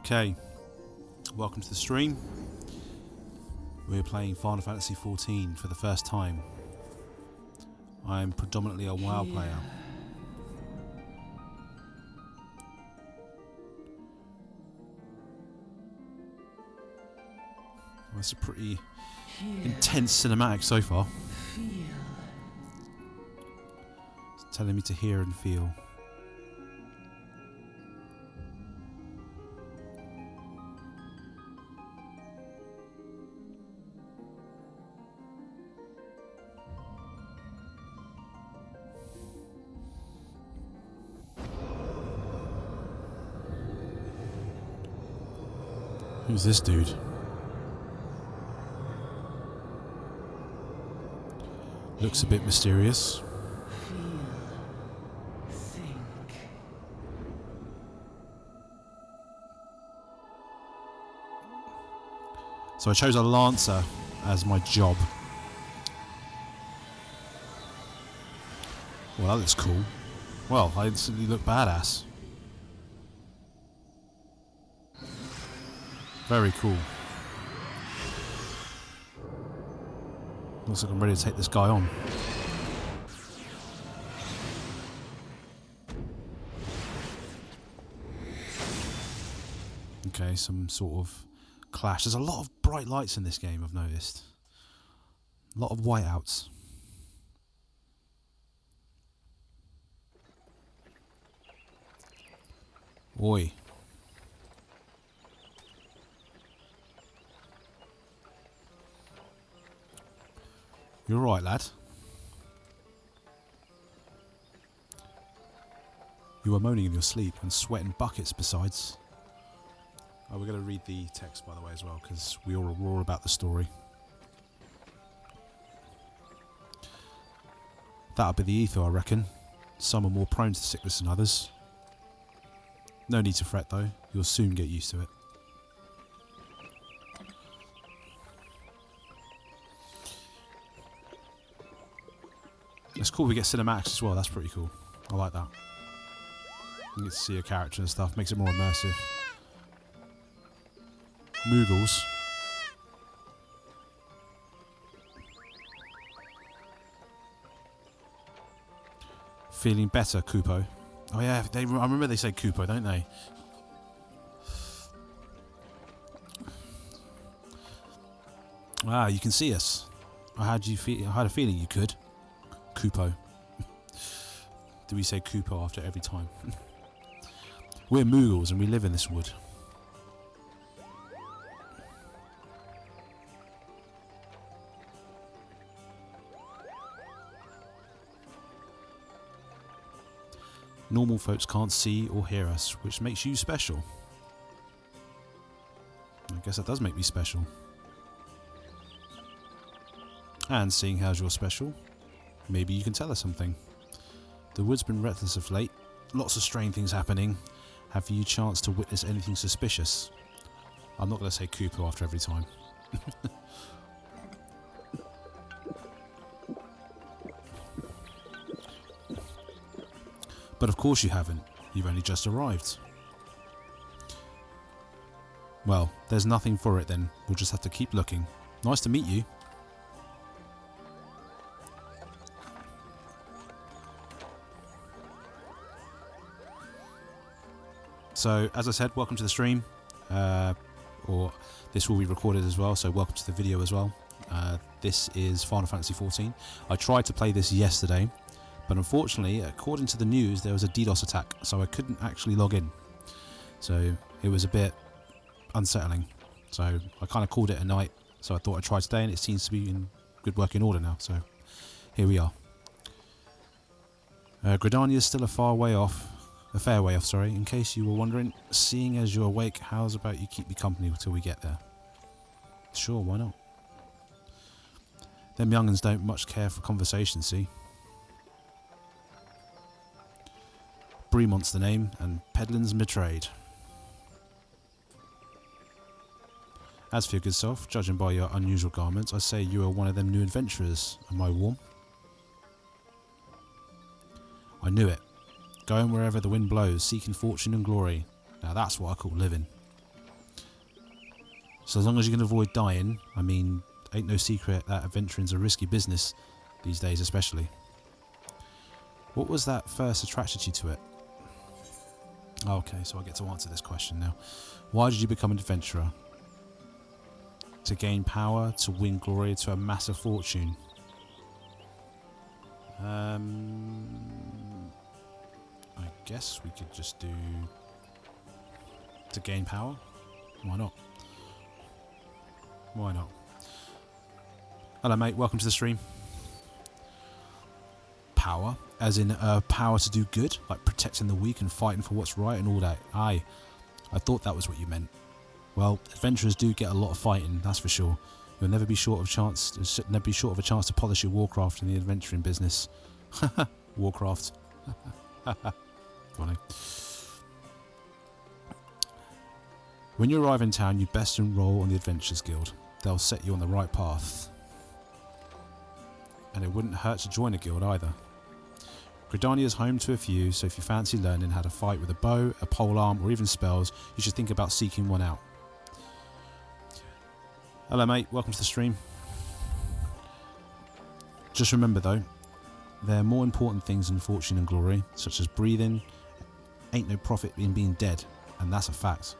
Okay, welcome to the stream. We're playing Final Fantasy XIV for the first time. I'm predominantly a WoW player. That's a pretty intense cinematic so far. It's telling me to hear and feel. Who's this dude? Looks a bit mysterious. So I chose a Lancer as my job. Well, that looks cool. Well, I instantly look badass. Very cool. Looks like I'm ready to take this guy on. Okay, some sort of clash. There's a lot of bright lights in this game, I've noticed. A lot of whiteouts. Oi. You're right, lad. You were moaning in your sleep and sweating buckets besides. Oh, we're going to read the text, by the way, as well, because we're all about the story. That'll be the ether, I reckon. Some are more prone to sickness than others. No need to fret, though. You'll soon get used to it. It's cool we get cinematics as well, that's pretty cool. I like that. You get to see your character and stuff, makes it more immersive. Moogles. Feeling better, Kupo. Oh yeah, I remember they say Kupo, don't they? Ah, you can see us. I had a feeling you could. Kupo. Do we say Kupo after every time? We're Moogles and we live in this wood. Normal folks can't see or hear us, which makes you special. I guess that does make me special. And seeing how you're special, maybe you can tell us something. The wood's been reckless of late. Lots of strange things happening. Have you chance to witness anything suspicious? I'm not going to say Cooper after every time. But of course you haven't. You've only just arrived. Well, there's nothing for it then. We'll just have to keep looking. Nice to meet you. So, as I said, welcome to the stream, or this will be recorded as well, so welcome to the video as well. This is Final Fantasy XIV. I tried to play this yesterday, but unfortunately, according to the news, there was a DDoS attack, so I couldn't actually log in. So, it was a bit unsettling. So, I kind of called it a night, so I thought I'd try today, and it seems to be in good working order now, so here we are. Gridania is still a fair way off, in case you were wondering. Seeing as you're awake, how's about you keep me company until we get there? Sure, why not? Them young'uns don't much care for conversation, see? Bremont's the name, and Pedlin's betrayed. As for your good self, judging by your unusual garments, I say you are one of them new adventurers. Am I warm? I knew it. Going wherever the wind blows, seeking fortune and glory. Now that's what I call living. So as long as you can avoid dying, I mean, ain't no secret that adventuring's a risky business these days, especially. What was that first attracted you to it? Okay, so I get to answer this question now. Why did you become an adventurer? To gain power, to win glory, to a massive fortune? I guess we could just do to gain power. Why not? Why not? Hello mate, welcome to the stream. Power, as in power to do good, like protecting the weak and fighting for what's right and all that. Aye, I thought that was what you meant. Well, adventurers do get a lot of fighting, that's for sure. You'll never be short of a chance to polish your Warcraft in the adventuring business. Warcraft. Funny. When you arrive in town, you best enroll on the Adventurers Guild. They'll set you on the right path. And it wouldn't hurt to join a guild either. Gridania is home to a few, so if you fancy learning how to fight with a bow, a polearm, or even spells, you should think about seeking one out. Hello mate, welcome to the stream. Just remember though, there are more important things than fortune and glory, such as breathing. Ain't no profit in being dead, and that's a fact.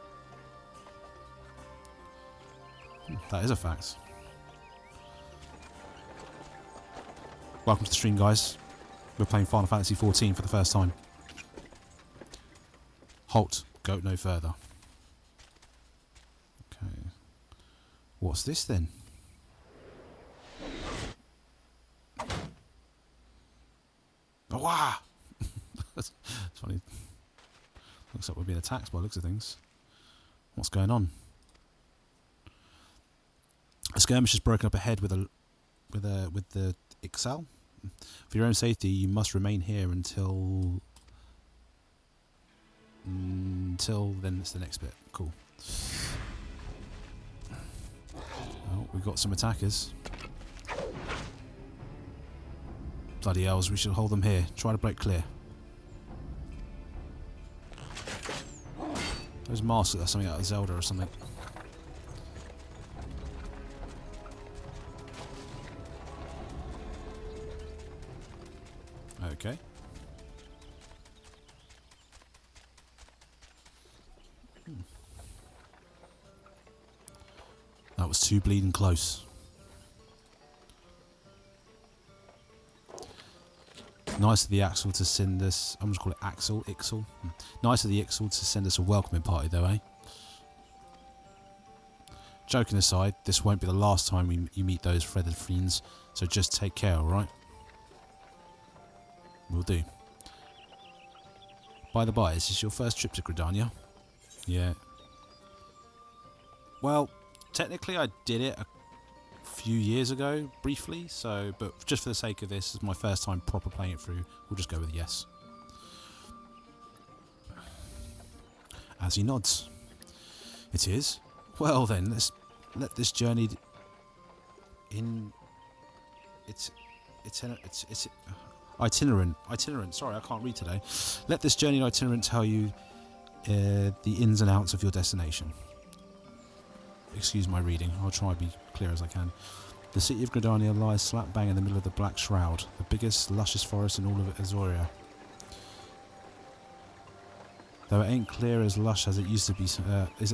That is a fact. Welcome to the stream, guys. We're playing Final Fantasy XIV for the first time. Halt. Go no further. Okay. What's this then? Oh, wow! That's funny. Looks like we're being attacked by the looks of things. What's going on? A skirmish has broken up ahead with the Ixal. For your own safety, you must remain here until then. It's the next bit. Cool. Oh, we've got some attackers. Bloody hells! We should hold them here. Try to break clear. Those masks are something out of Zelda or something. Okay. That was too bleeding close. Nice of the Axel to send us. I'm just calling it Axel. Ixel. Nice of the Ixel to send us a welcoming party, though, eh? Joking aside, this won't be the last time you meet those feathered fiends, so just take care, alright? Will do. By the by, is this your first trip to Gridania? Yeah. Well, technically I did it a few years ago, briefly, so, but just for the sake of this, is my first time proper playing it through. We'll just go with yes. As he nods. It is. Well then, let's let this journey in... It's itinerant. Sorry, I can't read today. Let this journey itinerant tell you the ins and outs of your destination. Excuse my reading. I'll try to be clear as I can. The city of Gridania lies slap bang in the middle of the Black Shroud, the biggest, luscious forest in all of Azoria. Though it ain't clear as lush as it used to be,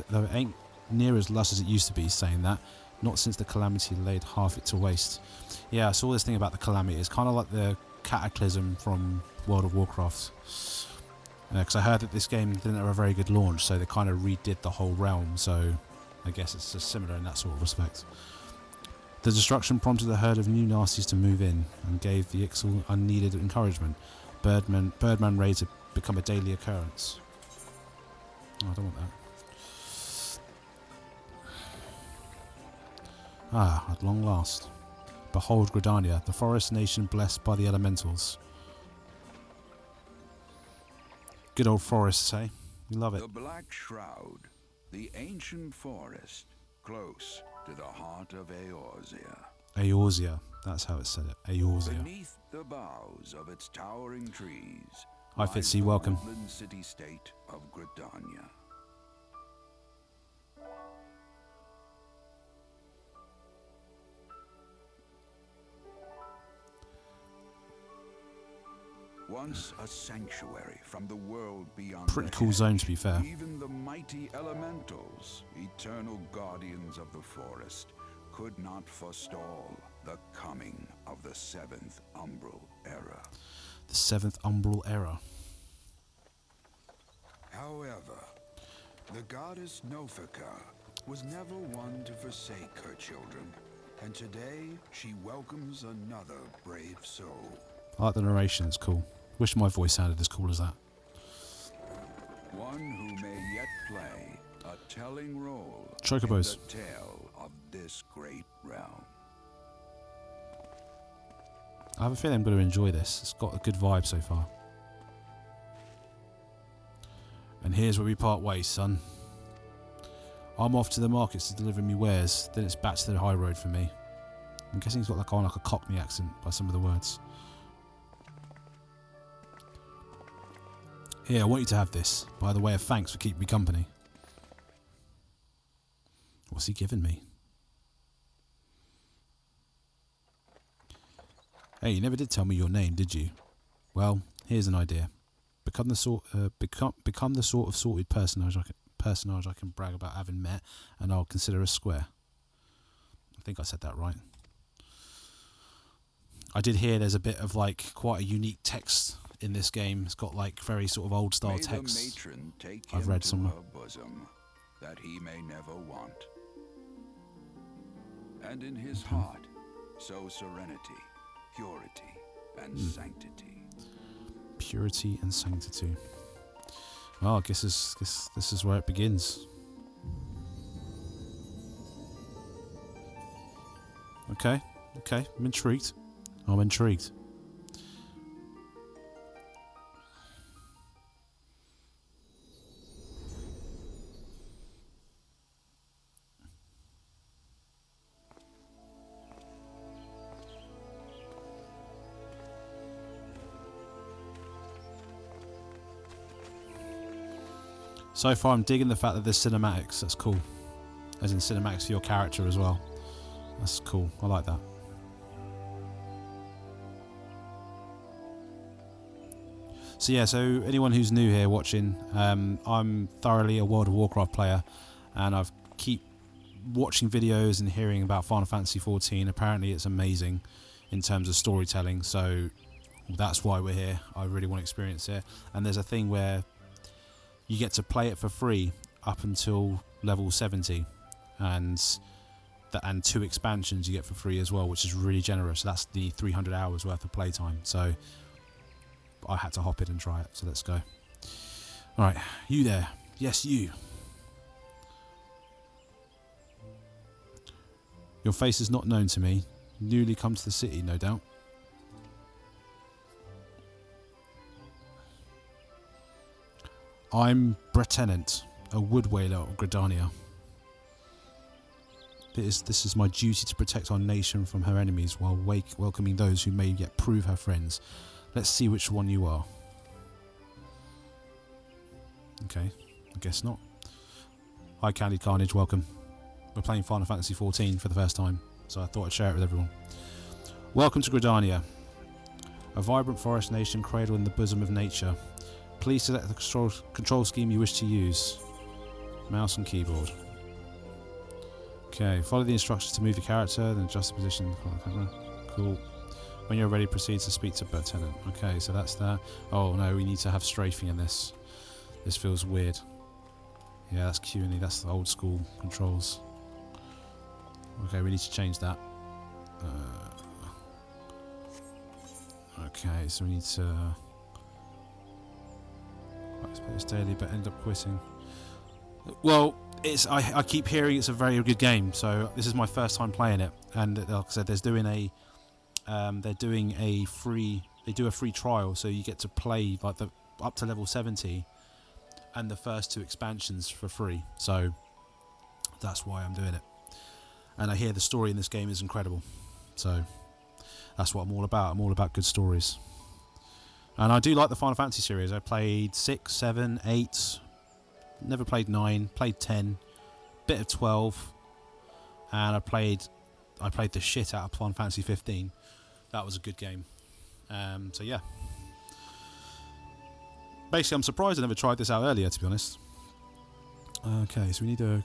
though it ain't near as lush as it used to be, saying that, not since the calamity laid half it to waste. Yeah, I saw this thing about the calamity. It's kind of like the cataclysm from World of Warcraft. Because I heard that this game didn't have a very good launch, so they kind of redid the whole realm, so I guess it's just similar in that sort of respect. The destruction prompted a herd of new nasties to move in, and gave the Ixal unneeded encouragement. Birdman raids have become a daily occurrence. Oh, I don't want that. Ah, at long last. Behold Gridania, the forest nation blessed by the elementals. Good old forests, eh? We love it. The Black Shroud, the ancient forest, close to the heart of Eorzea. Eorzea, that's how it said it. Eorzea. Beneath the boughs of its towering trees. Hi Fitzy, welcome. City-state of Gridania. Once a sanctuary from the world beyond. Pretty cool zone, to be fair. Even the mighty elementals, eternal guardians of the forest, could not forestall the coming of the seventh umbral era. The seventh umbral era. However, the goddess Nofika was never one to forsake her children, and today she welcomes another brave soul. I like the narration, it's cool. Wish my voice sounded as cool as that. One who may yet play a telling role Chocobos. in the tale of this great realm. I have a feeling I'm going to enjoy this. It's got a good vibe so far. And here's where we part ways, son. I'm off to the markets to deliver me wares, then it's back to the high road for me. I'm guessing he's got like a Cockney accent by some of the words. Here, I want you to have this, by the way of thanks for keeping me company. What's he giving me? Hey, you never did tell me your name, did you? Well, here's an idea. Become the sort of sorted personage I can brag about having met, and I'll consider us square. I think I said that right. I did hear there's a bit of like quite a unique text in this game. It's got like very sort of old style text. I've read somewhere. Bosom, that he may never want. And in his heart, so serenity, purity, and sanctity. Purity and sanctity. Well, I guess this is where it begins. Okay, I'm intrigued. So far, I'm digging the fact that there's cinematics. That's cool. As in cinematics for your character as well. That's cool. I like that. So yeah, so anyone who's new here watching, I'm thoroughly a World of Warcraft player, and I've keep watching videos and hearing about Final Fantasy XIV. Apparently it's amazing in terms of storytelling, so that's why we're here. I really want to experience it. And there's a thing where you get to play it for free up until level 70, and 2 expansions you get for free as well, which is really generous. That's the 300 hours worth of playtime. So I had to hop in and try it. So let's go. All right, you there? Yes, you. Your face is not known to me. Newly come to the city, no doubt. I'm Bretenant, a wood whaler of Gridania. This is my duty to protect our nation from her enemies while welcoming those who may yet prove her friends. Let's see which one you are. Okay, I guess not. Hi Candy Carnage, welcome. We're playing Final Fantasy XIV for the first time, so I thought I'd share it with everyone. Welcome to Gridania, a vibrant forest nation cradled in the bosom of nature. Please select the control scheme you wish to use. Mouse and keyboard. Okay, follow the instructions to move your character, then adjust the position. Cool. When you're ready, proceed to speak to Lieutenant. Okay, so that's that. Oh no, we need to have strafing in this. This feels weird. Yeah, that's Q&E. That's the old school controls. Okay, we need to change that. Okay, so we need to... It's daily, but end up quitting. Well, I keep hearing it's a very good game, so this is my first time playing it, and like I said, they're doing a free trial, so you get to play like up to level 70 and the first 2 expansions for free. So that's why I'm doing it, and I hear the story in this game is incredible, so that's what I'm all about. I'm all about good stories. And I do like the Final Fantasy series. I played 6, 7, 8, never played 9, played 10, bit of 12, and I played the shit out of Final Fantasy 15. That was a good game. So yeah, basically, I'm surprised I never tried this out earlier, to be honest. Okay, so we need a...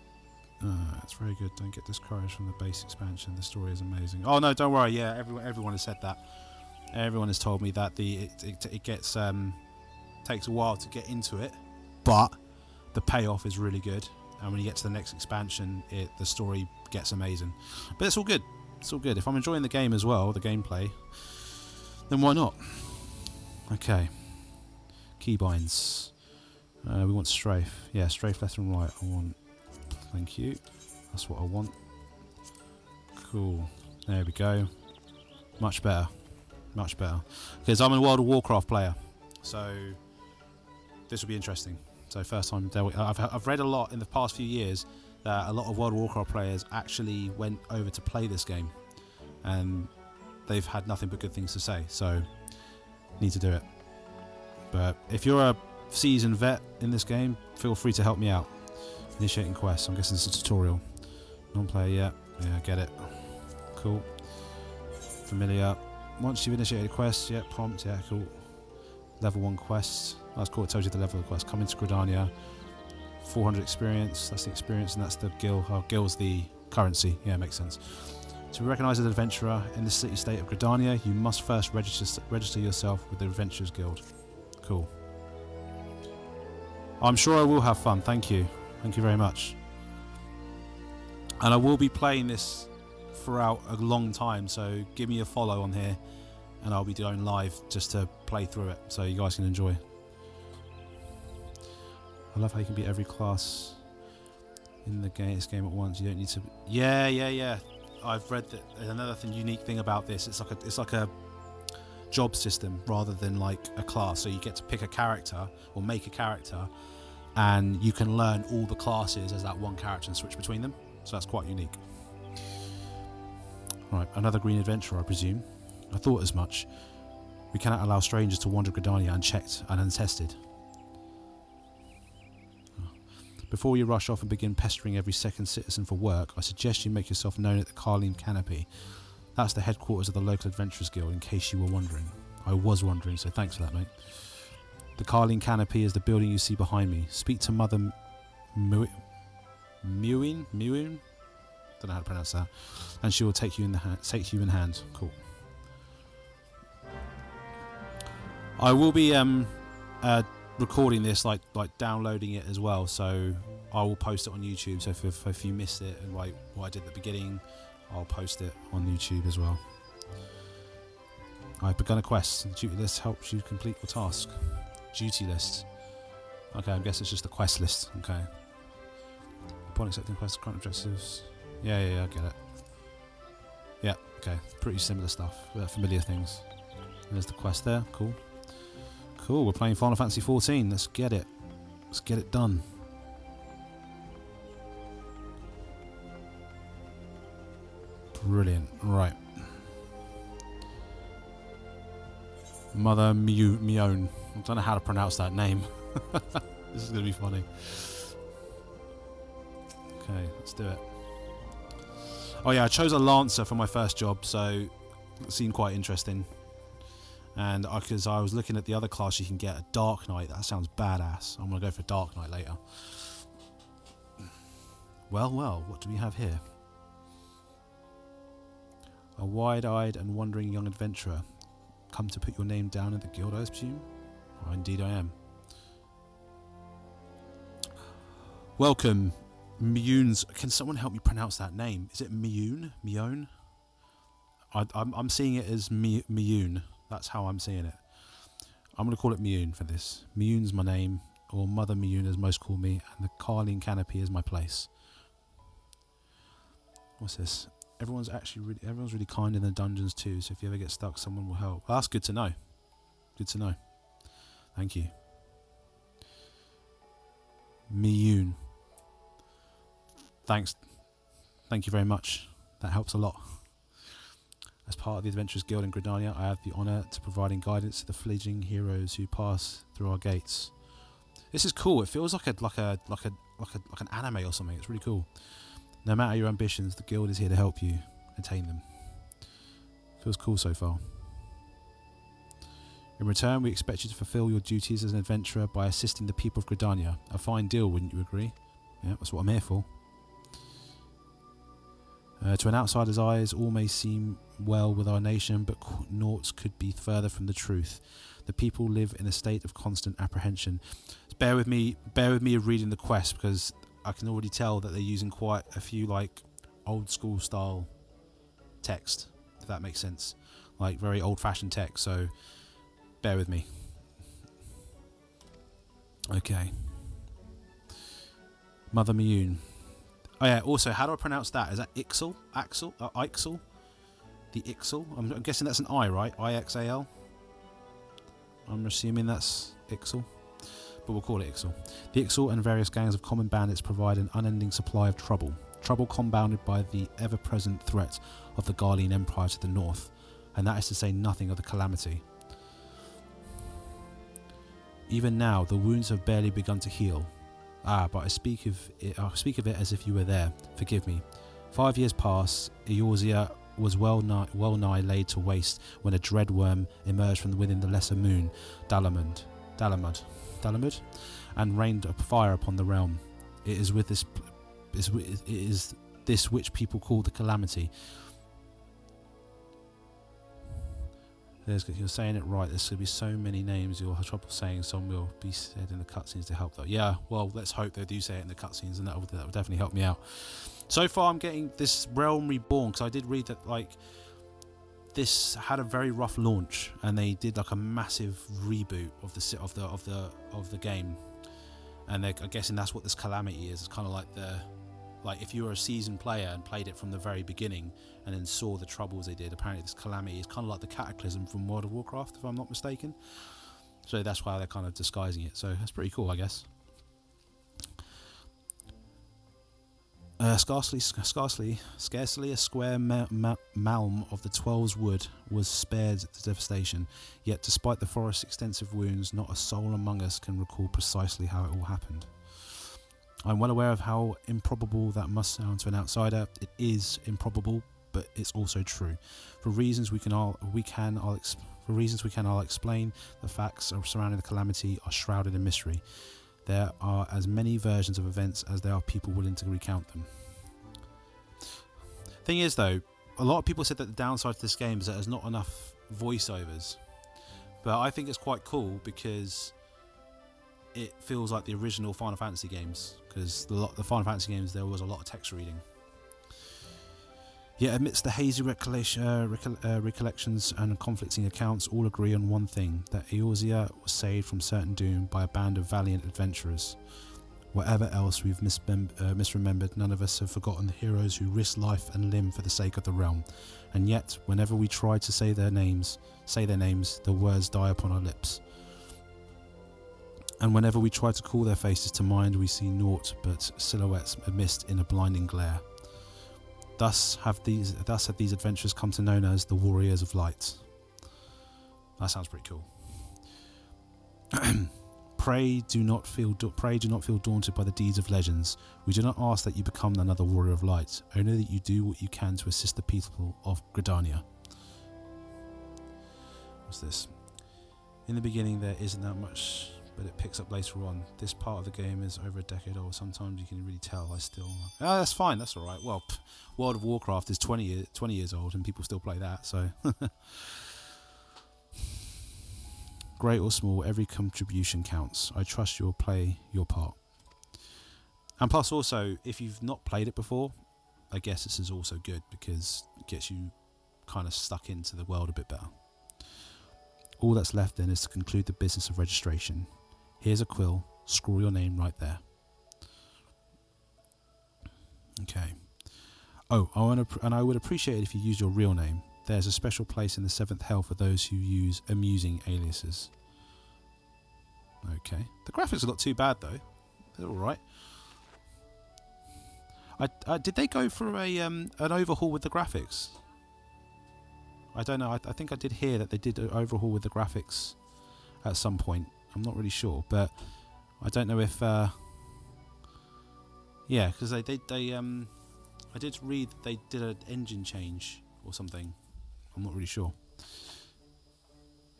it's very good. Don't get discouraged from the base expansion. The story is amazing. Oh, no, don't worry. Yeah, everyone has said that. Everyone has told me that it gets... takes a while to get into it, but the payoff is really good. And when you get to the next expansion, the story gets amazing. But it's all good. It's all good. If I'm enjoying the game as well, the gameplay, then why not? Okay. Keybinds. We want strafe. Yeah, strafe left and right. I want. Thank you. That's what I want. Cool. There we go. Much better. Much better. Because I'm a World of Warcraft player, so this will be interesting. So first time I've read a lot in the past few years that a lot of World of Warcraft players actually went over to play this game, and they've had nothing but good things to say. So need to do it. But if you're a seasoned vet in this game, feel free to help me out. Initiating quests. I'm guessing it's a tutorial. Non-player, yeah, get it. Cool. Familiar. Once you've initiated quests, yeah, prompt, yeah, cool. Level 1 quests. That's cool. It tells you the level of the quest. Come into Gridania. 400 experience. That's the experience, and that's the gil. Oh, gil's the currency. Yeah, makes sense. To be recognised as an adventurer in the city-state of Gridania, you must first register yourself with the Adventurers Guild. Cool. I'm sure I will have fun. Thank you. Thank you very much. And I will be playing this throughout a long time, so give me a follow on here, and I'll be going live just to play through it, so you guys can enjoy. I love how you can beat every class in this game at once. You don't need to. Yeah. I've read that there's another unique thing about this. It's like a job system rather than like a class. So you get to pick a character or make a character, and you can learn all the classes as that one character and switch between them. So that's quite unique. Right, another green adventurer, I presume. I thought as much. We cannot allow strangers to wander Gridania unchecked and untested. Before you rush off and begin pestering every second citizen for work, I suggest you make yourself known at the Carleen Canopy. That's the headquarters of the local Adventurers Guild, in case you were wondering. I was wondering, so thanks for that, mate. The Carleen Canopy is the building you see behind me. Speak to Mother Mewin? Don't know how to pronounce that. And she will take you in hand. Cool. I will be recording this, like downloading it as well, so I will post it on YouTube. So if you missed it and like what I did at the beginning, I'll post it on YouTube as well. I've begun a quest. The duty list helps you complete your task. Duty list. Okay, I guess it's just a quest list. Okay. Upon accepting quests, current objectives. Yeah, I get it. Yeah, okay. Pretty similar stuff. Familiar things. And there's the quest there. Cool. Cool, we're playing Final Fantasy XIV. Let's get it. Let's get it done. Brilliant. Right. Mother Mione. I don't know how to pronounce that name. This is going to be funny. Okay, let's do it. Oh yeah, I chose a Lancer for my first job, so it seemed quite interesting. And because I was looking at the other class you can get, a Dark Knight. That sounds badass. I'm going to go for Dark Knight later. Well, what do we have here? A wide-eyed and wandering young adventurer. Come to put your name down in the guild, I assume? Oh, indeed I am. Welcome, Mioun's. Can someone help me pronounce that name? Is it Mioun? Mione? I'm seeing it as Mioun. That's how I'm seeing it. I'm going to call it Mioun for this. Mioun's my name, or Mother Mioun as most call me, and the Carleen Canopy is my place. What's this? Everyone's really kind in the dungeons too, so if you ever get stuck, someone will help. Well, that's good to know. Good to know. Thank you. Mioun. Thanks. Thank you very much. That helps a lot. As part of the Adventurers Guild in Gridania, I have the honour to providing guidance to the fledgling heroes who pass through our gates. This is cool. It feels like an anime or something. It's really cool. No matter your ambitions, the guild is here to help you attain them. Feels cool so far. In return, we expect you to fulfill your duties as an adventurer by assisting the people of Gridania. A fine deal, wouldn't you agree? Yeah, that's what I'm here for. To an outsider's eyes, all may seem well with our nation, but naught could be further from the truth. The people live in a state of constant apprehension. Bear with me of reading the quest, because I can already tell that they're using quite a few like old school style text, if that makes sense. Like very old fashioned text, so bear with me. Okay. Mother Miyun. Oh yeah, also, how do I pronounce that? Is that Ixal? Axel? Ixal? The Ixal? I'm guessing that's an I, right? I-X-A-L? I'm assuming that's Ixal. But we'll call it Ixal. The Ixal and various gangs of common bandits provide an unending supply of trouble. Trouble compounded by the ever-present threat of the Garlean Empire to the north. And that is to say nothing of the calamity. Even now, the wounds have barely begun to heal. But I speak of it as if you were there. Forgive me. 5 years passed. Eorzea was well nigh laid to waste when a dread worm emerged from within the lesser moon, Dalamud, and rained a fire upon the realm. It is this which people call the calamity. You're saying it right. There's going to be so many names you'll have trouble saying. Some will be said in the cutscenes to help though. Yeah, well, let's hope they do say it in the cutscenes, and that will definitely help me out. So far, I'm getting this realm reborn, because I did read that like this had a very rough launch, and they did like a massive reboot of the game, and I'm guessing that's what this calamity is. It's kind of like if you were a seasoned player and played it from the very beginning and then saw the troubles they did, apparently this calamity is kind of like the cataclysm from World of Warcraft, if I'm not mistaken. So that's why they're kind of disguising it. So that's pretty cool, I guess. Scarcely a square malm of the Twelve's wood was spared the devastation. Yet, despite the forest's extensive wounds, not a soul among us can recall precisely how it all happened. I'm well aware of how improbable that must sound to an outsider. It is improbable, but it's also true. For reasons we can all explain, the facts surrounding the calamity are shrouded in mystery. There are as many versions of events as there are people willing to recount them. Thing is, though, a lot of people said that the downside to this game is that there's not enough voiceovers, but I think it's quite cool because it feels like the original Final Fantasy games, because the Final Fantasy games there was a lot of text reading. Yet amidst the hazy recollections and conflicting accounts, all agree on one thing, that Eorzea was saved from certain doom by a band of valiant adventurers. Whatever else we've misremembered, none of us have forgotten the heroes who risked life and limb for the sake of the realm. And yet, whenever we try to say their names, the words die upon our lips. And whenever we try to call their faces to mind, we see naught but silhouettes amidst in a blinding glare. Thus have these adventurers come to known as the Warriors of Light. That sounds pretty cool. Pray do not feel daunted by the deeds of legends. We do not ask that you become another Warrior of Light, only that you do what you can to assist the people of Gridania. What's this? In the beginning there isn't that much, but it picks up later on. This part of the game is over a decade old. Sometimes you can really tell. That's fine. That's all right. Well, World of Warcraft is 20 years old, and people still play that. So, great or small, every contribution counts. I trust you'll play your part. And plus, also, if you've not played it before, I guess this is also good because it gets you kind of stuck into the world a bit better. All that's left then is to conclude the business of registration. Here's a quill. Scrawl your name right there. Okay. Oh, I would appreciate it if you use your real name. There's a special place in the 7th Hell for those who use amusing aliases. Okay. The graphics are not too bad though. They're all right. Did they go for an overhaul with the graphics? I don't know. I think I did hear that they did an overhaul with the graphics at some point. I'm not really sure, but I don't know if. Yeah, because I did read that they did an engine change or something. I'm not really sure.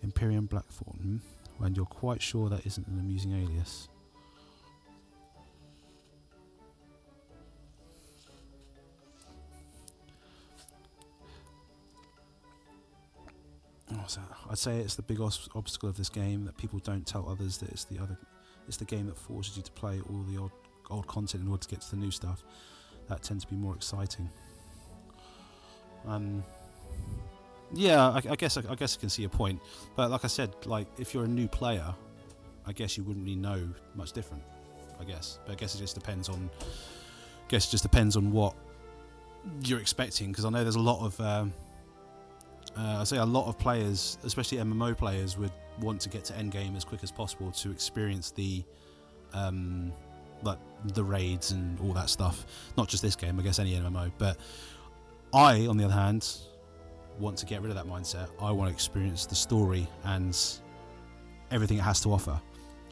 Imperium Blackthorn. And you're quite sure that isn't an amusing alias. What's that? I'd say it's the big obstacle of this game that people don't tell others that it's the game that forces you to play all the old content in order to get to the new stuff. That tends to be more exciting. Yeah, I guess I can see your point, but like I said, like if you're a new player, I guess you wouldn't really know much different. But I guess it just depends on. What you're expecting, because I know there's a lot of. I say a lot of players, especially MMO players, would want to get to endgame as quick as possible to experience the, like the raids and all that stuff. Not just this game, I guess any MMO. But I, on the other hand, want to get rid of that mindset. I want to experience the story and everything it has to offer.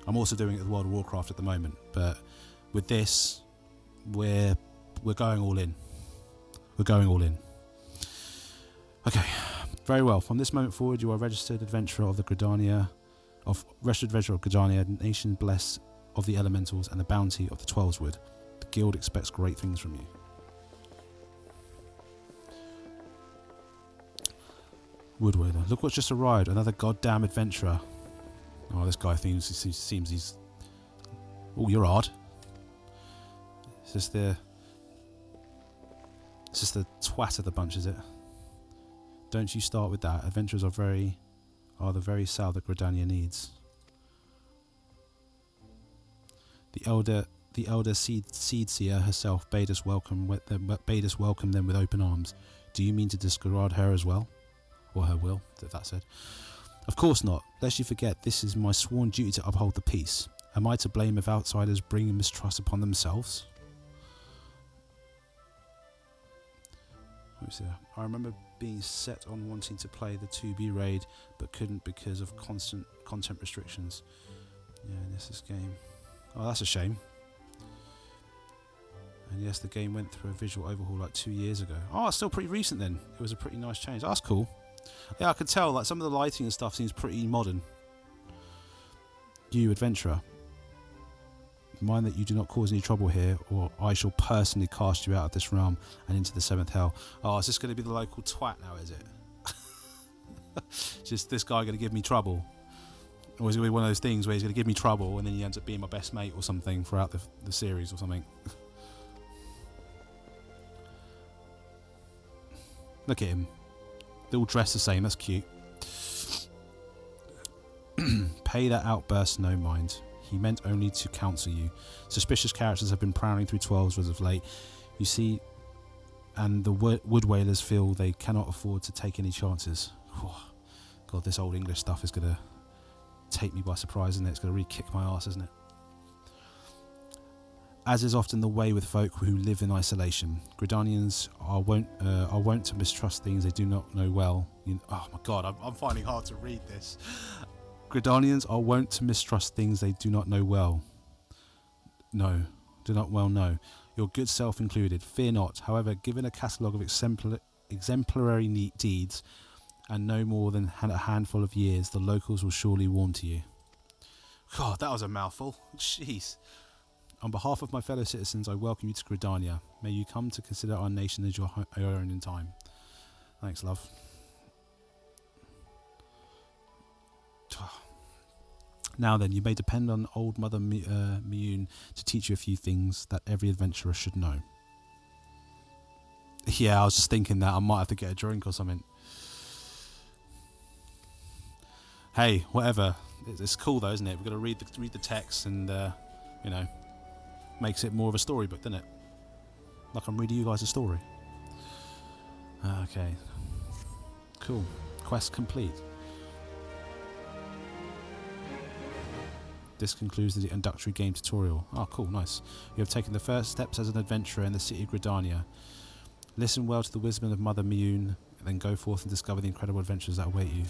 I'm also doing it with World of Warcraft at the moment, but with this, we're going all in. We're going all in. Okay. Very well. From this moment forward, you are registered adventurer of Gridania, nation blessed of the elementals and the bounty of the Twelveswood. The guild expects great things from you. Woodwader. Look what's just arrived. Another goddamn adventurer. Oh, this guy seems he's. Oh, you're odd. Is this the twat of the bunch, is it? Don't you start with that. Adventurers are the very sow that Gridania needs. The elder seed seer herself bade us welcome them with open arms. Do you mean to discard her as well, or her will? That said, of course not. Lest you forget, this is my sworn duty to uphold the peace. Am I to blame if outsiders bring mistrust upon themselves? I remember being set on wanting to play the 2B raid, but couldn't because of constant content restrictions. Yeah, this is game. Oh, that's a shame. And yes, the game went through a visual overhaul like 2 years ago. Oh, it's still pretty recent then. It was a pretty nice change. That's cool. Yeah, I could tell, like, some of the lighting and stuff seems pretty modern. You, adventurer. Mind that you do not cause any trouble here, or I shall personally cast you out of this realm and into the seventh hell. Oh, is this going to be the local twat now, is it? Just this guy going to give me trouble? Or is it going to be one of those things where he's going to give me trouble and then he ends up being my best mate or something throughout the series or something? Look at him. They're all dressed the same, that's cute. Pay that outburst no mind. He meant only to counsel you. Suspicious characters have been prowling through 12s as of late. You see, and the wood whalers feel they cannot afford to take any chances. Oh, God, this old English stuff is going to take me by surprise, isn't it? It's going to really kick my ass, isn't it? As is often the way with folk who live in isolation, Gridanians are wont to mistrust things they do not know well. Oh my God, I'm finding it hard to read this. Gridanians are wont to mistrust things they do not know well. No, do not well know. Your good self included. Fear not. However, given a catalogue of exemplary neat deeds and no more than a handful of years, the locals will surely warm to you. God, that was a mouthful. Jeez. On behalf of my fellow citizens, I welcome you to Gridania. May you come to consider our nation as your own in time. Thanks, love. Now then, you may depend on old Mother Miyun to teach you a few things that every adventurer should know. Yeah, I was just thinking that I might have to get a drink or something. Hey, whatever. It's cool though, isn't it? We've got to read the text and, you know, makes it more of a storybook, doesn't it? Like I'm reading you guys a story. Okay. Cool. Quest complete. This concludes the introductory game tutorial. Oh, cool, nice. You have taken the first steps as an adventurer in the city of Gridania. Listen well to the wisdom of Mother Miyun, and then go forth and discover the incredible adventures that await you.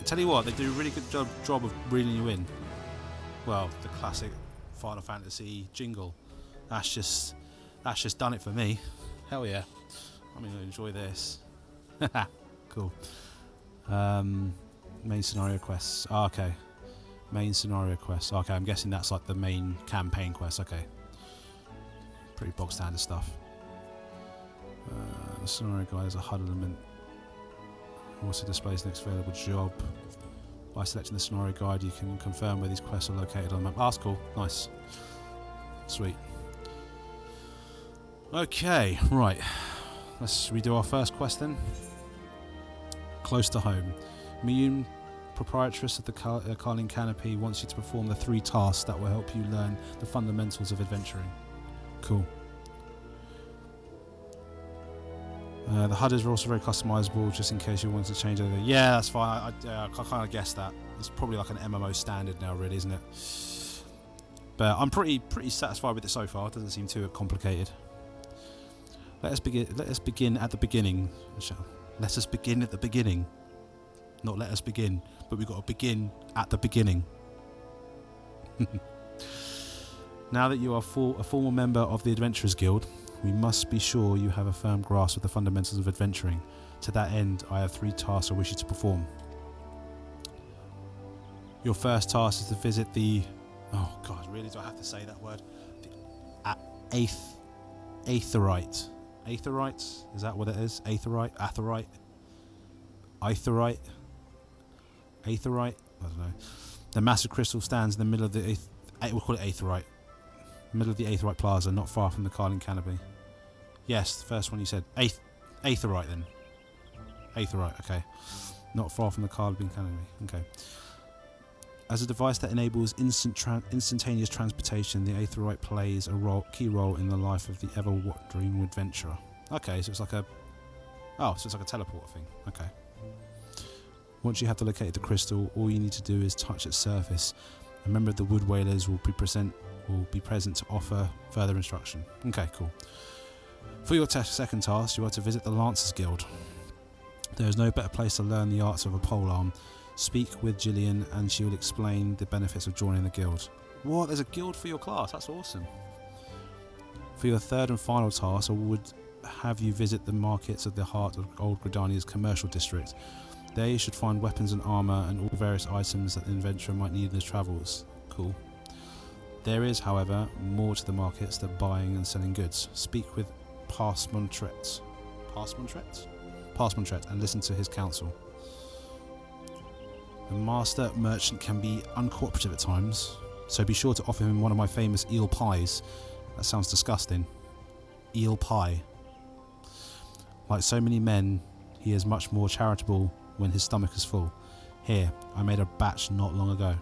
Tell you what, they do a really good job of reeling you in. Well, the classic Final Fantasy jingle. That's just done it for me. Hell yeah. I'm going to enjoy this. Cool. Main scenario quests. Oh, okay. Main scenario quests. Okay, I'm guessing that's like the main campaign quest. Okay. Pretty bog standard stuff. The scenario guide is a HUD element. Also displays the next available job. By selecting the scenario guide, you can confirm where these quests are located on the map. Ah, that's cool. Nice. Sweet. Okay, right. Let's redo our first quest then. Close to home. Miyun, proprietress of the Carling Canopy, wants you to perform the 3 tasks that will help you learn the fundamentals of adventuring. Cool. The HUD is also very customizable, just in case you want to change anything. Yeah, that's fine. I kind of guessed that. It's probably like an MMO standard now, really, isn't it? But I'm pretty satisfied with it so far. It doesn't seem too complicated. Let us begin at the beginning. Let us begin at the beginning. Not let us begin, but we've got to begin at the beginning. Now that you are a formal member of the Adventurers Guild, we must be sure you have a firm grasp of the fundamentals of adventuring. To that end, I have 3 tasks I wish you to perform. Your first task is to visit the... Oh God, really? Do I have to say that word? The Aetheryte. Aetheryte? Is that what it is? Aetheryte? Aetheryte? Aetheryte? Aetheryte? I don't know. The massive crystal stands in the middle of the... We'll call it Aetheryte. Middle of the Aetheryte Plaza, not far from the Carling Canopy. Yes, the first one you said. Aetheryte then. Aetheryte, okay. Not far from the Carling Canopy. Okay. As a device that enables instantaneous transportation, the Aetheryte plays a key role in the life of the ever-wandering adventurer. Okay, so it's like a... Oh, so it's like a teleport thing. Okay. Once you have located the crystal, all you need to do is touch its surface. A member of the Wood Whalers will be present to offer further instruction. Okay, cool. For your second task, you are to visit the Lancers Guild. There is no better place to learn the arts of a polearm. Speak with Gillian and she will explain the benefits of joining the guild. What? There's a guild for your class? That's awesome. For your third and final task, I would have you visit the markets of the heart of Old Gridania's commercial district. There you should find weapons and armour and all various items that the adventurer might need in his travels. Cool. There is, however, more to the markets than buying and selling goods. Speak with Passmontret and listen to his counsel. The master merchant can be uncooperative at times, so be sure to offer him one of my famous eel pies. That sounds disgusting. Eel pie. Like so many men, he is much more charitable when his stomach is full. Here, I made a batch not long ago.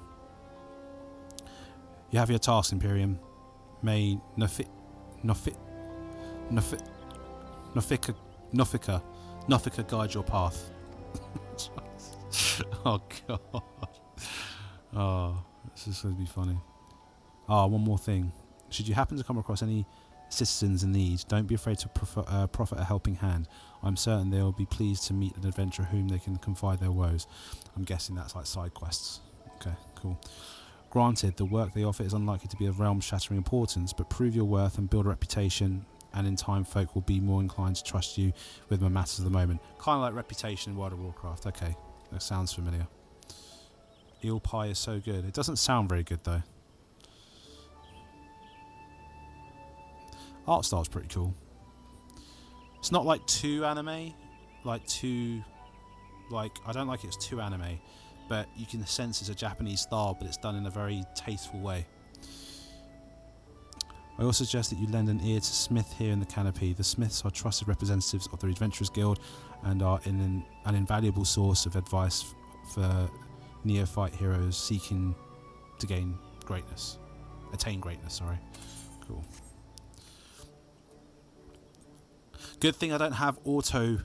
You have your task, Imperium. May Nofika guide your path. Oh God. Oh, this is going to be funny. One more thing. Should you happen to come across any citizens in need, don't be afraid to proffer a helping hand. I'm certain they will be pleased to meet an adventurer whom they can confide their woes. I'm guessing that's like side quests. Okay, cool. Granted, the work they offer is unlikely to be of realm-shattering importance, but prove your worth and build a reputation, and in time folk will be more inclined to trust you with the matters of the moment. Kind of like reputation in World of Warcraft. Okay, that sounds familiar. Eel pie is so good. It doesn't sound very good though. Art style's pretty cool. It's not like too anime, I don't like it's too anime, but you can sense it's a Japanese style, but it's done in a very tasteful way. I also suggest that you lend an ear to Smith here in the Canopy. The Smiths are trusted representatives of the Adventurers Guild and are an invaluable source of advice for neophyte heroes seeking to attain greatness. Sorry. Cool. Good thing I don't have auto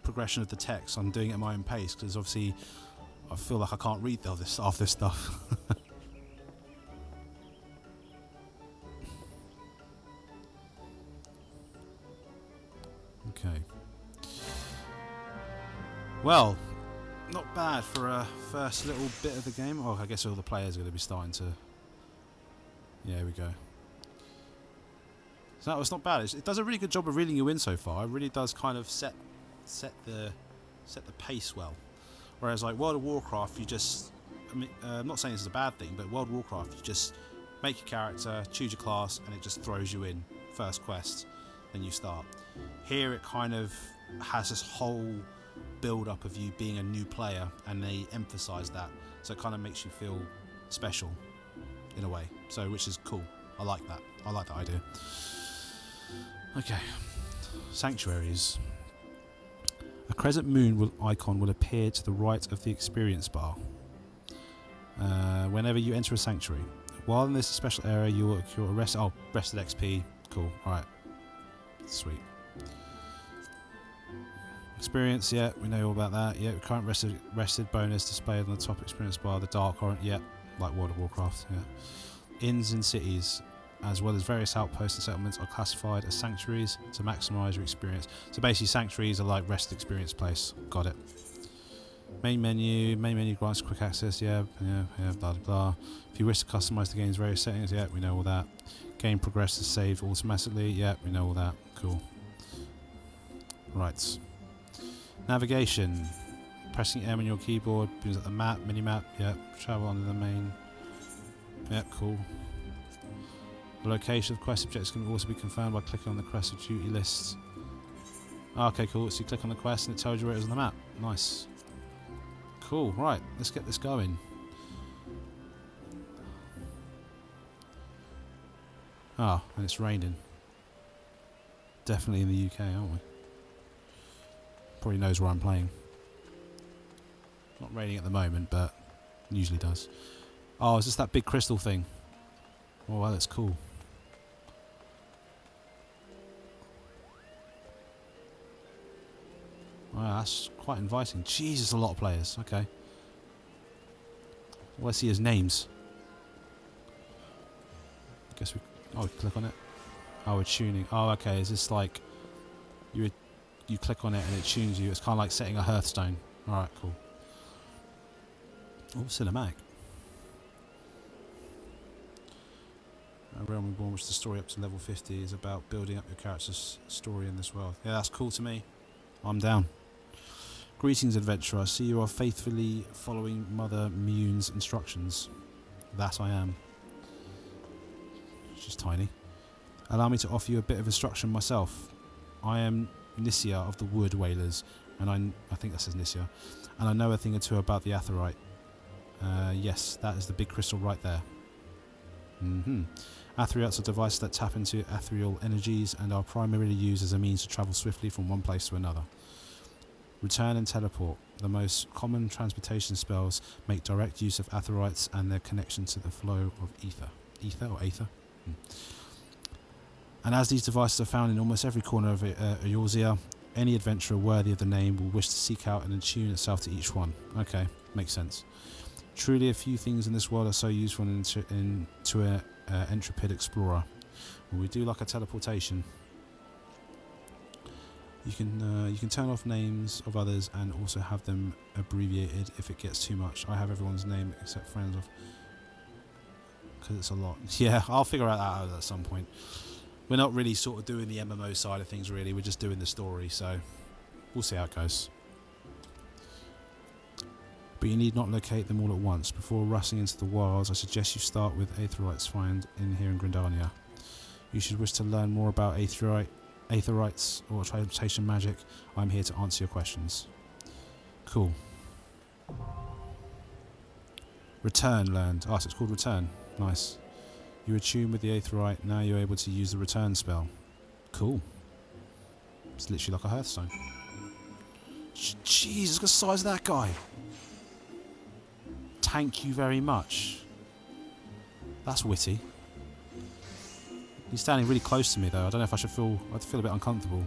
progression of the text. I'm doing it at my own pace because obviously I feel like I can't read all this stuff. Okay. Well, not bad for a first little bit of the game. Oh, I guess all the players are going to be starting to... Yeah, here we go. So no, it's not bad. It does a really good job of reeling you in so far. It really does kind of set the pace well. Whereas like World of Warcraft, you just, I mean, I'm not saying this is a bad thing, but World of Warcraft, you just make your character, choose your class, and it just throws you in first quest, then you start. Here it kind of has this whole build up of you being a new player, and they emphasize that, so it kind of makes you feel special in a way, so which is cool. I like that. I like that idea. Okay, sanctuaries. A crescent moon icon will appear to the right of the experience bar whenever you enter a sanctuary. While in this special area, you will accrue rested XP. Cool. All right. Sweet. Experience, yeah, we know all about that. Yeah, current rested bonus displayed on the top experience bar. The dark orange, yeah, like World of Warcraft. Yeah. Inns in cities, as well as various outposts and settlements, are classified as sanctuaries to maximise your experience. So basically, sanctuaries are like rest experience place. Got it. Main menu grants quick access. Yeah, blah blah blah. If you wish to customise the game's various settings, yeah, we know all that. Game progresses saved automatically. Yeah, we know all that. Cool. Right. Navigation. Pressing M on your keyboard brings up the map, mini-map. Yeah. Travel under the main. Yeah, cool. The location of quest objectives can also be confirmed by clicking on the quest of duty list. Okay, cool. So you click on the quest and it tells you where it is on the map. Nice. Cool. Right. Let's get this going. Ah, and it's raining. Definitely in the UK, aren't we? Probably knows where I'm playing. Not raining at the moment, but usually does. Oh, is this that big crystal thing? Oh, well, that's cool. Wow, that's quite inviting. Jesus, a lot of players. Okay. All I see is names. I guess we... Oh, click on it. Oh, we're tuning. Oh, okay. Is this like... You click on it and it tunes you. It's kind of like setting a Hearthstone. Alright, cool. Oh, cinematic. A Realm Reborn, which the story up to level 50 is about building up your character's story in this world. Yeah, that's cool to me. I'm down. Greetings, adventurer. I see you are faithfully following Mother Mune's instructions. That I am. She's tiny. Allow me to offer you a bit of instruction myself. I am Nisia of the Wood Whalers, and I think that says Nisia, and I know a thing or two about the Aetheryte. Yes, that is the big crystal right there. Aetherytes are devices that tap into ethereal energies and are primarily used as a means to travel swiftly from one place to another. Return and teleport. The most common transportation spells make direct use of Aetherytes and their connection to the flow of ether. Ether or aether? And as these devices are found in almost every corner of Eorzea, any adventurer worthy of the name will wish to seek out and attune itself to each one. Okay, makes sense. Truly a few things in this world are so useful to an intrepid explorer. Well, we do like a teleportation. You can turn off names of others and also have them abbreviated if it gets too much. I have everyone's name except friends of... because it's a lot. Yeah, I'll figure out that out at some point. We're not really sort of doing the MMO side of things really, we're just doing the story, so we'll see how it goes. But you need not locate them all at once. Before rushing into the wilds, I suggest you start with Aetherytes found in here in Grindania. You should wish to learn more about Aetherytes or transportation magic. I'm here to answer your questions. Cool. Return learned. Oh, so it's called Return. Nice. You attune with the Aetheryte, now you're able to use the return spell. Cool. It's literally like a Hearthstone. Jeez, look at the size of that guy. Thank you very much. That's witty. He's standing really close to me though. I don't know if I feel a bit uncomfortable.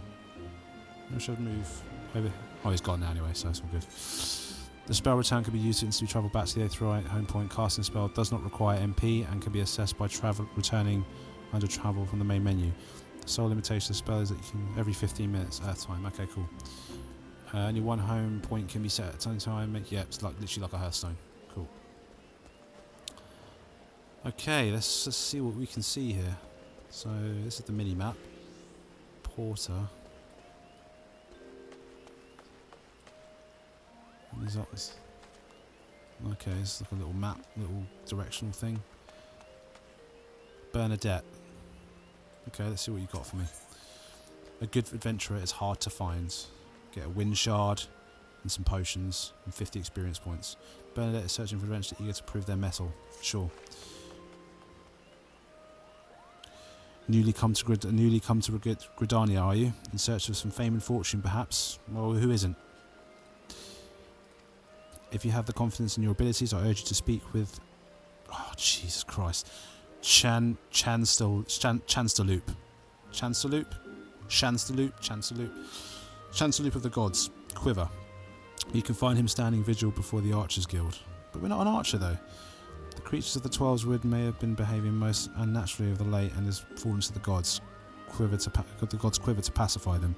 Maybe I should move. Maybe. Oh, he's gone now anyway, so it's all good. The spell return can be used to instantly travel back to the Aetheryte home point. Casting spell does not require MP and can be assessed by returning under travel from the main menu. The sole limitation of the spell is that you can every 15 minutes at a time. Okay, cool. Only one home point can be set at a time. Yeah, it's like literally like a Hearthstone. Cool. Okay, let's see what we can see here. So this is the mini map. Porter. Is that this? Okay, it's like a little map, little directional thing. Bernadette. Okay, let's see what you got for me. A good adventurer is hard to find. Get a wind shard and some potions and 50 experience points. Bernadette is searching for adventure, eager to prove their mettle. Sure. Newly come to Gridania, are you? In search of some fame and fortune, perhaps? Well, who isn't? If you have the confidence in your abilities, I urge you to speak with... Oh, Jesus Christ. Chancellorloop. Chancellorloop of the Gods. Quiver. You can find him standing vigil before the Archers Guild. But we're not an archer, though. The creatures of the Twelves Wood may have been behaving most unnaturally of the late and has fallen to the gods. The gods quiver to pacify them.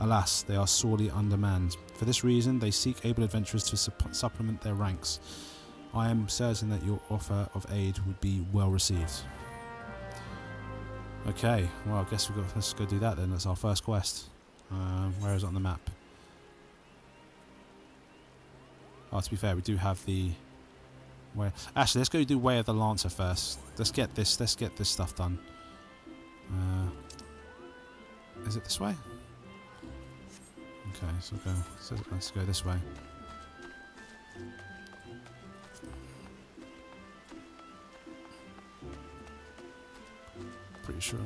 Alas, they are sorely undermanned. For this reason, they seek able adventurers to supplement their ranks. I am certain that your offer of aid would be well received. Okay, well, I guess let's go do that then. That's our first quest. Where is it on the map? Oh, to be fair, we do have the... Actually, let's go do Way of the Lancer first. Let's get this stuff done. Is it this way? Okay, so let's go this way. Pretty sure.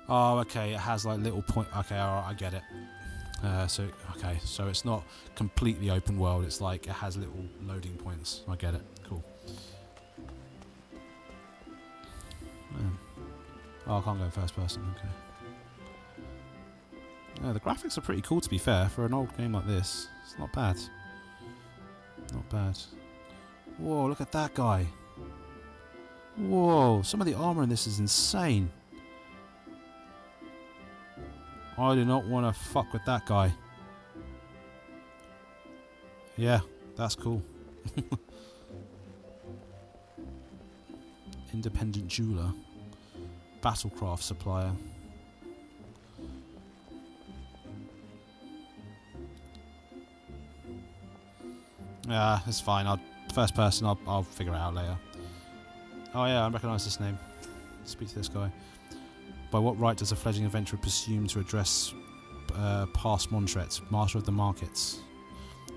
Oh, okay, it has like little point. Okay, alright, I get it. So it's not completely open world. It's like it has little loading points. I get it. Cool. Oh, I can't go first person. Okay. Yeah, the graphics are pretty cool, to be fair, for an old game like this. It's not bad. Not bad. Whoa, look at that guy. Whoa, some of the armor in this is insane. I do not want to fuck with that guy. Yeah, that's cool. Independent jeweler. Battlecraft supplier. Yeah, it's fine. First person, I'll figure it out later. Oh yeah, I recognise this name. Speak to this guy. By what right does a fledgling adventurer presume to address past Montret, master of the markets?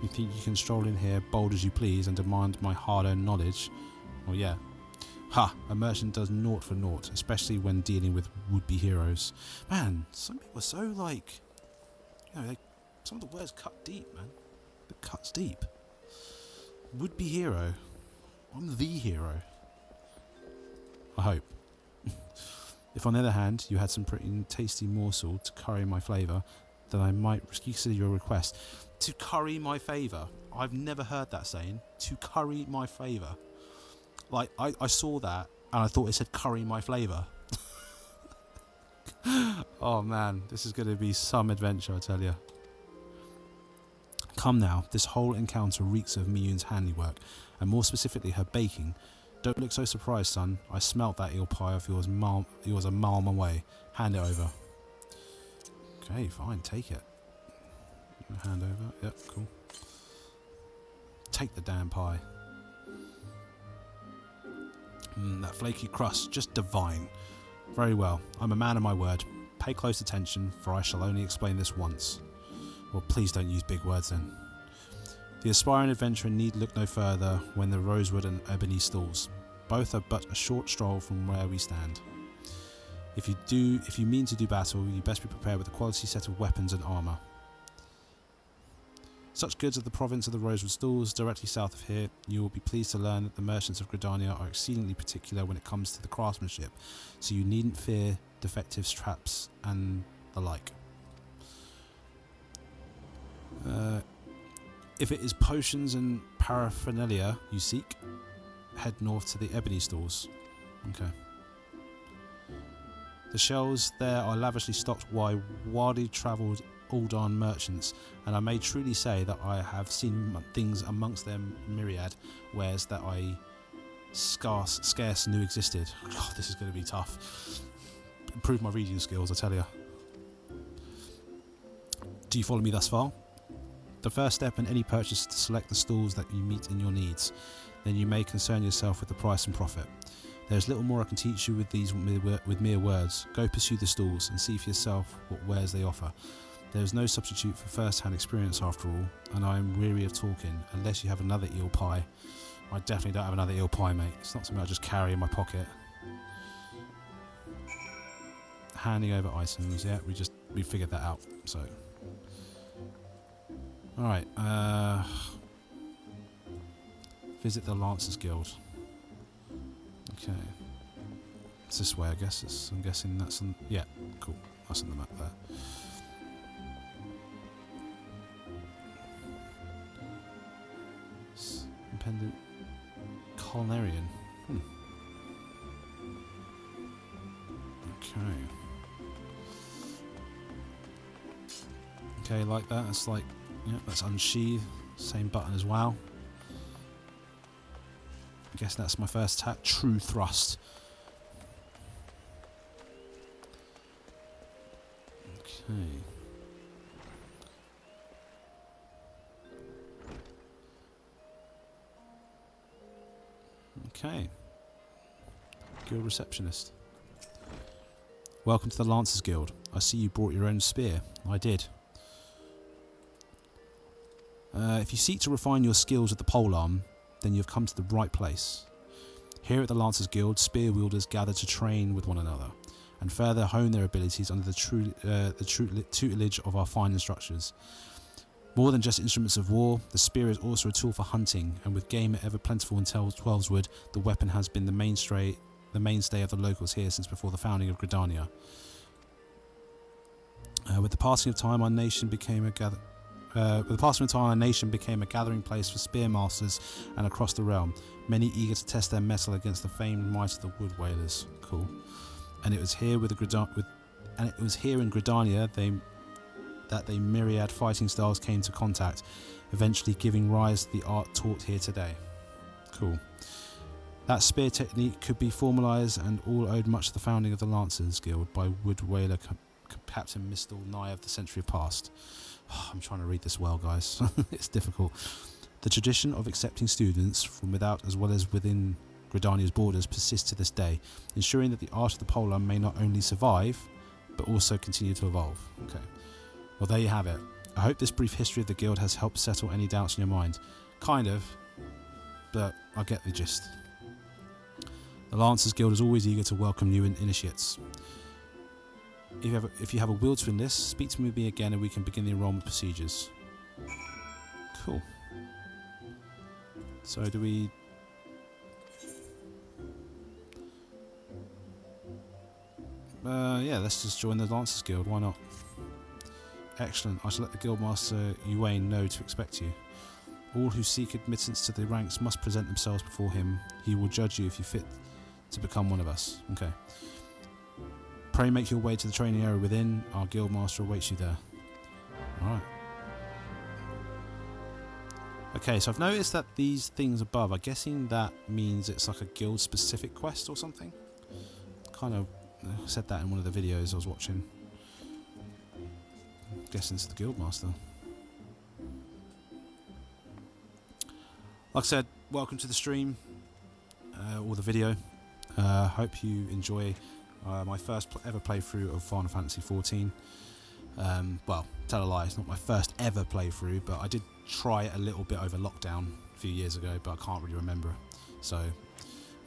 You think you can stroll in here, bold as you please, and demand my hard-earned knowledge? Well, yeah. Ha! A merchant does naught for naught, especially when dealing with would-be heroes. Man, some people are so like... You know, some of the words cut deep, man. It cuts deep. Would-be hero. I'm the hero. I hope. If on the other hand you had some pretty tasty morsel to curry my flavour, then I might consider your request. To curry my favour? I've never heard that saying. To curry my favour. Like, I saw that and I thought it said curry my flavour. Oh man, this is going to be some adventure, I tell you. Come now, this whole encounter reeks of Miyun's handiwork, and more specifically her baking. Don't look so surprised, son. I smelt that eel pie of yours a mile away. Hand it over. Okay, fine, take it. Hand over. Yep, cool. Take the damn pie. That flaky crust, just divine. Very well, I'm a man of my word. Pay close attention, for I shall only explain this once. Well, please don't use big words then. The aspiring adventurer need look no further when the rosewood and ebony stalls. Both are but a short stroll from where we stand. If you mean to do battle, you best be prepared with a quality set of weapons and armour. Such goods of the province of the Rosewood Stalls, directly south of here, you will be pleased to learn that the merchants of Gridania are exceedingly particular when it comes to the craftsmanship, so you needn't fear defectives, traps, and the like. If it is potions and paraphernalia you seek, head north to the ebony stalls. Okay. The shelves there are lavishly stocked by widely travelled Aldan merchants, and I may truly say that I have seen things amongst them myriad wares that I scarce knew existed. God, this is going to be tough. Improve my reading skills, I tell you. Do you follow me thus far? The first step in any purchase is to select the stalls that you meet in your needs. Then you may concern yourself with the price and profit. There is little more I can teach you with mere words. Go pursue the stalls and see for yourself what wares they offer. There is no substitute for first-hand experience after all, and I am weary of talking, unless you have another eel pie. I definitely don't have another eel pie, mate. It's not something I just carry in my pocket. Handing over items, yeah, we figured that out, so. Alright, visit the Lancers Guild. Okay. It's this way, I guess. I'm guessing that's on... Yeah, cool. That's on the map there. Independent Culinarian. Okay. Okay, like that. That's like... Yeah, that's unsheath. Same button as WoW. I guess that's my first attack. True thrust. Okay. Okay. Guild receptionist. Welcome to the Lancers Guild. I see you brought your own spear. I did. If you seek to refine your skills with the polearm, then you've come to the right place. Here at the Lancers Guild, spear wielders gather to train with one another and further hone their abilities under the tutelage of our fine instructors. More than just instruments of war, the spear is also a tool for hunting, and with game ever plentiful in Twelveswood, the weapon has been the mainstay of the locals here since before the founding of Gridania. With the passing of time, our nation became a gathering place for spearmasters and across the realm, many eager to test their mettle against the famed might of the Wood Whalers. Cool. And it was here in Gridania that the myriad fighting styles came to contact, eventually giving rise to the art taught here today. Cool. That spear technique could be formalised and all owed much to the founding of the Lancers Guild by Wood Whaler Captain Mistal nigh of the century past. Oh, I'm trying to read this well, guys. It's difficult. The tradition of accepting students from without as well as within Gridania's borders persists to this day, ensuring that the art of the polearm may not only survive, but also continue to evolve. Okay. Well, there you have it. I hope this brief history of the guild has helped settle any doubts in your mind. Kind of, but I get the gist. The Lancers Guild is always eager to welcome new initiates. If you have a will to enlist, speak to me again and we can begin the enrollment procedures. Cool. So do we... yeah, let's just join the Lancers Guild, why not? Excellent, I shall let the Guildmaster Uwain know to expect you. All who seek admittance to the ranks must present themselves before him. He will judge you if you fit to become one of us. Okay. Pray make your way to the training area within. Our Guildmaster awaits you there. Alright. Okay, so I've noticed that these things above, I'm guessing that means it's like a guild specific quest or something. Kind of said that in one of the videos I was watching. I'm guessing it's the Guildmaster. Like I said, welcome to the stream, or the video. Hope you enjoy my first ever playthrough of Final Fantasy XIV. Well, tell a lie, it's not my first ever playthrough, but I did try it a little bit over lockdown a few years ago, but I can't really remember. So,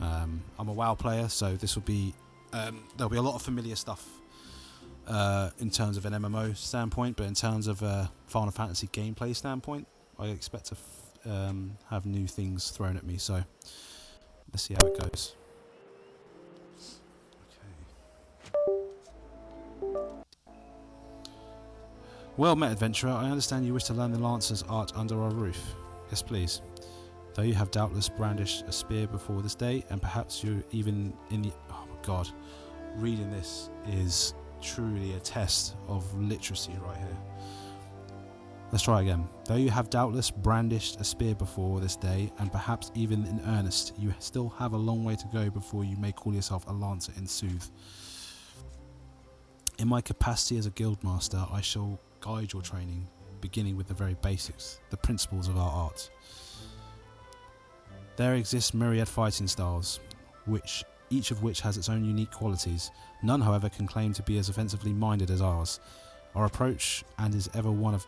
I'm a WoW player, so this will be, there'll be a lot of familiar stuff in terms of an MMO standpoint, but in terms of a Final Fantasy gameplay standpoint, I expect to have new things thrown at me, so let's see how it goes. Well met, adventurer. I understand you wish to learn the Lancer's art under our roof. Yes, please. Though you have doubtless brandished a spear before this day, and perhaps you're even in the... Oh my god. Reading this is truly a test of literacy right here. Let's try again. Though you have doubtless brandished a spear before this day, and perhaps even in earnest, you still have a long way to go before you may call yourself a Lancer in sooth. In my capacity as a Guildmaster, I shall guide your training, beginning with the very basics, the principles of our art. There exist myriad fighting styles, each of which has its own unique qualities. None, however, can claim to be as offensively minded as ours. Our approach is ever one of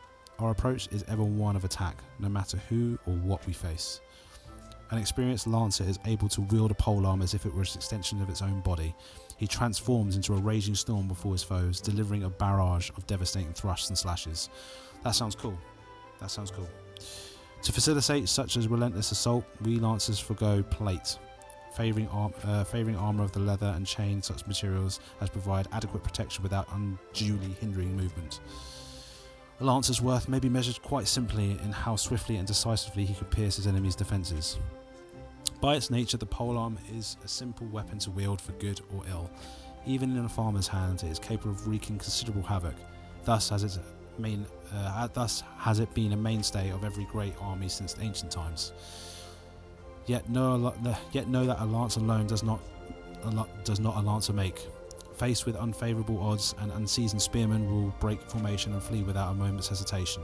attack, no matter who or what we face. An experienced lancer is able to wield a polearm as if it were an extension of its own body. He transforms into a raging storm before his foes, delivering a barrage of devastating thrusts and slashes. That sounds cool. That sounds cool. To facilitate such a relentless assault, we lancers forgo plate, favouring armour of the leather and chain such materials as provide adequate protection without unduly hindering movement. A lancer's worth may be measured quite simply in how swiftly and decisively he could pierce his enemy's defences. By its nature, the polearm is a simple weapon to wield for good or ill. Even in a farmer's hand, it is capable of wreaking considerable havoc. Thus has it been a mainstay of every great army since ancient times. Yet know that a lance alone does not a lancer make. Faced with unfavourable odds, an unseasoned spearman will break formation and flee without a moment's hesitation.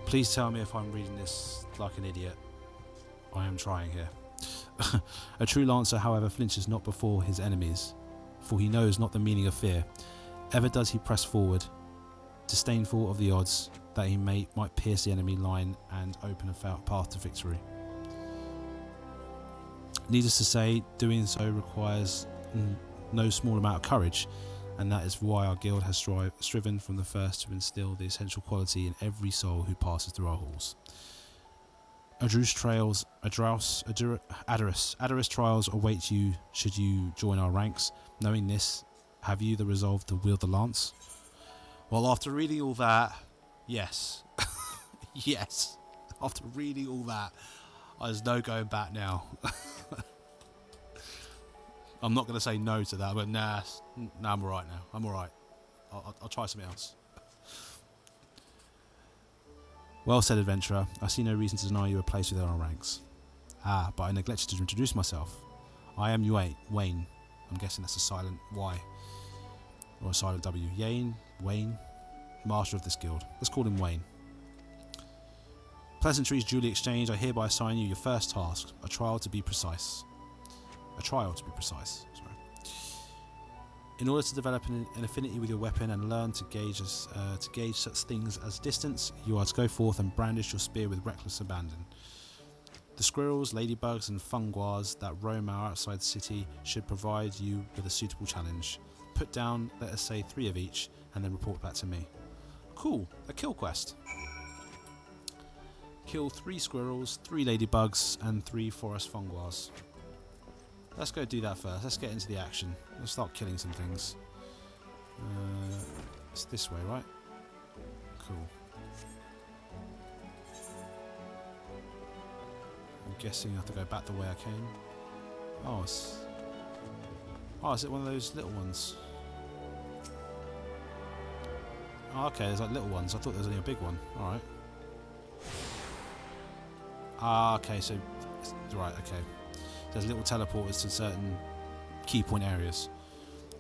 Please tell me if I'm reading this like an idiot. I am trying here. A true lancer, however, flinches not before his enemies, for he knows not the meaning of fear. Ever does he press forward, disdainful of the odds that he might pierce the enemy line and open a path to victory. Needless to say, doing so requires no small amount of courage, and that is why our guild has striven from the first to instill the essential quality in every soul who passes through our halls. Adurus trials await you should you join our ranks. Knowing this, have you the resolve to wield the lance? Well, after reading all that, yes. Yes. After reading all that, there's no going back now. I'm not going to say no to that, but nah, I'm alright now. I'm alright. I'll try something else. Well said, adventurer. I see no reason to deny you a place within our ranks. Ah, but I neglected to introduce myself. I am Wayne. I'm guessing that's a silent Y. Or a silent W. Wayne, master of this guild. Let's call him Wayne. Pleasantries duly exchanged, I hereby assign you your first task, a trial to be precise. In order to develop an affinity with your weapon and learn to gauge such things as distance, you are to go forth and brandish your spear with reckless abandon. The squirrels, ladybugs and funguars that roam our outside city should provide you with a suitable challenge. Put down, let us say, 3 of each, and then report back to me. Cool, a kill quest. Kill 3 squirrels, 3 ladybugs and 3 forest funguars. Let's go do that first. Let's get into the action. Let's start killing some things. It's this way, right? Cool. I'm guessing I have to go back the way I came. Oh, is it one of those little ones? Oh, okay, there's like little ones. I thought there was only a big one. Alright. Ah, okay, so... Right, okay. There's little teleporters to certain key point areas.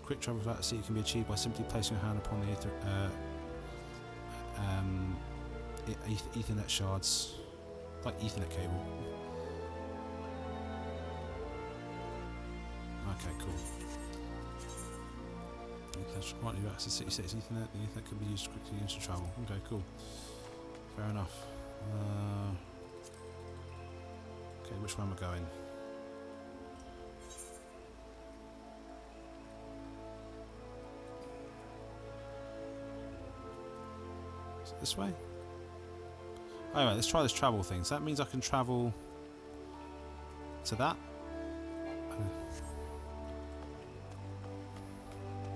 Quick travel without the sea can be achieved by simply placing your hand upon the Ethernet shards, like Ethernet cable. Okay, cool. Right, you access city states Ethernet. The Ethernet can be used quickly to travel. Okay, cool. Fair enough. Okay, which way am I going? Is it this way? Alright, let's try this travel thing. So that means I can travel to that?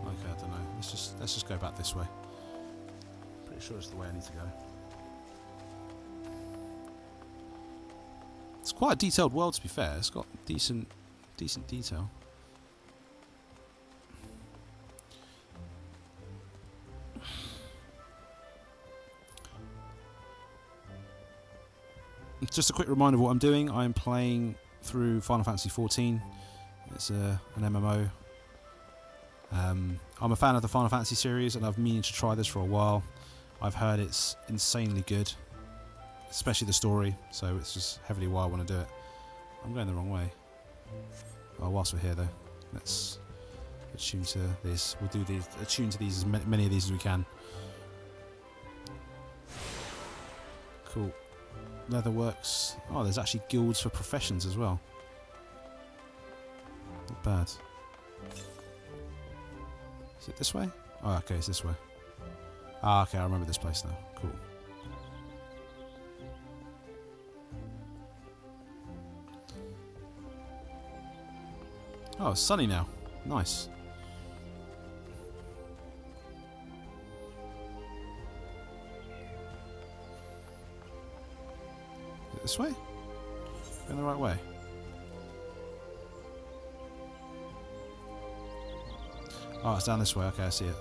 Okay, I don't know. Let's just go back this way. Pretty sure it's the way I need to go. It's quite a detailed world, to be fair. It's got decent detail. Just a quick reminder of what I'm doing. I'm playing through Final Fantasy XIV. It's an MMO. I'm a fan of the Final Fantasy series, and I've been meaning to try this for a while. I've heard it's insanely good, especially the story, so it's just heavily why I want to do it. I'm going the wrong way. Oh, whilst we're here though, let's attune to this. We'll do these, attune to these, as many of these as we can. Cool. Leatherworks. Oh, there's actually guilds for professions as well. Not bad. Is it this way? Oh, okay, it's this way. Ah, okay, I remember this place now. Cool. Oh, it's sunny now. Nice. Is it this way? Going the right way? Oh, it's down this way. Okay, I see it.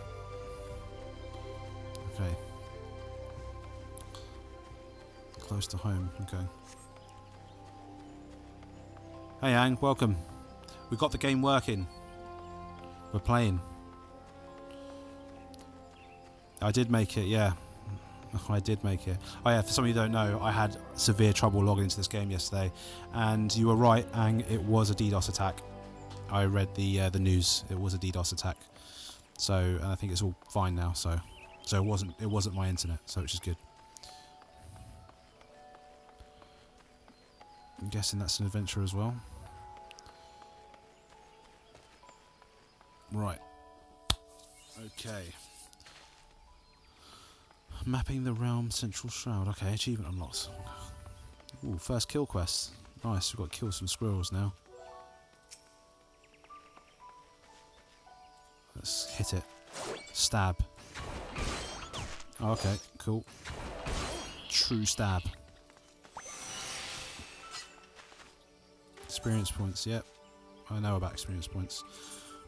Okay. Close to home. Okay. Hey, Ang. Welcome. We've got the game working. We're playing. I did make it, yeah. I did make it. Oh yeah, for some of you who don't know, I had severe trouble logging into this game yesterday. And you were right, Ang, it was a DDoS attack. I read the news. It was a DDoS attack. So, and I think it's all fine now, so it wasn't my internet, so which is good. I'm guessing that's an adventure as well. Right. Okay. Mapping the realm central shroud. Okay, achievement unlocked. Ooh, first kill quest. Nice, we've got to kill some squirrels now. Let's hit it. Stab. Oh, okay, cool. True stab. Experience points, yep. I know about experience points.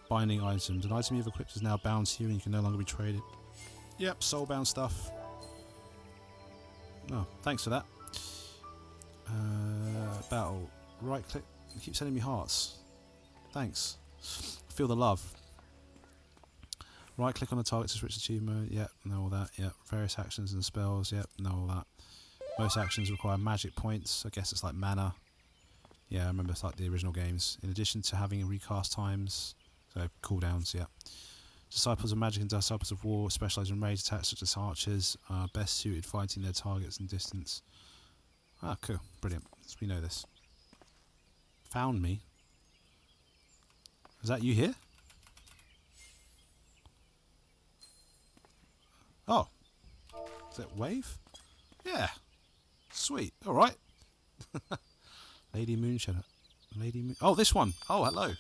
Binding items. An item you've equipped is now bound to you and you can no longer be traded. Yep, soulbound stuff. Oh, thanks for that. Battle. Right click. You keep sending me hearts. Thanks. I feel the love. Right click on the target to switch achievement. Yep, know all that. Yep. Various actions and spells. Yep, know all that. Most actions require magic points. I guess it's like mana. Yeah, I remember it's like the original games. In addition to having recast times. So cooldowns, yeah. Disciples of Magic and Disciples of War specialise in ranged attacks such as archers, are best suited fighting their targets in distance. Ah, cool. Brilliant. So we know this. Found me. Is that you here? Oh. Is that Wave? Yeah. Sweet. Alright. Lady Moonshadow. Lady Moon. Oh, this one. Oh, hello.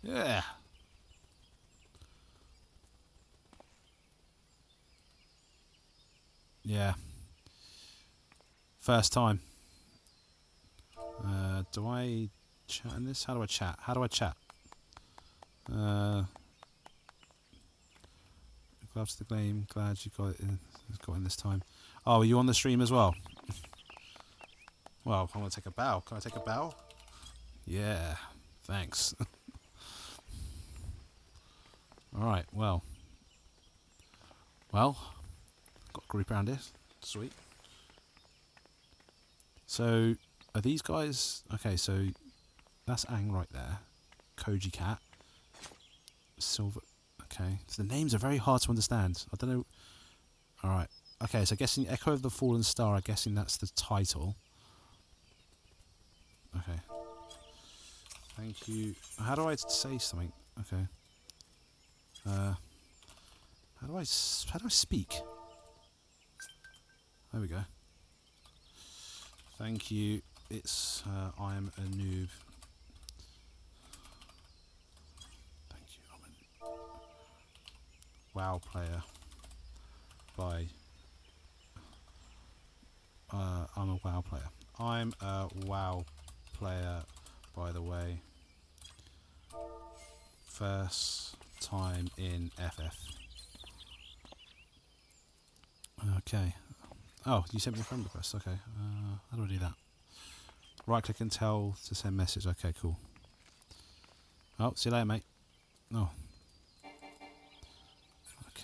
Yeah. Yeah. First time. Do I chat in this? How do I chat? How do I chat? Gloves to the game. Glad you got in this time. Oh, are you on the stream as well? Well, I want to take a bow. Can I take a bow? Yeah. Thanks. Alright, well, got a group around here. Sweet. So, are these guys... Okay, so that's Ang right there. Koji Cat. Silver... Okay, so the names are very hard to understand. I don't know... Alright. Okay, so guessing Echo of the Fallen Star, I'm guessing that's the title. Okay. Thank you. How do I say something? Okay. How do I speak? There we go. Thank you. It's I'm a noob. Thank you. I'm a WoW player. By I'm a WoW player. I'm a WoW player, by the way. First time in FF. Okay. Oh, you sent me a friend request. Okay. How do I do that? Right click and tell to send message. Okay, cool. Oh, see you later, mate. Oh.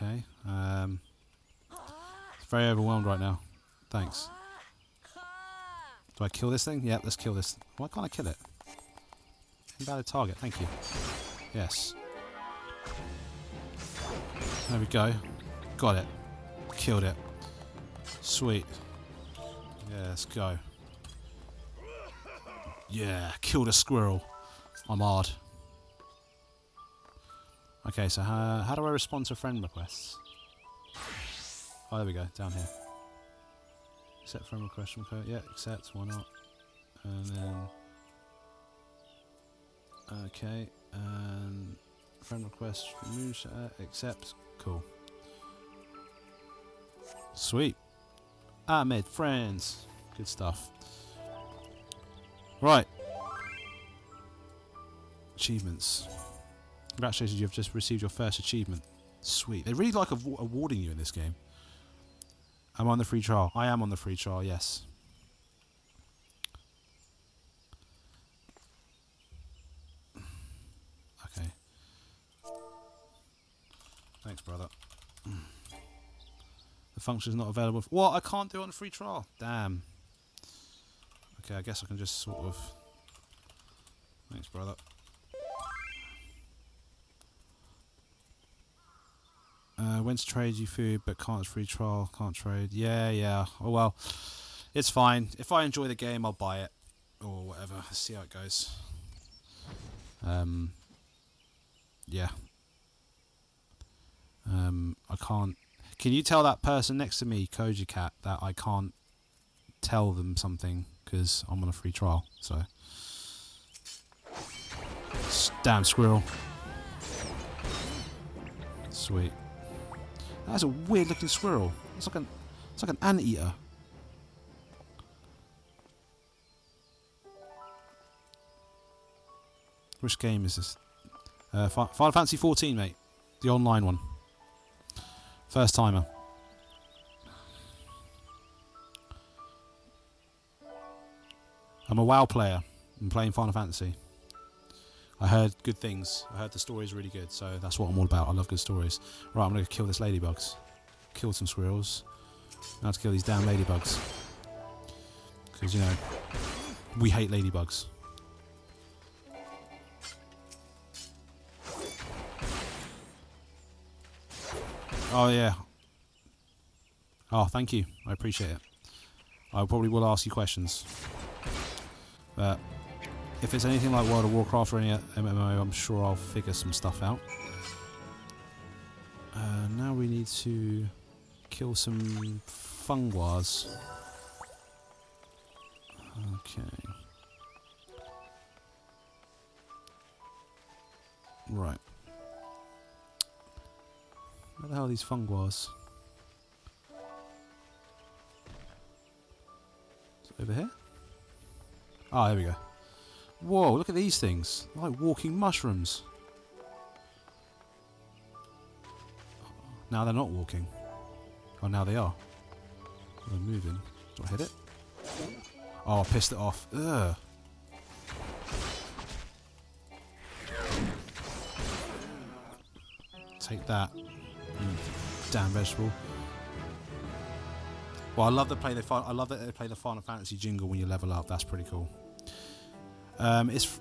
Okay. It's very overwhelmed right now. Thanks. Do I kill this thing? Yeah, let's kill this. Why can't I kill it? Invalid target. Thank you. Yes. There we go. Got it. Killed it. Sweet. Yeah, let's go. Yeah, killed a squirrel. I'm hard. Okay, so how do I respond to friend requests? Oh, there we go. Down here. Accept friend request from code. Yeah, accept. Why not? And then... Okay, and friend request, remove, accept, cool. Sweet. Ahmed, friends. Good stuff. Right. Achievements. Congratulations, you have just received your first achievement. Sweet. They really like awarding you in this game. I'm on the free trial. I am on the free trial, yes. Okay. Thanks, brother. The function is not available. What? I can't do it on a free trial. Damn. Okay, I guess I can just sort of... Thanks, brother. When to trade you food, but can't free trial, can't trade. Yeah. Oh well. It's fine. If I enjoy the game, I'll buy it. Or whatever. Let's see how it goes. Yeah. I can't... Can you tell that person next to me, Koji Cat, that I can't tell them something because I'm on a free trial, so... Damn squirrel. Sweet. That's a weird looking squirrel. It's like an anteater. Which game is this? Final Fantasy XIV, mate. The online one. First timer. I'm a WoW player. I'm playing Final Fantasy. I heard good things. I heard the story is really good, so that's what I'm all about. I love good stories. Right, I'm going to kill this ladybugs. Kill some squirrels. Now to kill these damn ladybugs. Because, you know, we hate ladybugs. Oh, yeah. Oh, thank you. I appreciate it. I probably will ask you questions. But... if it's anything like World of Warcraft or any MMO, I'm sure I'll figure some stuff out. Now we need to kill some funguars. Okay. Right. Where the hell are these funguars? Is it over here? Ah, there we go. Whoa, look at these things. They're like walking mushrooms. Now they're not walking. Oh, now they are. They're moving. Do I hit it? Oh, I pissed it off. Ugh. Take that. Damn vegetable. Well, I love that they play the Final Fantasy jingle when you level up. That's pretty cool. It's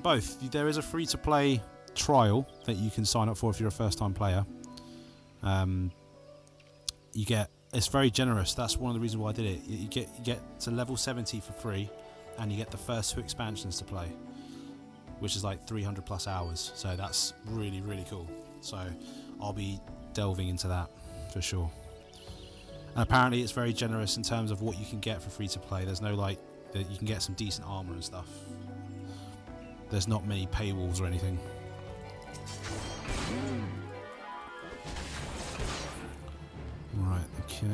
both. There is a free-to-play trial that you can sign up for if you're a first-time player. It's very generous. That's one of the reasons why I did it. You get to level 70 for free, and you get the first 2 expansions to play, which is like 300 plus hours. So that's really, really cool. So I'll be delving into that for sure. And apparently it's very generous in terms of what you can get for free-to-play. There's no like that you can get some decent armor and stuff. There's not many paywalls or anything. Right, okay.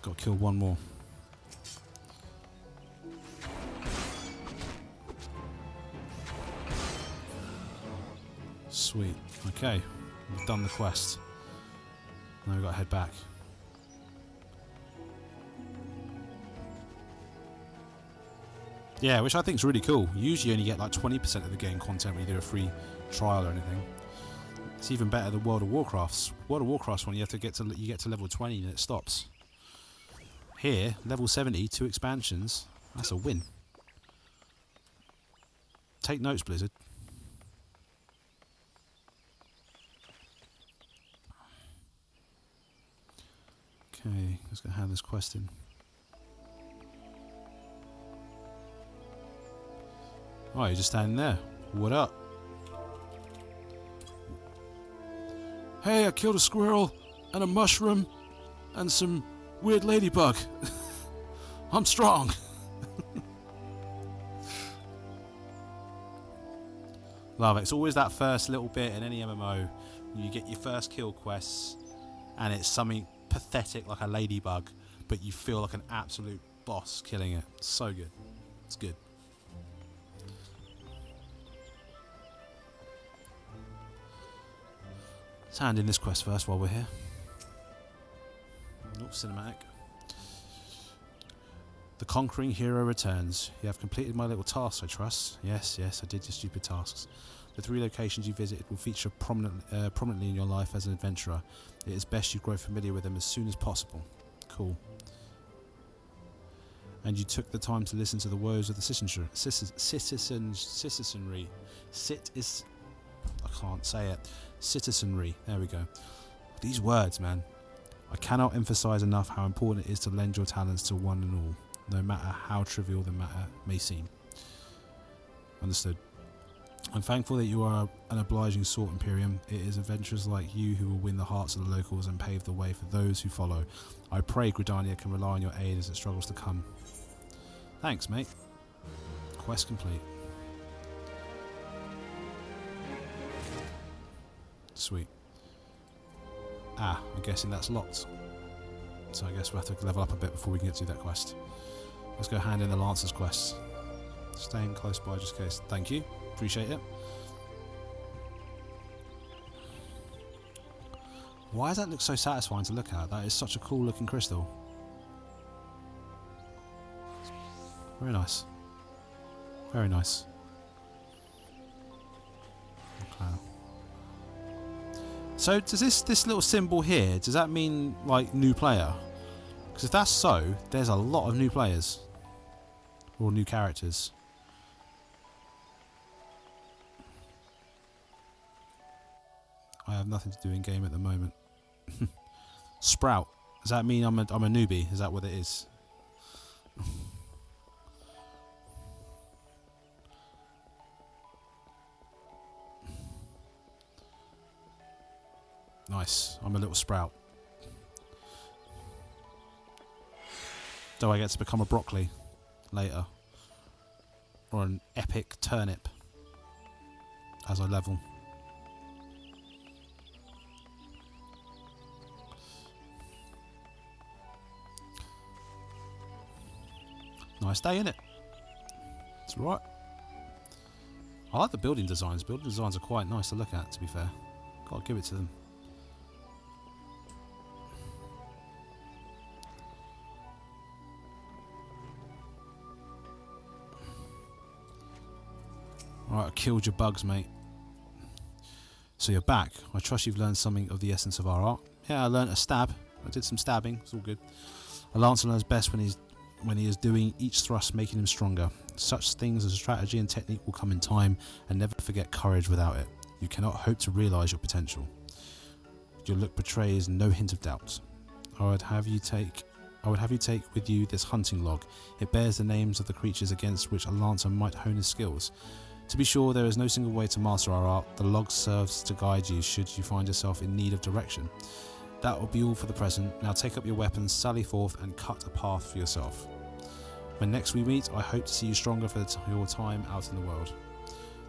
Got to kill one more. Sweet. Okay, we've done the quest. Now we've got to head back. Yeah, which I think is really cool. You usually only get like 20% of the game content when you do a free trial or anything. It's even better than World of Warcraft's. World of Warcraft's one you get to level 20 and it stops. Here, level 70, 2 expansions. That's a win. Take notes, Blizzard. Okay, let's go hand this quest in. Oh, you're just standing there. What up? Hey, I killed a squirrel and a mushroom and some weird ladybug. I'm strong. Love it. It's always that first little bit in any MMO. You get your first kill quests and it's something pathetic like a ladybug, but you feel like an absolute boss killing it. It's so good. It's good. Let's hand in this quest first while we're here. Oh, cinematic. The conquering hero returns. You have completed my little tasks, I trust. Yes, yes, I did your stupid tasks. The 3 locations you visited will feature prominently in your life as an adventurer. It is best you grow familiar with them as soon as possible. Cool. And you took the time to listen to the woes of the citizenry. I can't say it. Citizenry. There we go. These words, man. I cannot emphasize enough how important it is to lend your talents to one and all, no matter how trivial the matter may seem. Understood. I'm thankful that you are an obliging sort, Imperium. It is adventurers like you who will win the hearts of the locals and pave the way for those who follow. I pray Gridania can rely on your aid as it struggles to come. Thanks, mate. Quest complete. Sweet. Ah, I'm guessing that's locked. So I guess we'll have to level up a bit before we can get to that quest. Let's go hand in the Lancer's quest. Staying close by just in case. Thank you. Appreciate it. Why does that look so satisfying to look at? That is such a cool looking crystal. Very nice. Very nice. Okay. So does this little symbol here, does that mean like new player? Because if that's so, there's a lot of new players. Or new characters. I have nothing to do in game at the moment. Sprout. Does that mean I'm a newbie? Is that what it is? Nice. I'm a little sprout. Do I get to become a broccoli later? Or an epic turnip as I level? Nice day, innit? It's right. I like the building designs. Building designs are quite nice to look at, to be fair. Gotta give it to them. Alright, I killed your bugs, mate. So you're back. I trust you've learned something of the essence of our art. Yeah, I learnt a stab. I did some stabbing. It's all good. A lancer learns best when he is doing each thrust, making him stronger. Such things as strategy and technique will come in time, and never forget courage without it. You cannot hope to realise your potential. Your look betrays no hint of doubt. I would have you take with you this hunting log. It bears the names of the creatures against which a lancer might hone his skills. To be sure, there is no single way to master our art. The log serves to guide you should you find yourself in need of direction. That will be all for the present. Now take up your weapons, sally forth, and cut a path for yourself. When next we meet, I hope to see you stronger for your time out in the world.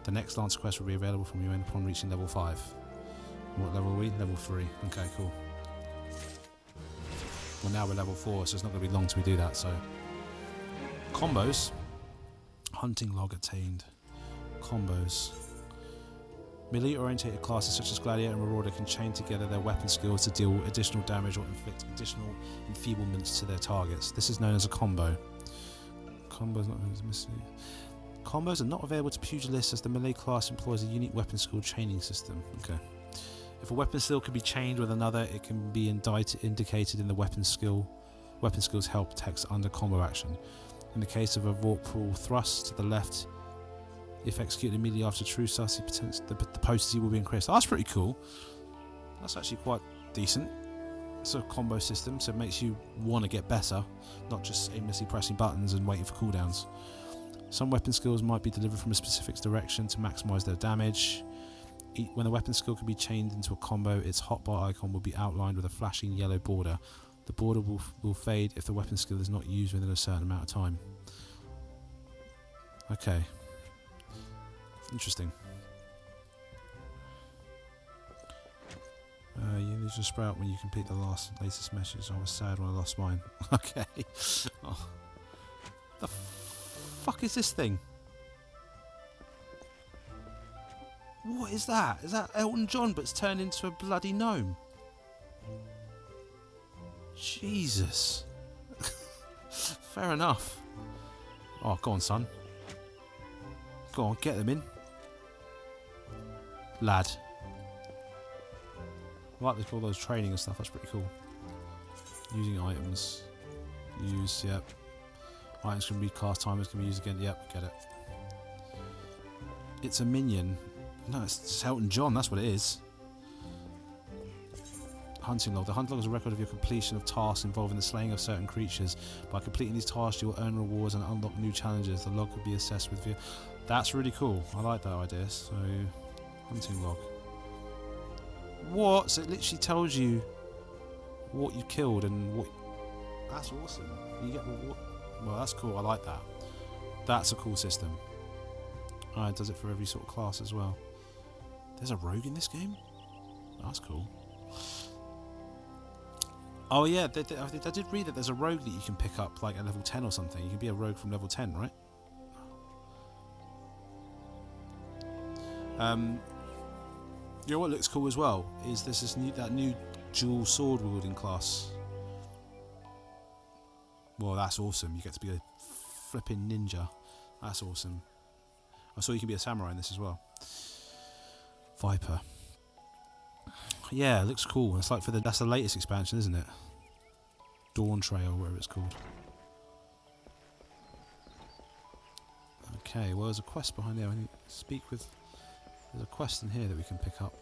The next Lancer quest will be available from you upon reaching level 5. What level are we? Level 3. Okay, cool. Well, now we're level 4, so it's not going to be long till we do that, so... Combos. Hunting log attained. Combos. Melee-oriented classes such as Gladiator and Marauder can chain together their weapon skills to deal additional damage or inflict additional enfeeblements to their targets. This is known as a combo. Combos are not available to pugilists as the melee class employs a unique weapon skill chaining system. Okay. If a weapon skill can be chained with another, it can be indicated in the weapon skill. Weapon skills help text under combo action. In the case of a vorpal thrust to the left, if executed immediately after true sus, the potency will be increased. Oh, that's pretty cool. That's actually quite decent. It's a combo system, so it makes you want to get better, not just aimlessly pressing buttons and waiting for cooldowns. Some weapon skills might be delivered from a specific direction to maximise their damage. When a weapon skill can be chained into a combo, its hotbar icon will be outlined with a flashing yellow border. The border will fade if the weapon skill is not used within a certain amount of time. Okay. Interesting. You lose your sprout when you complete the latest message. I was sad when I lost mine. Okay. Oh. The fuck is this thing? What is that? Is that Elton John but it's turned into a bloody gnome? Jesus. Fair enough. Oh, go on, son. Go on, get them in. Lad. I like this, all those training and stuff, that's pretty cool. Using items. Use, yep. Items can be cast, timers can be used again, yep, get it. It's a minion. No, it's Elton John, that's what it is. Hunting log. The hunting log is a record of your completion of tasks involving the slaying of certain creatures. By completing these tasks, you will earn rewards and unlock new challenges. The log could be assessed with you. That's really cool. I like that idea. So, hunting log. What? So it literally tells you what you killed and what. That's awesome. You get reward. Well, that's cool. I like that. That's a cool system. It does it for every sort of class as well. There's a rogue in this game? That's cool. Oh yeah, I did read that there's a rogue that you can pick up like at level 10 or something. You can be a rogue from level 10, right? You know what looks cool as well is that new dual sword wielding class. Well, that's awesome. You get to be a flipping ninja. That's awesome. I saw you can be a samurai in this as well. Viper. Yeah, it looks cool. It's like that's the latest expansion, isn't it? Dawn Trail, whatever it's called. Okay, well there's a quest behind there. I need to speak with. There's a quest in here that we can pick up.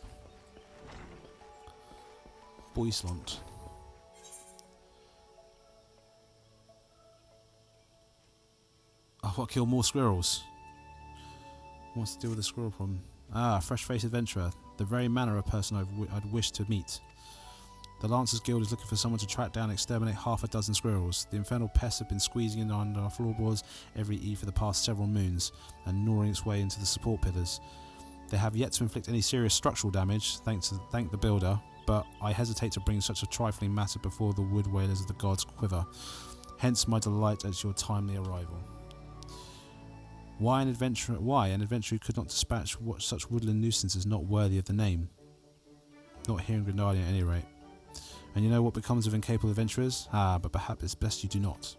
Boislont. I've got to kill more squirrels. Who wants to deal with the squirrel problem? Ah, fresh-faced adventurer. The very manner of person I'd wish to meet. The Lancers Guild is looking for someone to track down and exterminate half a dozen squirrels. The infernal pests have been squeezing in under our floorboards every eve for the past several moons and gnawing its way into the support pillars. They have yet to inflict any serious structural damage, thank the builder, but I hesitate to bring such a trifling matter before the wood whalers of the gods quiver. Hence my delight at your timely arrival. Why an adventurer who could not dispatch such woodland nuisances not worthy of the name? Not here in Grenada at any rate. And you know what becomes of incapable adventurers? But perhaps it's best you do not.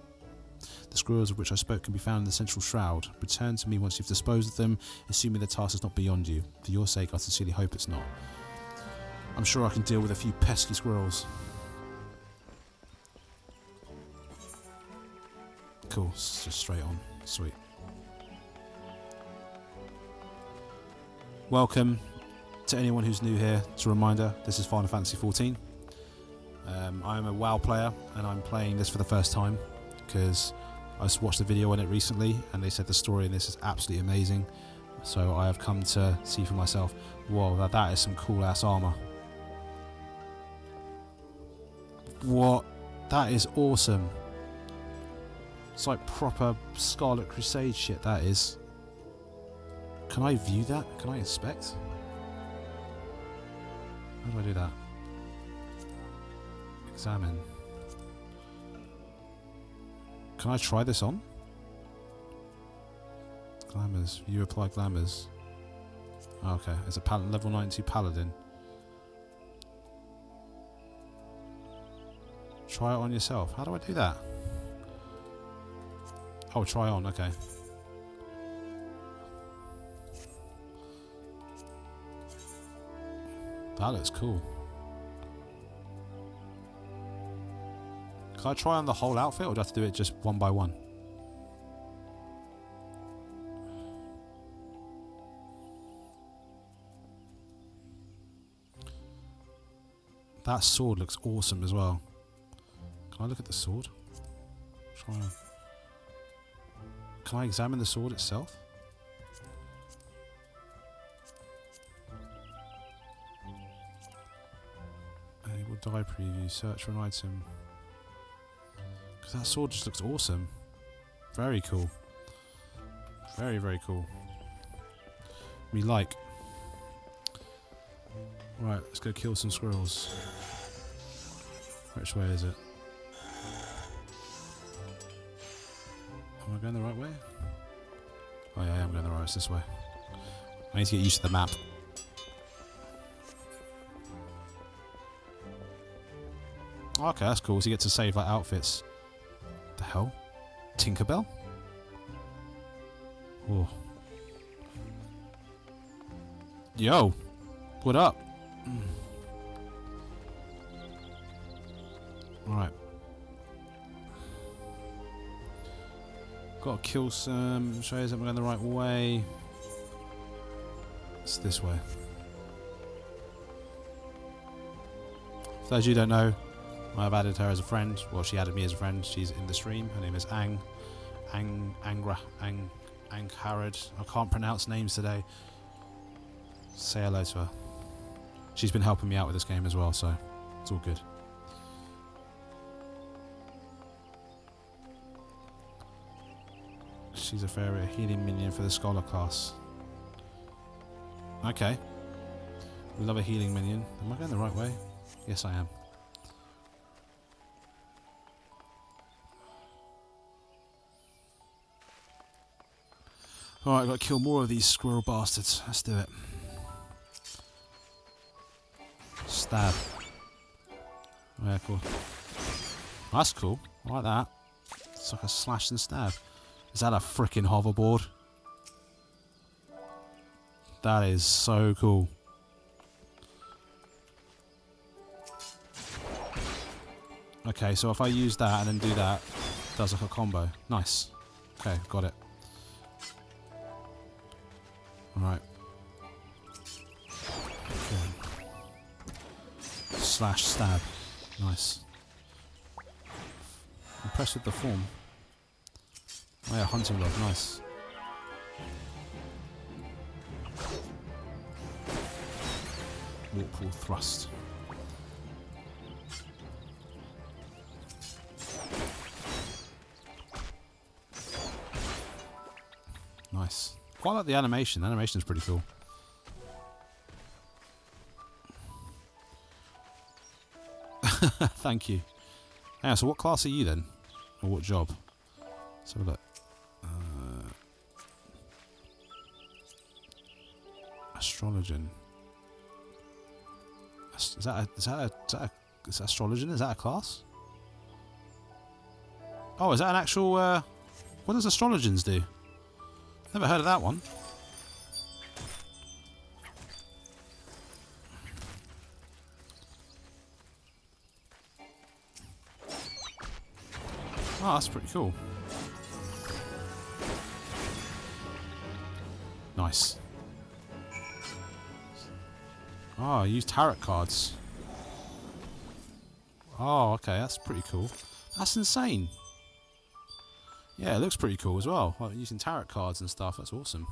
The squirrels of which I spoke can be found in the central shroud. Return to me once you've disposed of them, assuming the task is not beyond you. For your sake, I sincerely hope it's not. I'm sure I can deal with a few pesky squirrels. Cool, it's just straight on. Sweet. Welcome to anyone who's new here. It's a reminder, this is Final Fantasy XIV. I'm a WoW player and I'm playing this for the first time because I just watched a video on it recently and they said the story in this is absolutely amazing. So I have come to see for myself. Whoa, that is some cool ass armor. What? That is awesome. It's like proper Scarlet Crusade shit, that is. Can I view that? Can I inspect? How do I do that? Examine. Can I try this on? Glamours. You apply glamours. Oh, okay, it's a level 92 paladin. Try it on yourself. How do I do that? Oh, try on, okay. That looks cool. Can I try on the whole outfit, or do I have to do it just one by one? That sword looks awesome as well. Can I look at the sword? Try. Can I examine the sword itself? Enable die preview. Search for an item. Because that sword just looks awesome. Very cool. Very, very cool. We like. Right, let's go kill some squirrels. Which way is it? Am I going the right way? Oh yeah, I am going the right way. It's this way. I need to get used to the map. Okay, that's cool. So you get to save like outfits. The hell? Tinkerbell? Oh. Yo! What up? Alright. Gotta kill some. Show you that we're going the right way. It's this way. For those of you who don't know, I've added her as a friend. Well, she added me as a friend. She's in the stream. Her name is Angharad. I can't pronounce names today. Say hello to her. She's been helping me out with this game as well, so it's all good. She's a fairy, healing minion for the scholar class. Okay. We love a healing minion. Am I going the right way? Yes, I am. Alright, I've got to kill more of these squirrel bastards. Let's do it. Stab. Yeah, cool. That's cool. I like that. It's like a slash and stab. Is that a freaking hoverboard? That is so cool. Okay, so if I use that and then do that, it does like a combo. Nice. Okay, got it. Alright. Okay. Slash stab. Nice. Impressed with the form. Oh yeah, hunting rod, nice. Warp pool thrust. Nice. Quite like the animation. The animation's pretty cool. Thank you. Yeah, so what class are you then? Or what job? Let's have a look. Astrologian. Is that astrologian? Is that a class? Oh, is that an actual? What does astrologians do? Never heard of that one. Oh, that's pretty cool. Nice. Oh, I use tarot cards. Oh, okay, that's pretty cool. That's insane. Yeah, it looks pretty cool as well. Like using tarot cards and stuff, that's awesome.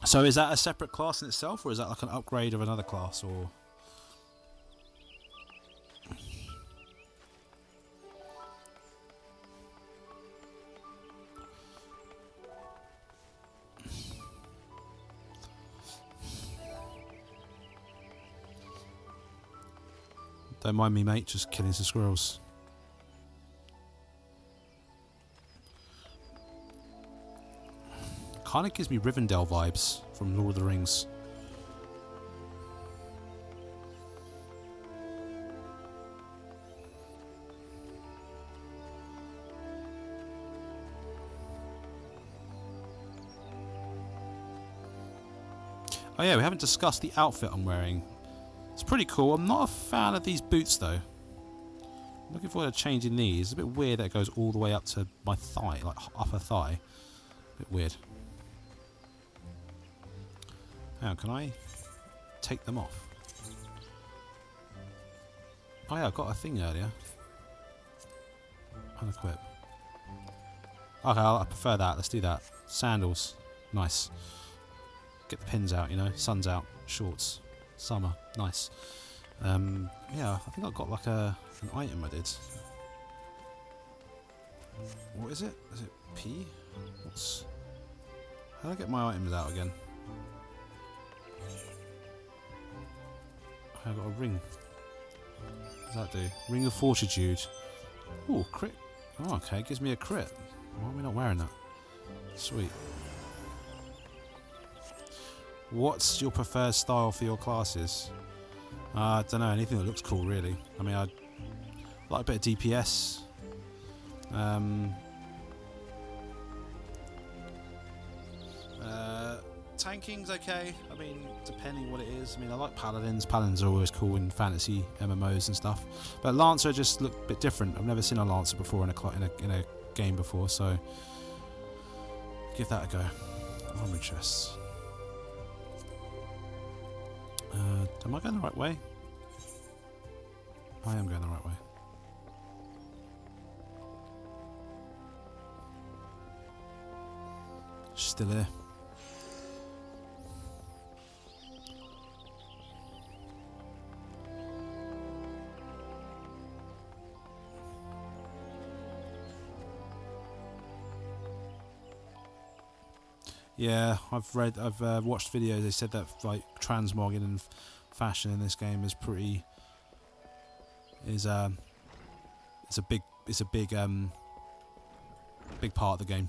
So is that a separate class in itself, or is that like an upgrade of another class, or...? Don't mind me, mate, just killing some squirrels. Kind of gives me Rivendell vibes from Lord of the Rings. Oh yeah, we haven't discussed the outfit I'm wearing. It's pretty cool. I'm not a fan of these boots though. I'm looking forward to changing these. It's a bit weird that it goes all the way up to my thigh, like upper thigh. A bit weird. Now, can I take them off? Oh yeah, I got a thing earlier. Unequip. Okay, I prefer that. Let's do that. Sandals. Nice. Get the pins out, you know. Sun's out. Shorts. Summer. Nice. Yeah, I think I got like an item I did. What is it? Is it P? How do I get my items out again? I got a ring. What does that do? Ring of Fortitude. Oh, crit. Oh, okay. Gives me a crit. Why are we not wearing that? Sweet. What's your preferred style for your classes? I don't know. Anything that looks cool, really. I mean, I like a bit of DPS. Tanking's okay. I mean, depending what it is. I mean, I like paladins. Paladins are always cool in fantasy MMOs and stuff. But Lancer just look a bit different. I've never seen a Lancer before in a game before, so give that a go. Armory chests. Am I going the right way? I am going the right way. Still here. Yeah, I've watched videos. They said that like transmogging and fashion in this game is pretty it's a big part of the game.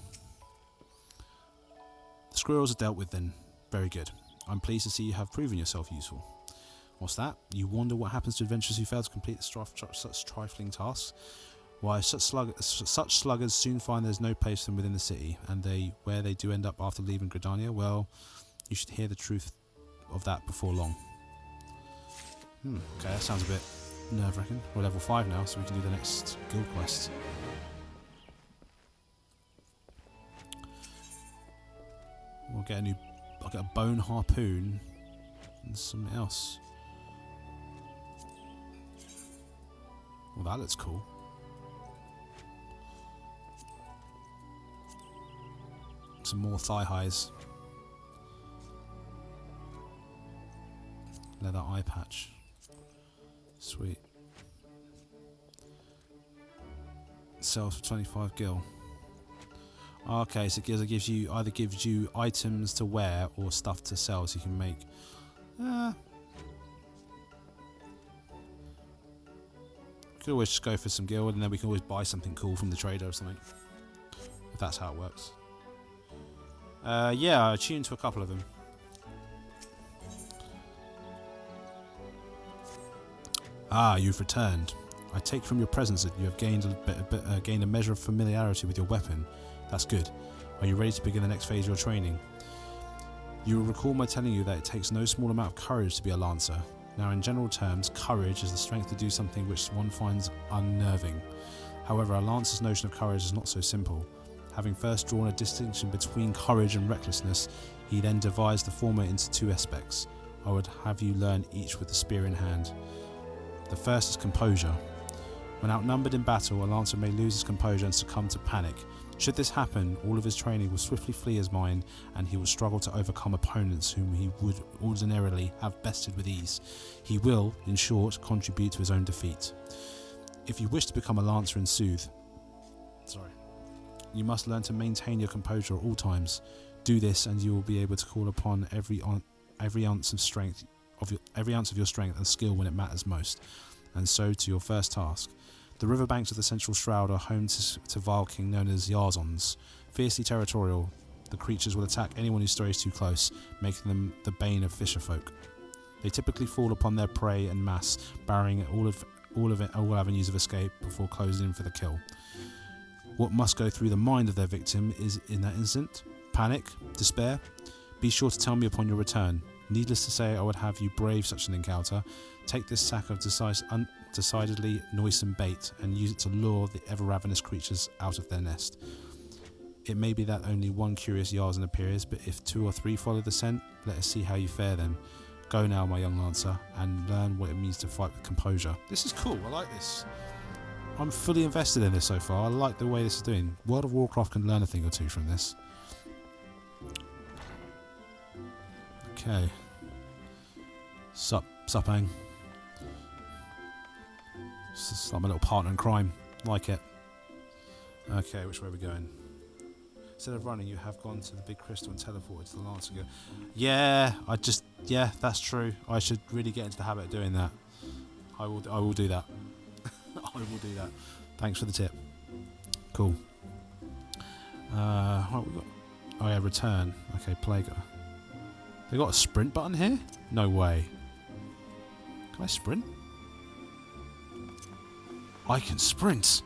The squirrels are dealt with then. Very good. I'm pleased to see you have proven yourself useful. What's that? You wonder what happens to adventurers who fail to complete such trifling tasks? Why, such sluggards soon find there's no place for them within the city, and where they do end up after leaving Gridania, well, you should hear the truth of that before long. Okay, that sounds a bit nerve-wracking. We're level 5 now, so we can do the next guild quest. I'll get a bone harpoon and something else. Well, that looks cool. Some more thigh highs. Leather eye patch. Sweet. Sells for 25 gil. Okay, so it either gives you items to wear or stuff to sell, so you can make. Could always just go for some guild, and then we can always buy something cool from the trader or something. If that's how it works. Yeah, I tuned to a couple of them. Ah, you've returned. I take from your presence that you have gained a measure of familiarity with your weapon. That's good. Are you ready to begin the next phase of your training? You will recall my telling you that it takes no small amount of courage to be a lancer. Now, in general terms, courage is the strength to do something which one finds unnerving. However, a lancer's notion of courage is not so simple. Having first drawn a distinction between courage and recklessness, he then divides the former into two aspects. I would have you learn each with the spear in hand. The first is composure. When outnumbered in battle, a lancer may lose his composure and succumb to panic. Should this happen, all of his training will swiftly flee his mind, and he will struggle to overcome opponents whom he would ordinarily have bested with ease. He will, in short, contribute to his own defeat. If you wish to become a lancer in sooth, you must learn to maintain your composure at all times. Do this, and you will be able to call upon every ounce of strength of your strength and skill when it matters most. And so to your first task. The riverbanks of the Central Shroud are home to vile king known as Yarzons. Fiercely territorial, the creatures will attack anyone who strays too close, making them the bane of fisherfolk. They typically fall upon their prey en masse, barring all avenues of escape before closing in for the kill. What must go through the mind of their victim is, in that instant, panic, despair. Be sure to tell me upon your return. Needless to say, I would have you brave such an encounter. Take this sack of decidedly noisome bait and use it to lure the ever-ravenous creatures out of their nest. It may be that only one curious Yarzan appears, but if 2 or 3 follow the scent, let us see how you fare then. Go now, my young lancer, and learn what it means to fight with composure. This is cool, I like this. I'm fully invested in this so far. I like the way this is doing. World of Warcraft can learn a thing or two from this. Okay. Suppang. It's like my little partner in crime. Like it. Okay, which way are we going? Instead of running, you have gone to the big crystal and teleported to the Lancer. Yeah, yeah, that's true. I should really get into the habit of doing that. I will do that. I will do that. Thanks for the tip. Cool. What we got? Oh yeah, return. Okay, play. They got a sprint button here? No way. Can I sprint? I can sprint.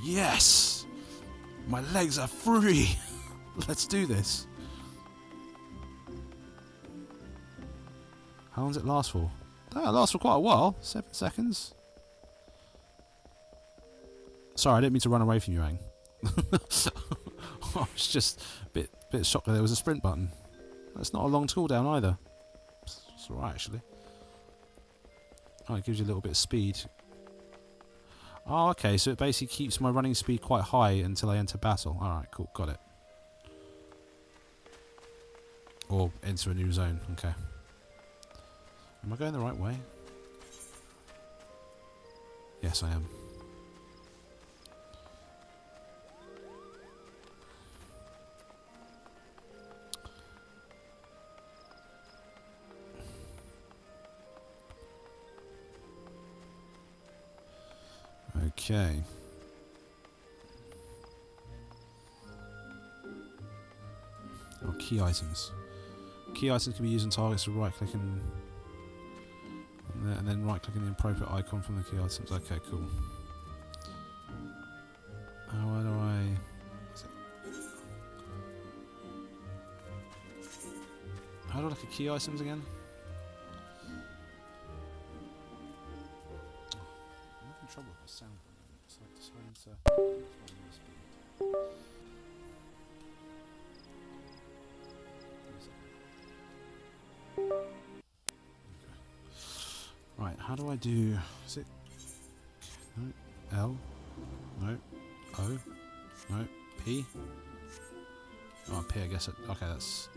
Yes. My legs are free! Let's do this. How long does it last for? Oh, it lasts for quite a while. 7 seconds. Sorry, I didn't mean to run away from you, Aang. I was just a bit shocked that there was a sprint button. That's not a long cooldown either. It's alright, actually. Oh, it gives you a little bit of speed. Oh, okay, so it basically keeps my running speed quite high until I enter battle. Alright, cool, got it. Or enter a new zone, okay. Am I going the right way? Yes, I am. Okay. Oh, key items. Key items can be used on targets to right-click and then right-click on the appropriate icon from the key items. Okay, cool. How do I... How do I look at key items again? I'm having trouble with my sound. So I'm deciding to... Right, how do I do... Is it... No, L? No. O? No. P? Oh, P, I guess it... Okay, that's...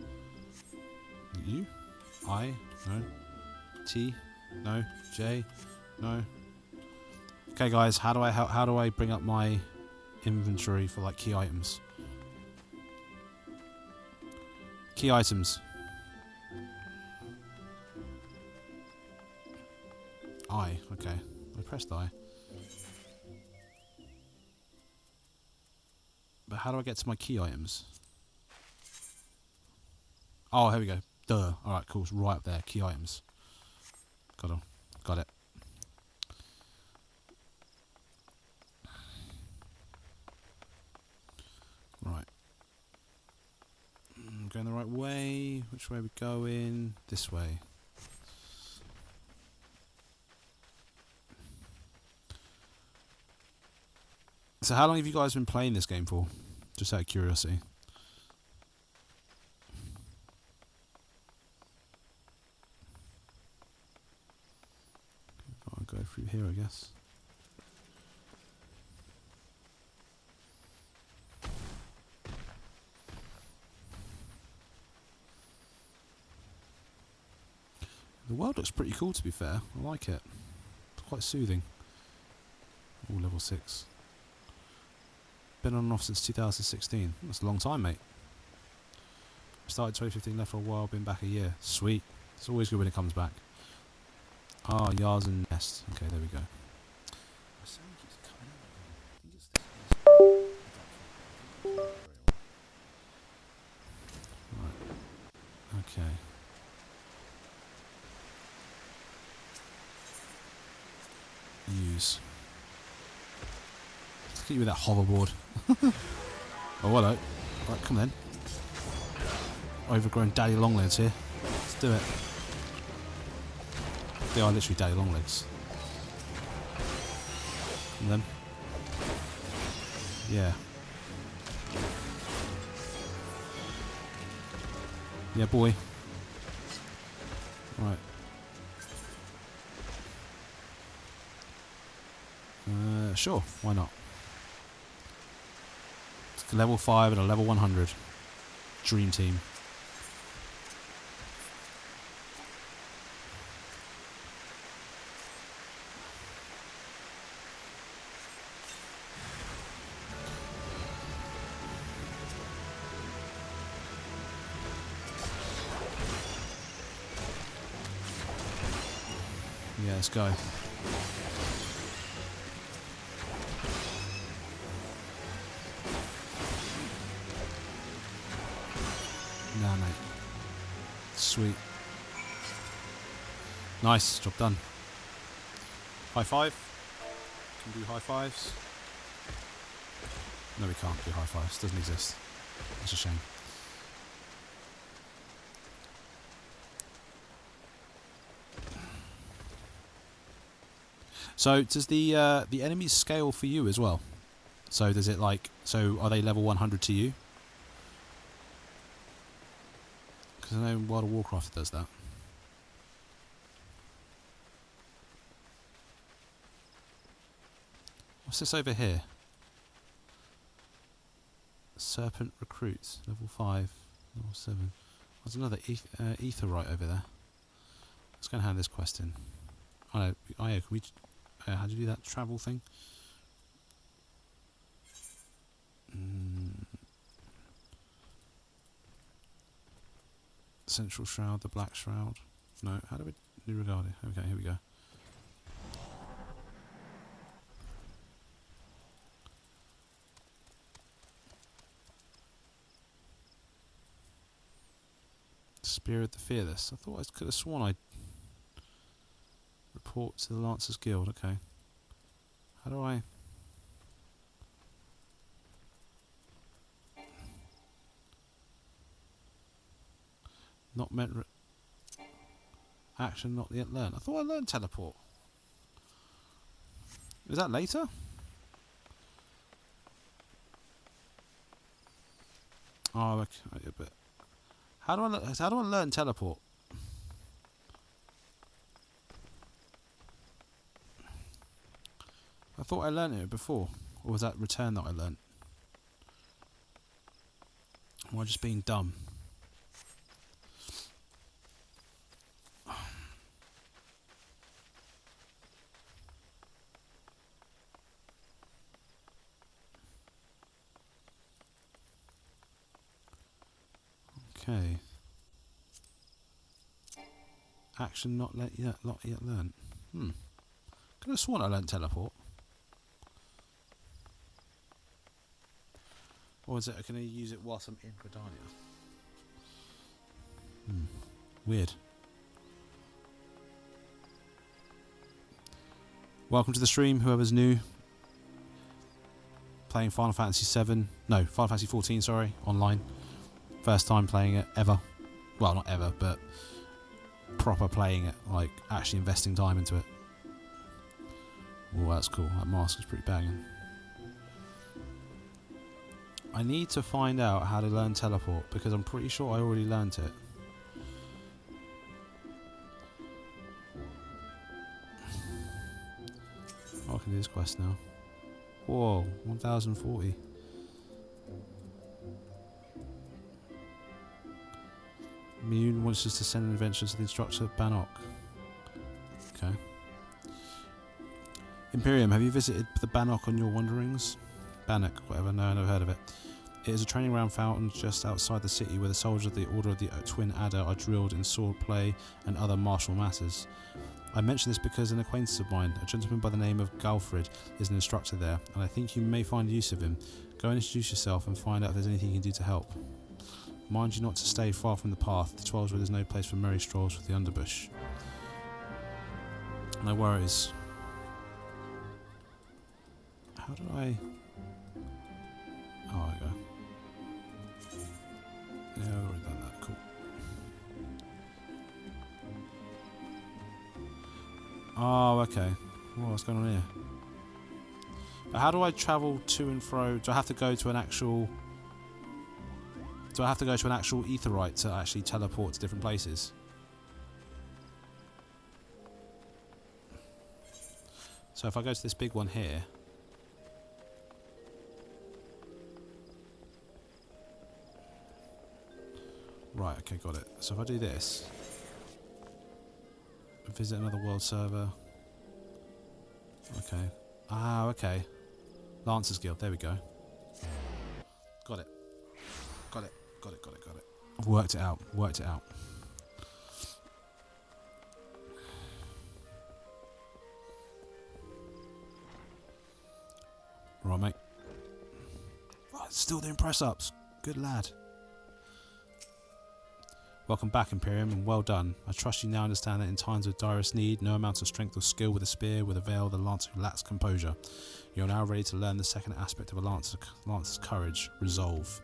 U? I? No. T? No. J? No. Okay, guys, how do I bring up my inventory for, like, key items? Key items. I, okay. I pressed I. But how do I get to my key items? Oh, here we go. Duh. Alright, cool. It's right up there. Key items. Got it. Right. Going the right way. Which way are we going? This way. So how long have you guys been playing this game for? Just out of curiosity. I'll go through here, I guess. The world looks pretty cool, to be fair. I like it. It's quite soothing. All level 6. Been on and off since 2016. That's a long time, mate. Started 2015, left for a while, been back a year. Sweet. It's always good when it comes back. Ah, Yarzan Nest. Okay, there we go. My sound keeps coming out again. Right. Okay. Use. Let's get you with that hoverboard. Oh, hello. Right, come then. Overgrown daddy longlegs here. do it. They are literally daddy long legs. And then, yeah. Yeah, boy. Right. Sure, why not? It's level 5 and a level 100. Dream team. Yeah, let's go. Nah, mate. Sweet. Nice, job done. High five. Can do high fives. No, we can't do high fives. Doesn't exist. That's a shame. So does the enemies scale for you as well? So does it like, so are they level 100 to you? Because I know World of Warcraft does that. What's this over here? Serpent Recruits, level 5, level 7. There's another etherite over there. Let's go and hand this quest in. Oh no, oh yeah, can we, how do you do that travel thing? Central Shroud, the Black Shroud. No, how do we do regarding? Okay, here we go. Spear of the Fearless. I thought I could have sworn I'd report to the Lancers Guild. Okay. How do I... Not meant... Action not yet learned. I thought I learned teleport. Is that later? Oh, okay. But how do I learn teleport? I thought I learned it before, or was that return that I learned? Am I just being dumb? Okay. Action not yet learnt. Could have sworn I learnt teleport. Or is it, can I use it whilst I'm in Gridania? Weird. Welcome to the stream, whoever's new. Playing Final Fantasy XIV. No, Final Fantasy XIV, sorry, online. First time playing it, ever. Well, not ever, but proper playing it, like actually investing time into it. Oh, that's cool. That mask is pretty banging. I need to find out how to learn teleport, because I'm pretty sure I already learnt it. Oh, I can do this quest now. Whoa, 1040. Mune wants us to send an adventure to the instructor Bannock. Okay. Imperium, have you visited the Bannock on your wanderings? Bannock, whatever, no, I never heard of it. It is a training ground fountain just outside the city where the soldiers of the Order of the Twin Adder are drilled in sword play and other martial matters. I mention this because an acquaintance of mine, a gentleman by the name of Galfred, is an instructor there, and I think you may find use of him. Go and introduce yourself and find out if there's anything you can do to help. Mind you not to stay far from the path. The 12's where there's no place for merry strolls with the underbush. No worries. How do I... Oh, there we go. Yeah, I've already done that. Cool. Oh, okay. Oh, what's going on here? But how do I travel to and fro? Do I have to go to an actual... Do I have to go to an actual aetheryte to actually teleport to different places? So if I go to this big one here... Right, okay, got it. So if I do this... Visit another world server... Okay. Ah, okay. Lancer's Guild, there we go. Got it. Got it. Got it, got it, got it. I've worked it out. Worked it out. Right, mate. Oh, still doing press-ups. Good lad. Welcome back, Imperium, and well done. I trust you now understand that in times of direst need, no amount of strength or skill with a spear will avail the Lancer who lacks composure. You are now ready to learn the second aspect of a Lancer's courage, resolve.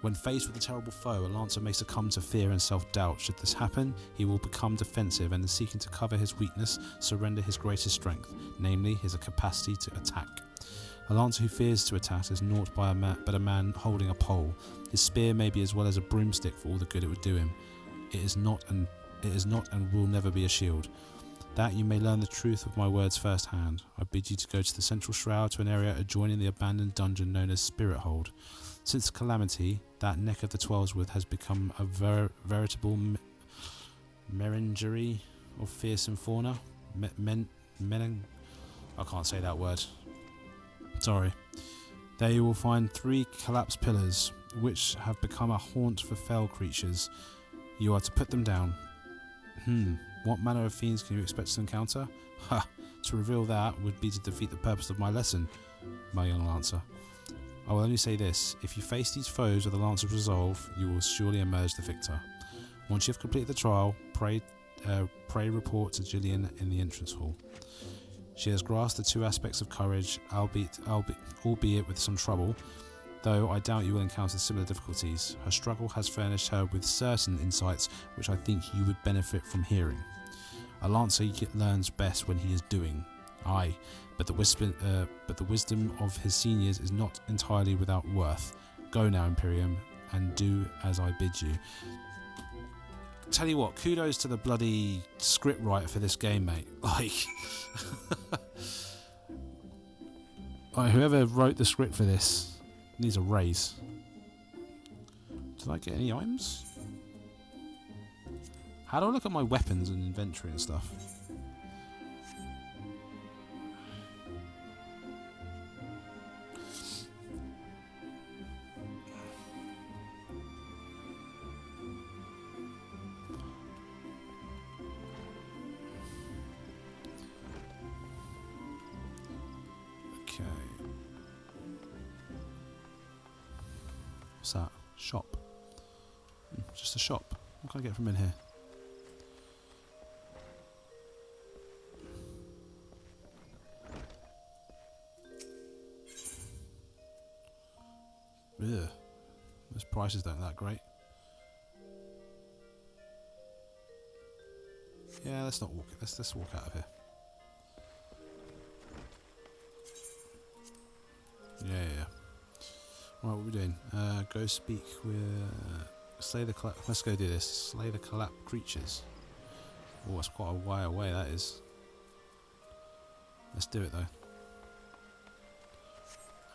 When faced with a terrible foe, a Lancer may succumb to fear and self-doubt. Should this happen, he will become defensive and, in seeking to cover his weakness, surrender his greatest strength, namely his capacity to attack. A Lancer who fears to attack is naught but a man holding a pole. His spear may be as well as a broomstick for all the good it would do him. It is not and will never be a shield. That you may learn the truth of my words firsthand. I bid you to go to the central shroud, to an area adjoining the abandoned dungeon known as Spirit Hold. Since the calamity, that neck of the Twelvesworth has become a veritable merengerie of fearsome fauna. I can't say that word. Sorry. There you will find 3 collapsed pillars, which have become a haunt for fell creatures. You are to put them down. What manner of fiends can you expect to encounter? Ha! To reveal that would be to defeat the purpose of my lesson, my young Lancer. I will only say this: if you face these foes with a Lancer's resolve, you will surely emerge the victor. Once you have completed the trial, pray report to Gillian in the entrance hall. She has grasped the 2 aspects of courage, albeit with some trouble, though I doubt you will encounter similar difficulties. Her struggle has furnished her with certain insights which I think you would benefit from hearing. A Lancer learns best when he is doing. Aye, but the wisdom of his seniors is not entirely without worth. Go now, Imperium, and do as I bid you. Tell you what, kudos to the bloody script writer for this game, mate. Like, whoever wrote the script for this needs a raise. Did I get any items? How do I look at my weapons and inventory and stuff? Okay. What's that? Shop. Just a shop. What can I get from in here? Ugh. Those prices don't look that great. Yeah, let's not walk. Let's walk out of here. Yeah. Right, what are we doing? Go speak with... slay the... Let's go do this. Slay the collapsed creatures. Oh, that's quite a way away, that is. Let's do it, though.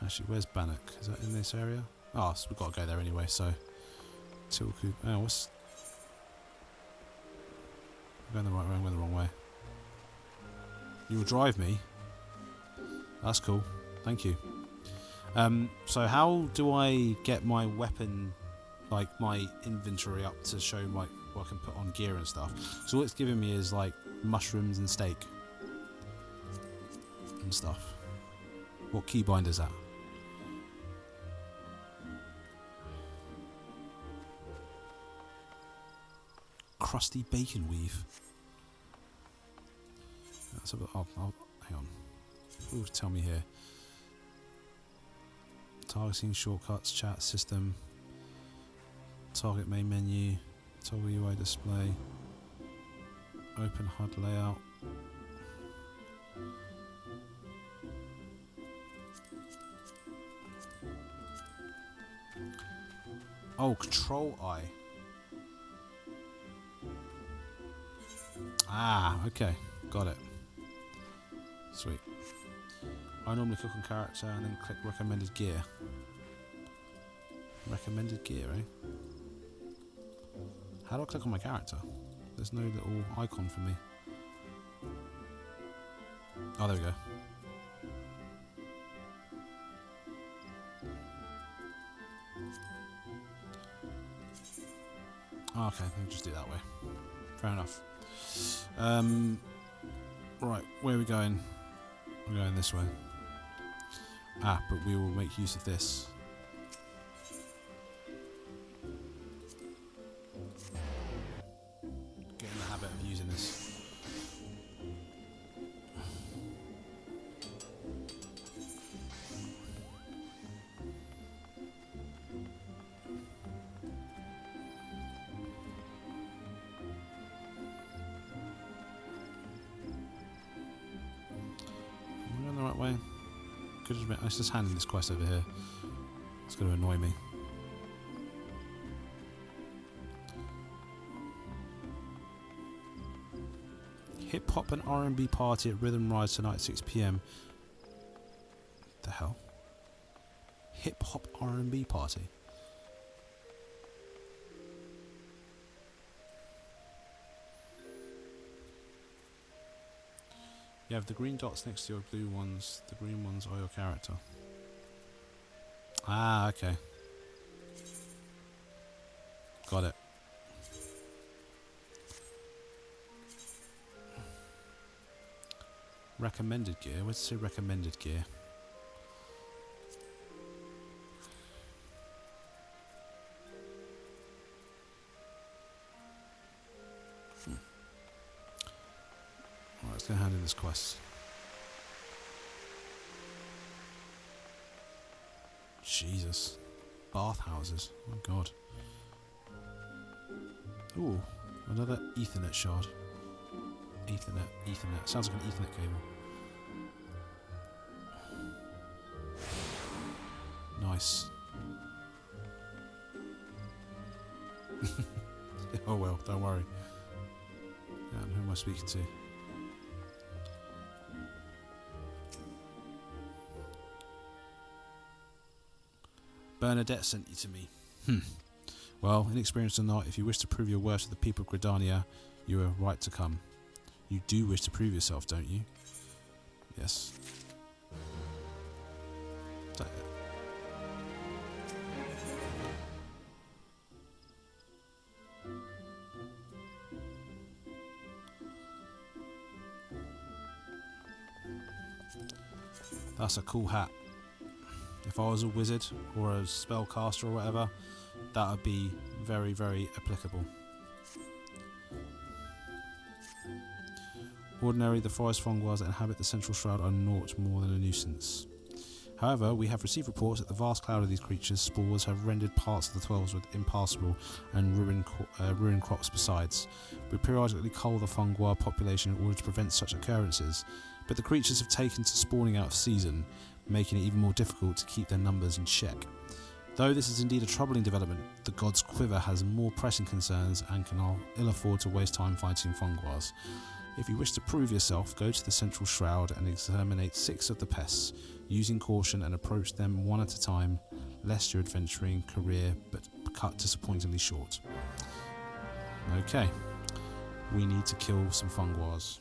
Actually, where's Bannock? Is that in this area? Oh, so we've got to go there anyway, so... Tilku... Oh, what's... I'm going the right way, I'm going the wrong way. You will drive me? That's cool. Thank you. So how do I get my weapon, like my inventory up to show what I can put on gear and stuff? So all it's giving me is like mushrooms and steak and stuff. What keybind is that? Crusty bacon weave. That's a bit, hang on. Ooh, tell me here. Targeting shortcuts, chat system, target main menu, toggle UI display, open HUD layout. Oh, control I. Ah, okay. Got it. Sweet. I normally click on character and then click recommended gear. Recommended gear, eh? How do I click on my character? There's no little icon for me. Oh, there we go. Oh, okay, I'll just do it that way. Fair enough. Right, where are we going? We're going this way. Ah, but we will make use of this. Get in the habit of using this. Am I going the right way? Could have been. Let's just hand this quest over here. It's going to annoy me. Hip hop and R&B party at Rhythm Rise tonight, 6 PM. The hell? Hip hop R&B party. You have the green dots next to your blue ones. The green ones are your character. Ah, okay. Got it. Recommended gear? Where's it say recommended gear? Alright, let's go hand in this quest. Jesus. Bathhouses. Oh my god. Ooh, another Ethernet shard. Ethernet. Sounds like an Ethernet cable. Nice. Oh well, don't worry. And who am I speaking to? Bernadette sent you to me. Well, inexperienced or not, if you wish to prove your worth to the people of Gridania, you are right to come. You do wish to prove yourself, don't you? Yes. That's a cool hat. If I was a wizard or a spellcaster or whatever, that would be very, very applicable. Ordinarily, the forest funguars that inhabit the central shroud are naught more than a nuisance. However, we have received reports that the vast cloud of these creatures' spores have rendered parts of the 12s impassable and ruined crops besides. We periodically cull the funguar population in order to prevent such occurrences, but the creatures have taken to spawning out of season, making it even more difficult to keep their numbers in check. Though this is indeed a troubling development, the God's Quiver has more pressing concerns and can ill afford to waste time fighting funguars. If you wish to prove yourself, go to the central shroud and exterminate 6 of the pests, using caution, and approach them one at a time, lest your adventuring career but cut disappointingly short. Okay, we need to kill some funguars.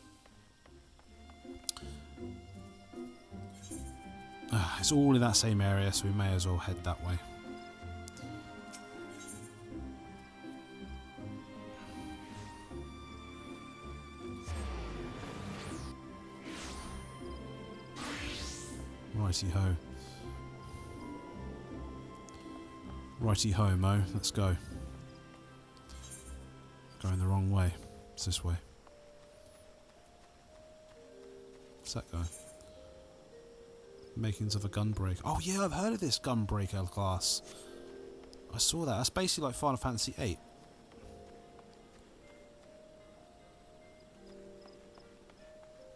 It's all in that same area, so we may as well head that way. Righty-ho. Righty-ho, Mo. Let's go. Going the wrong way. It's this way. What's that guy? Makings of a gunbreaker. Oh yeah, I've heard of this gunbreaker class. I saw that. That's basically like Final Fantasy VIII.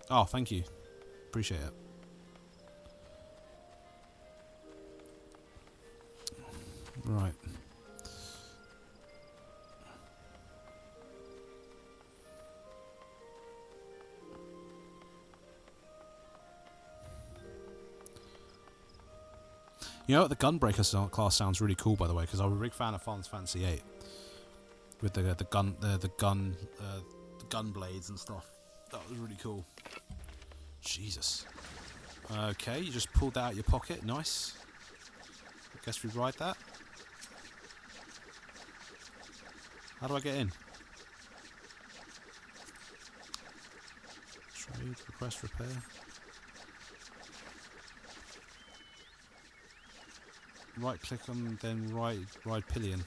Oh, thank you. Appreciate it. Right. You know what? The Gunbreaker class sounds really cool, by the way, because I'm a big fan of Final Fantasy VIII with the gun blades and stuff. That was really cool. Jesus. Okay, you just pulled that out of your pocket. Nice. I guess we ride that. How do I get in? Trade, request, repair. Right click on, then ride pillion.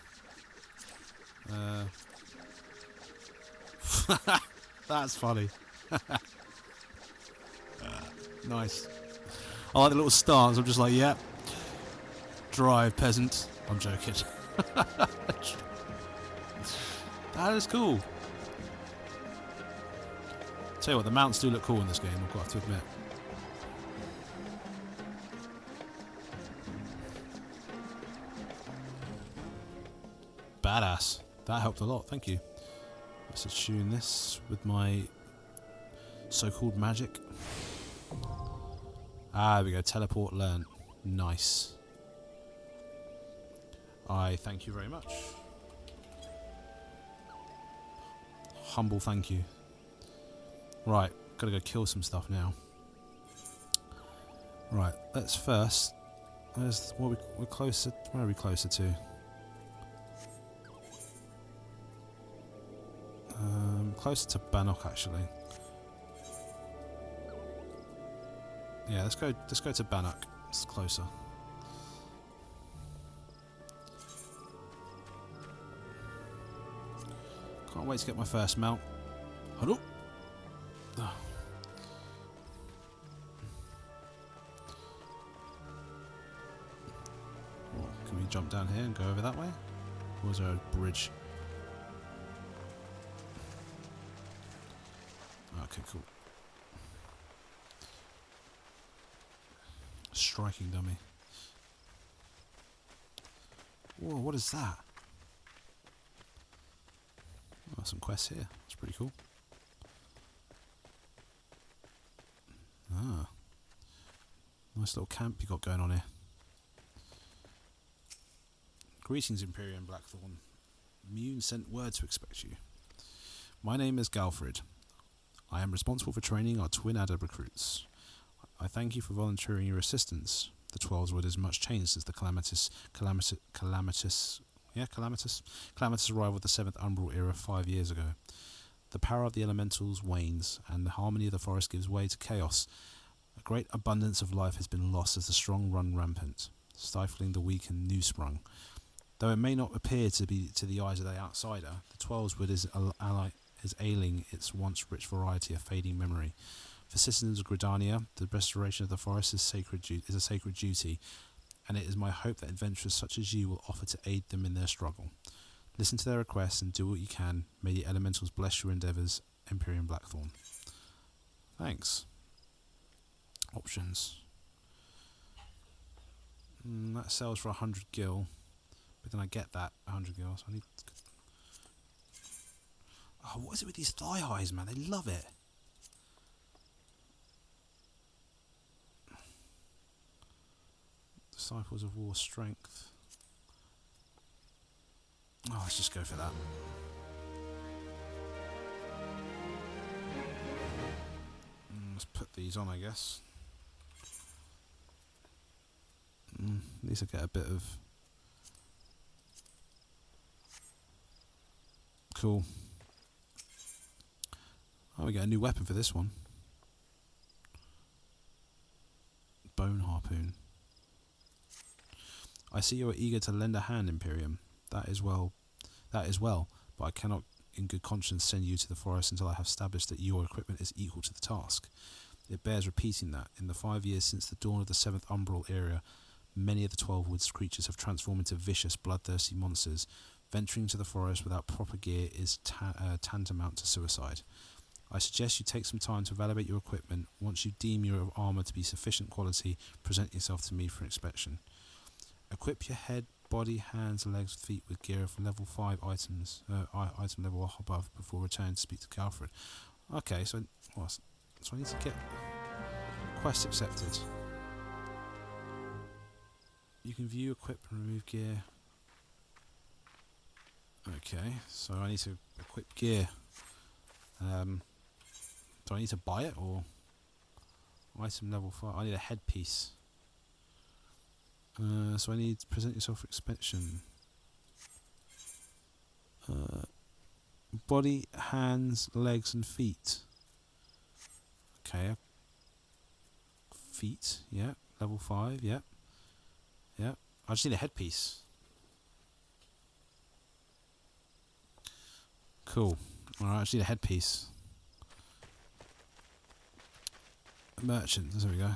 That's funny. Nice. I like the little stars. I'm just like, yeah. Drive, peasant. I'm joking. That is cool. Tell you what, the mounts do look cool in this game, I've got to admit. Badass. That helped a lot, thank you. Let's attune this with my so-called magic. Ah, there we go. Teleport learned. Nice. I thank you very much. Humble thank you. Right, gotta go kill some stuff now. Right, let's first. We're closer. Where are we closer to? Closer to Bannock actually. Yeah, let's go to Bannock. It's closer. Can't wait to get my first mount. Hello. Can we jump down here and go over that way? Or is there a bridge? Okay, cool. Striking dummy. Whoa, what is that? Oh, some quests here. That's pretty cool. Ah. Nice little camp you got going on here. Greetings, Imperium Blackthorn. Mune sent word to expect you. My name is Galfred. I am responsible for training our twin adder recruits. I thank you for volunteering your assistance. The Twelveswood is much changed since the calamitous arrival of the 7th Umbral era 5 years ago. The power of the elementals wanes, and the harmony of the forest gives way to chaos. A great abundance of life has been lost as the strong run rampant, stifling the weak and new sprung. Though it may not appear to be to the eyes of the outsider, the Twelveswood is ailing its once rich variety of fading memory. For citizens of Gridania, the restoration of the forest is a sacred duty, and it is my hope that adventurers such as you will offer to aid them in their struggle. Listen to their requests and do what you can. May the elementals bless your endeavours, Imperium Blackthorn. Thanks. Options. That sells for 100 gil, but then I get that 100 gil, so I need... Oh, what is it with these thigh highs, man? They love it. Disciples of War Strength. Oh, let's just go for that. Let's put these on, I guess. At least I get a bit of... Cool. Oh, we get a new weapon for this one. Bone harpoon. I see you are eager to lend a hand, Imperium. That is well, but I cannot in good conscience send you to the forest until I have established that your equipment is equal to the task. It bears repeating that, in the 5 years since the dawn of the 7th Umbral era, many of the Twelveswood's creatures have transformed into vicious, bloodthirsty monsters. Venturing to the forest without proper gear is tantamount to suicide. I suggest you take some time to evaluate your equipment. Once you deem your armour to be sufficient quality, present yourself to me for inspection. Equip your head, body, hands, legs, feet with gear of level 5 items, item level above before returning to speak to Galfred. Okay, so I need to get quest accepted. You can view, equip, and remove gear. Okay, so I need to equip gear. Do I need to buy it or item level 5? I need a headpiece. So I need to present yourself for expansion. Body, hands, legs, and feet. Okay. Feet, yeah. Level 5, yeah. Yeah. I just need a headpiece. Cool. Alright, I just need a headpiece. Merchant, there we go.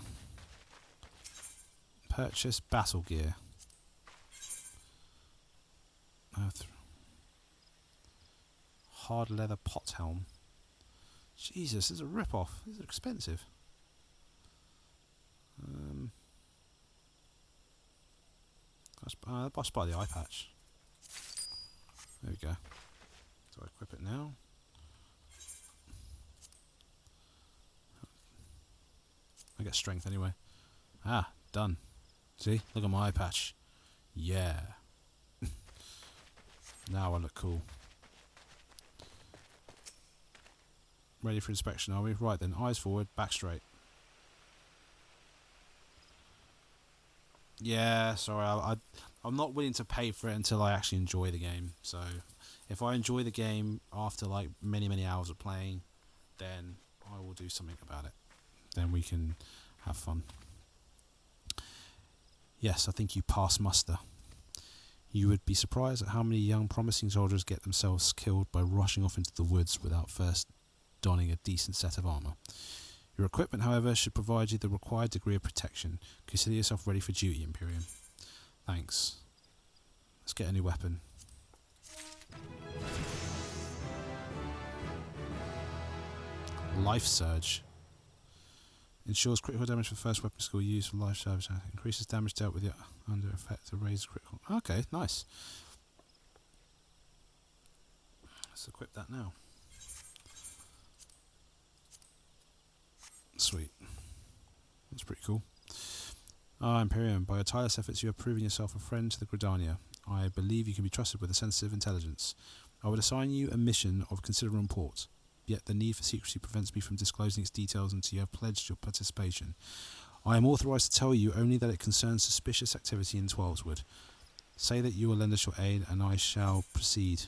Purchase battle gear. Hard leather pot helm. Jesus, this is a rip-off. These are expensive. I'll buy the eye patch. There we go. So I equip it now. I get strength anyway. Ah, done. See? Look at my eye patch. Yeah. Now I look cool. Ready for inspection, are we? Right then, eyes forward, back straight. Yeah, sorry, I'm not willing to pay for it until I actually enjoy the game. So, if I enjoy the game after like many hours of playing, then I will do something about it. Then we can have fun. Yes, I think you pass muster. You would be surprised at how many young promising soldiers get themselves killed by rushing off into the woods without first donning a decent set of armour. Your equipment, however, should provide you the required degree of protection. Consider yourself ready for duty, Imperium. Thanks. Let's get a new weapon. Life Surge. Ensures critical damage for first weapon skill used for life surge. Increases damage dealt with it under effect of raised critical. Okay, nice. Let's equip that now. Sweet. That's pretty cool. Imperium, by your tireless efforts you have proven yourself a friend to the Gridania. I believe you can be trusted with a sensitive intelligence. I would assign you a mission of considerable import, yet the need for secrecy prevents me from disclosing its details until you have pledged your participation. I am authorised to tell you only that it concerns suspicious activity in Twelveswood. Say that you will lend us your aid and I shall proceed.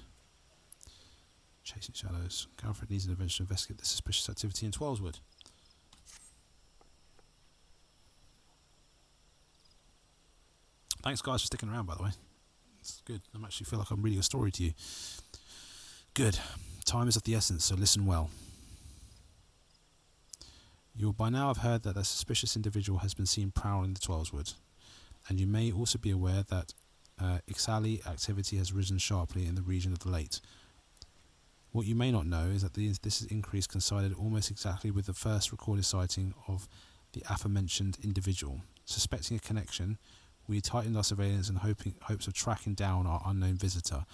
Chasing shadows. Galfred needs an intervention to investigate the suspicious activity in Twelveswood. Thanks guys for sticking around, by the way. It's good. I actually feel like I'm reading a story to you. Good. Time is of the essence, so listen well. You will by now have heard that a suspicious individual has been seen prowling the Twelveswood, and you may also be aware that FFXIV activity has risen sharply in the region of the Late. What you may not know is that this increase coincided almost exactly with the first recorded sighting of the aforementioned individual. Suspecting a connection, we tightened our surveillance in hopes of tracking down our unknown visitor.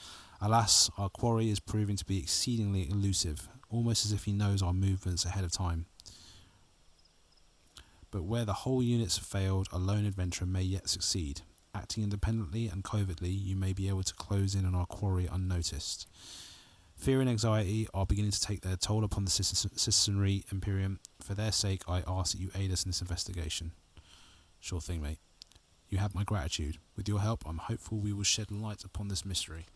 Alas, our quarry is proving to be exceedingly elusive, almost as if he knows our movements ahead of time. But where the whole units have failed, a lone adventurer may yet succeed. Acting independently and covertly, you may be able to close in on our quarry unnoticed. Fear and anxiety are beginning to take their toll upon the citizenry, Imperium. For their sake, I ask that you aid us in this investigation. Sure thing, mate. You have my gratitude. With your help, I'm hopeful we will shed light upon this mystery.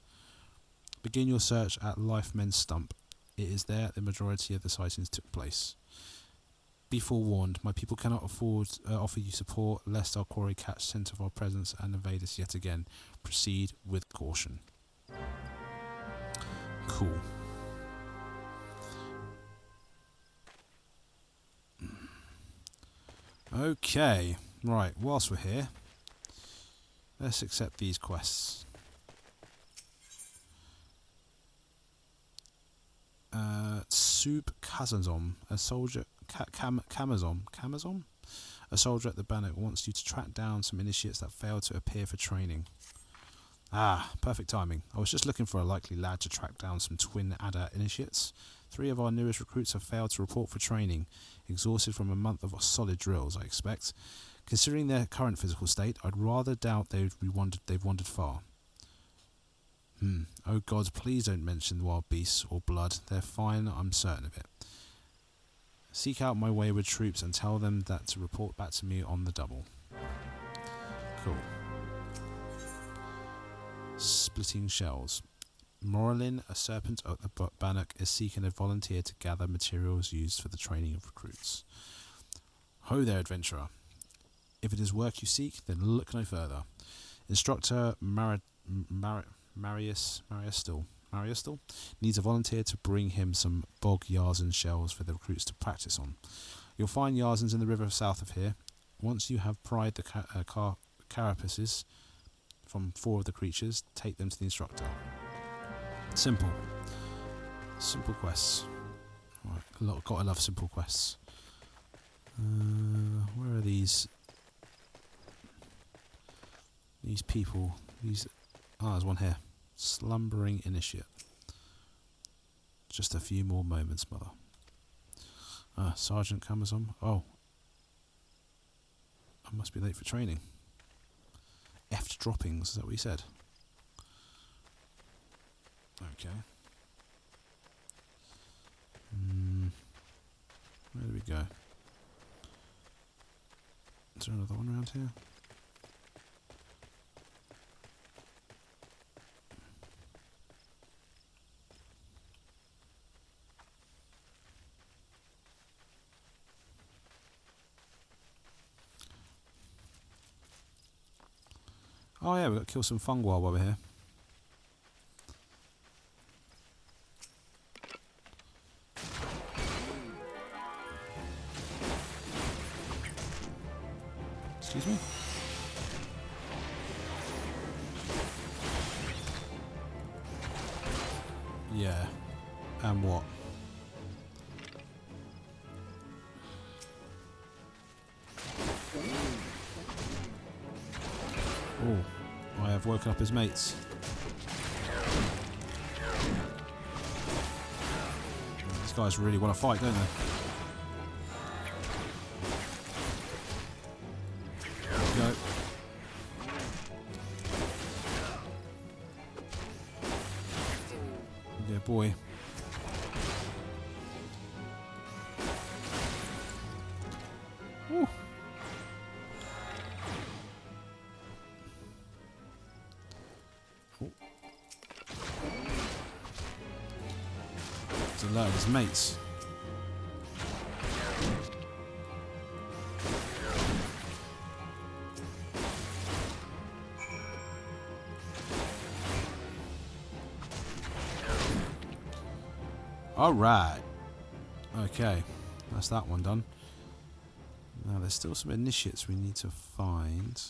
Begin your search at Lifemen's Stump. It is there the majority of the sightings took place. Be forewarned, my people cannot afford offer you support, lest our quarry catch scent of our presence and invade us yet again. Proceed with caution. Cool. Okay, right, whilst we're here, let's accept these quests. Sub Kazazom, a soldier. Kamazom? A soldier at the Bannock wants you to track down some initiates that failed to appear for training. Ah, perfect timing. I was just looking for a likely lad to track down some twin adder initiates. 3 of our newest recruits have failed to report for training, exhausted from a month of solid drills, I expect. Considering their current physical state, I'd rather doubt they've wandered far. Oh God, please don't mention wild beasts or blood. They're fine, I'm certain of it. Seek out my wayward troops and tell them that to report back to me on the double. Cool. Splitting shells. Moralin, a serpent at the Bannock, is seeking a volunteer to gather materials used for the training of recruits. Ho there, adventurer. If it is work you seek, then look no further. Instructor Mariustil needs a volunteer to bring him some bog Yarzen shells for the recruits to practice on. You'll find Yarzens in the river south of here. Once you have pried the carapaces from 4 of the creatures, take them to the instructor. Simple. Simple quests. Right, gotta love simple quests. Where are these people? There's one here. Slumbering initiate. Just a few more moments, mother. Sergeant Camazon. Oh. I must be late for training. Effed droppings, is that what he said? Okay. Where do we go? Is there another one around here? Oh yeah, we've got to kill some fungi while we're here. Excuse me? Yeah. And what? Oh, I have woken up his mates. These guys really want to fight, don't they? There we go. Yeah, boy. Ooh. He's alerted his mates. Alright. Okay. That's that one done. Now there's still some initiates we need to find.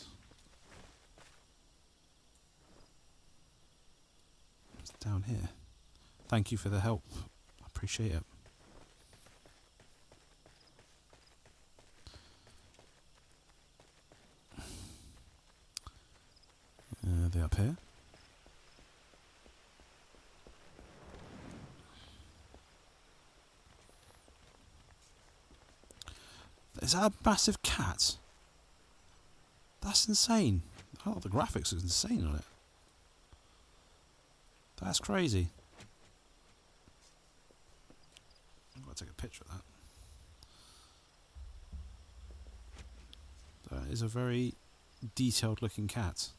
It's down here. Thank you for the help. I appreciate it. Are they up here? Is that a massive cat? That's insane. Oh, the graphics are insane on it. That's crazy. I've got to take a picture of that. That is a very detailed looking cat.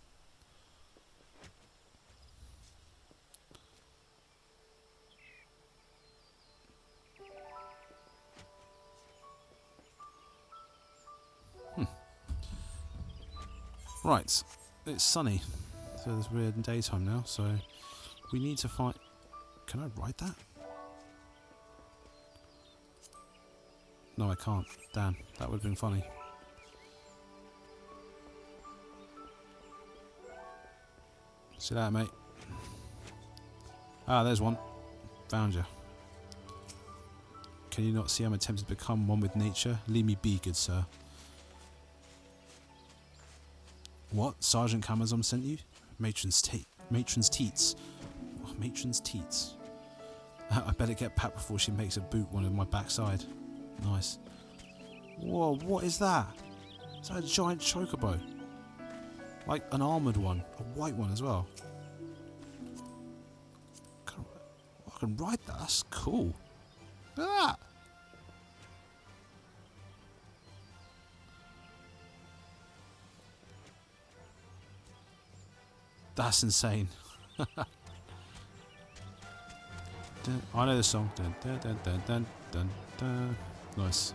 Right, it's sunny, so it's weird in daytime now, so we need to find... Can I ride that? No, I can't. Damn, that would have been funny. See that, mate? Ah, there's one. Found you. Can you not see I'm attempting to become one with nature? Leave me be, good sir. What? Sergeant Camazon sent you? Matron's teats. Oh, matron's teats. I better get back before she makes a boot one of my backside. Nice. Whoa, what is that? Is that a giant chocobo? Like an armoured one. A white one as well. I can ride that. That's cool. Look at that. That's insane. I know this song. Dun, dun, dun, dun, dun, dun, dun. Nice.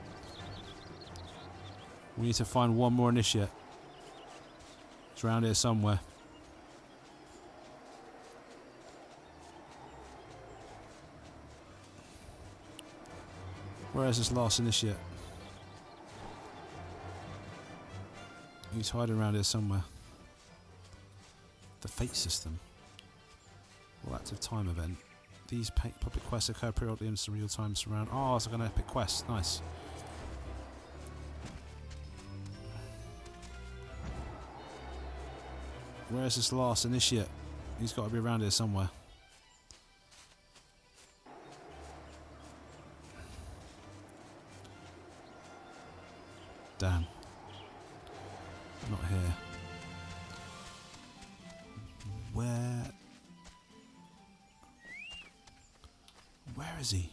We need to find one more initiate. It's around here somewhere. Where is this last initiate? He's hiding around here somewhere. The fate system. All active time event. These public quests occur periodically in some real time surround. Oh, it's like an epic quest. Nice. Where's this last initiate? He's got to be around here somewhere. Damn. Not here. Where is he?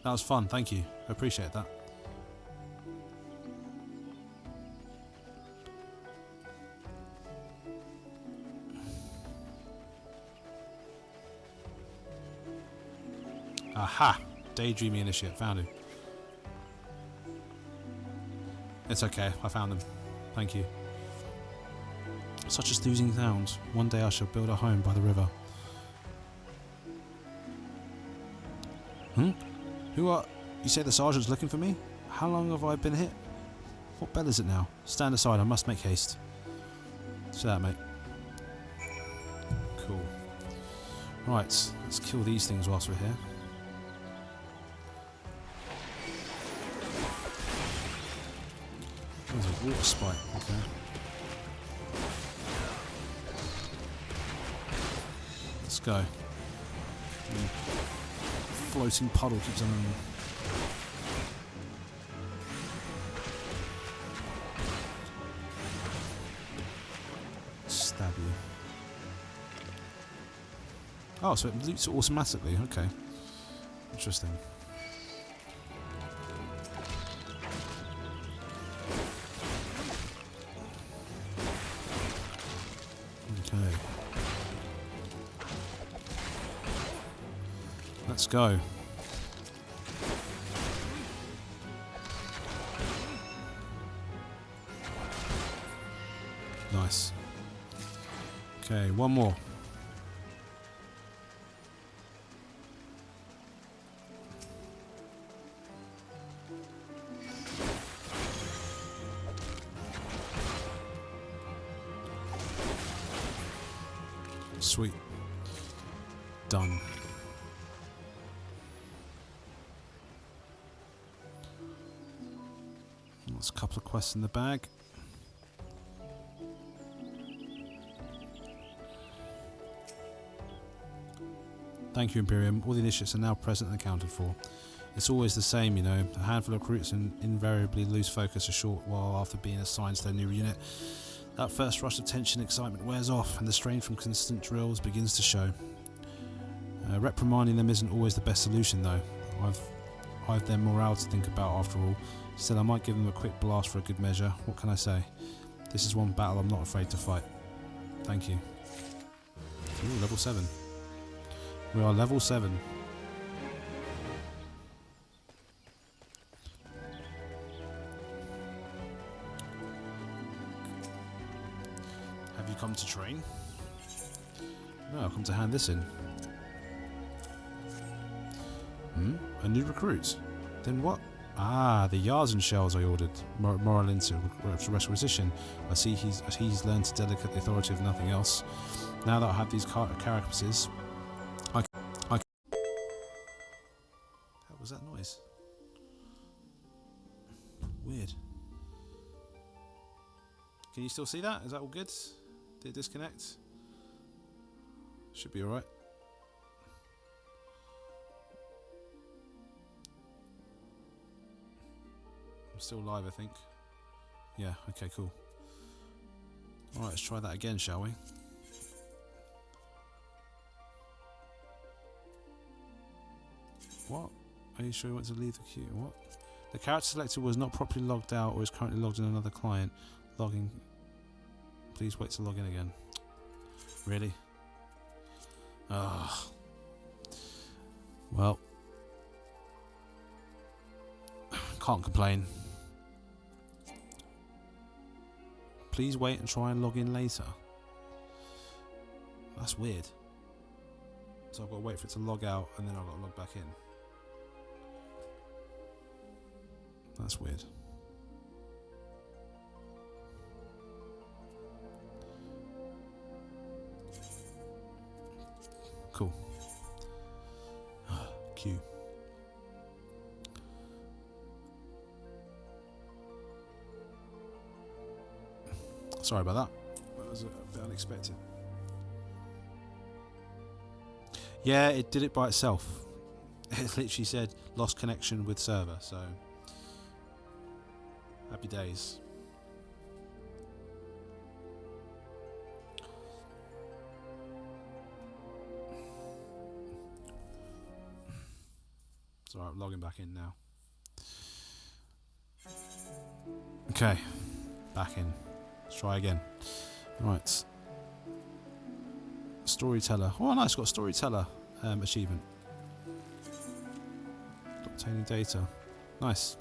That was fun, thank you. I appreciate that. Aha! Daydreaming initiate, found him. It's okay, I found him. Thank you. Such a soothing sound. One day I shall build a home by the river. Who are... You say the sergeant's looking for me? How long have I been hit? What bell is it now? Stand aside, I must make haste. See that, mate. Cool. Right, let's kill these things whilst we're here. There's a water spike, okay. Let's go. Floating puddle keeps on. Stab you. Oh, so it loots automatically. Okay. Interesting. Okay. Let's go. Nice. Okay, one more. Sweet. Done. There's a couple of quests in the bag. Thank you, Imperium. All the initiates are now present and accounted for. It's always the same, you know. A handful of recruits invariably lose focus a short while after being assigned to their new unit. That first rush of tension and excitement wears off, and the strain from constant drills begins to show. Reprimanding them isn't always the best solution, though. I've their morale to think about, after all. Still, I might give them a quick blast for a good measure. What can I say? This is one battle I'm not afraid to fight. Thank you. Ooh, level 7. We are level 7. Have you come to train? No, I've come to hand this in. A new recruit? Then what? Ah, the Yarzen shells I ordered. Moral into requisition. I see he's learned to delegate the authority of nothing else. Now that I have these carapaces, what was that noise? Weird. Can you still see that? Is that all good? Did it disconnect? Should be alright. I'm still live, I think. Yeah, okay, cool. Alright, let's try that again, shall we? What? Are you sure you want to leave the queue? What? The character selector was not properly logged out or is currently logged in another client. Logging. Please wait to log in again. Really? Ugh. Well. Can't complain. Please wait and try and log in later. That's weird. So I've got to wait for it to log out and then I've got to log back in. That's weird. Cool. Q. Sorry about that. That was a bit unexpected. Yeah, it did it by itself. It literally said lost connection with server, so happy days. It's alright, I'm logging back in now. Okay, back in. Let's try again. Right. Storyteller. Oh, nice, got a storyteller achievement. Obtaining data. Nice.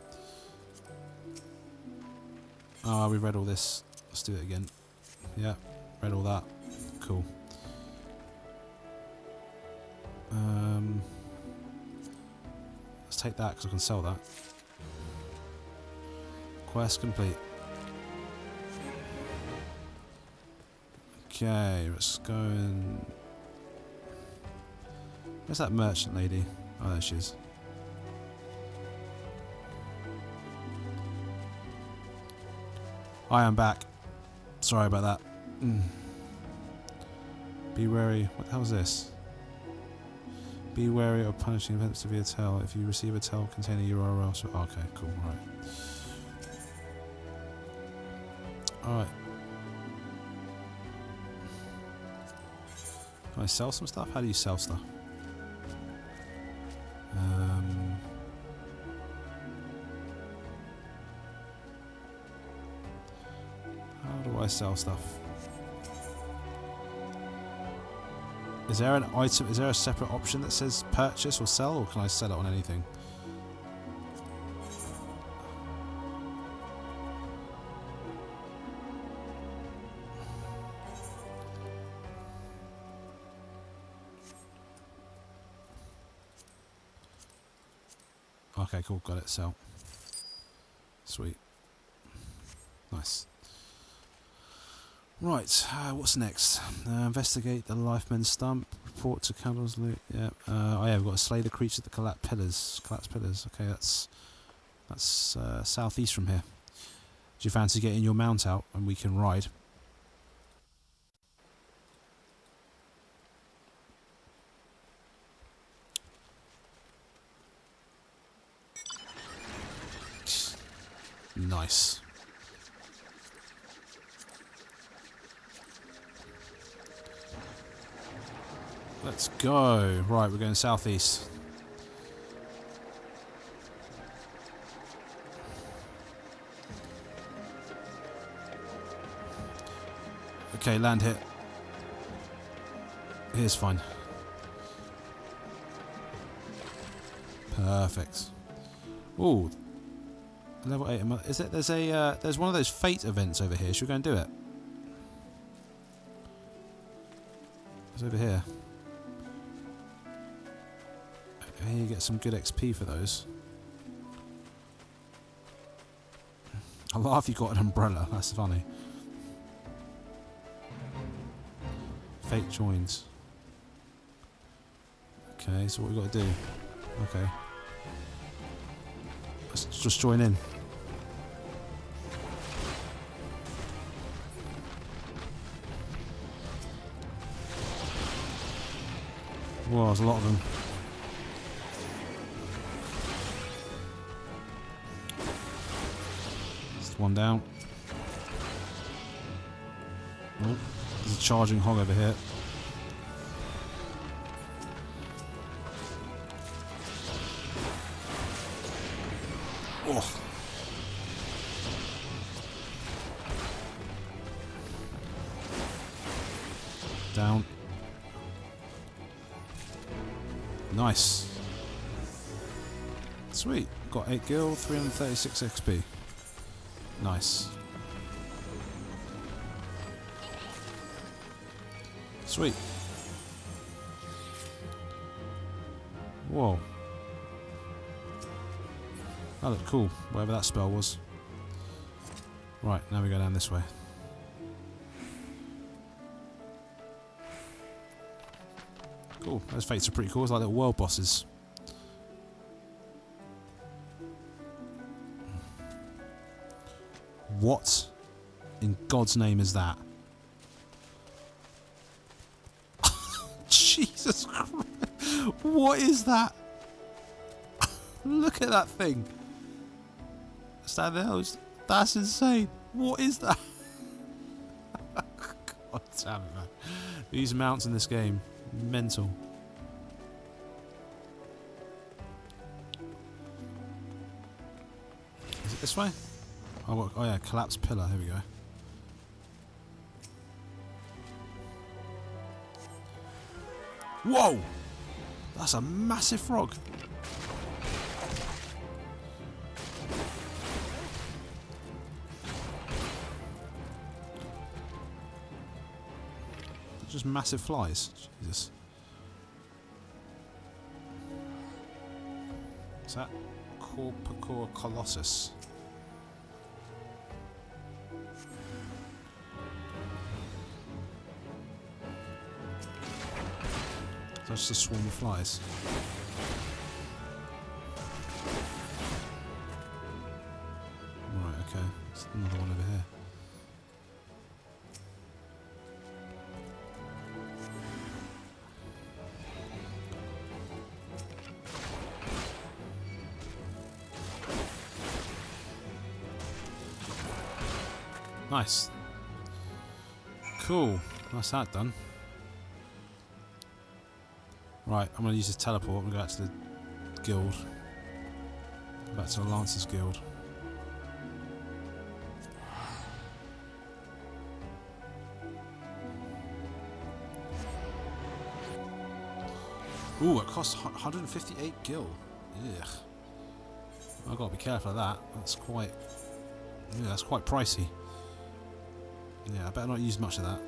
Ah, we read all this. Let's do it again. Yeah, read all that. Cool. Let's take that because I can sell that. Quest complete. Okay, let's go and... Where's that merchant lady? Oh, there she is. I am back. Sorry about that. Be wary. What the hell is this? Be wary of punishing events via tell. If you receive a tell containing URL. So, okay, cool. Right. Alright. Can I sell some stuff? How do you sell stuff? How do I sell stuff? Is there an item? Is there a separate option that says purchase or sell, or can I sell it on anything? Okay, cool, got it, sell. Sweet. Nice. Right, what's next? Investigate the Lifemen's Stump, report to Candle's Loot, yeah. Oh yeah, we've got to slay the creature that collapsed pillars. Okay, that's southeast from here. Do you fancy getting your mount out and we can ride? Nice. Let's go. Right, we're going southeast. Okay, land hit. Here's fine. Perfect. Ooh. Level 8. Is it? There's one of those fate events over here. Should we go and do it? It's over here. Okay, you get some good XP for those. I laugh you got an umbrella. That's funny. Fate joins. Okay, so what we got to do? Okay. Let's just join in. Whoa, there's a lot of them. One down. Oh, there's a charging hog over here. Oh. Down. Nice. Sweet. Got 8 gil, 336 XP. Nice. Sweet. Whoa. That looked cool, whatever that spell was. Right, now we go down this way. Cool, those fates are pretty cool, it's like little world bosses. What in God's name is that? Jesus Christ! What is that? Look at that thing! Stand there, that's insane! What is that? God damn it, man. These mounts in this game, mental. Is it this way? Oh yeah, collapsed pillar, here we go. Whoa! That's a massive frog. Just massive flies. Jesus. What's that? Corpicor Colossus. That's just a swarm of flies. Right, okay. There's another one over here. Nice. Cool. That's that done. Right, I'm going to use this teleport and go back to the guild. Go back to the Lancers Guild. Ooh, it costs 158 gil. Ugh. I've got to be careful of that. That's quite... yeah, that's quite pricey. Yeah, I better not use much of that.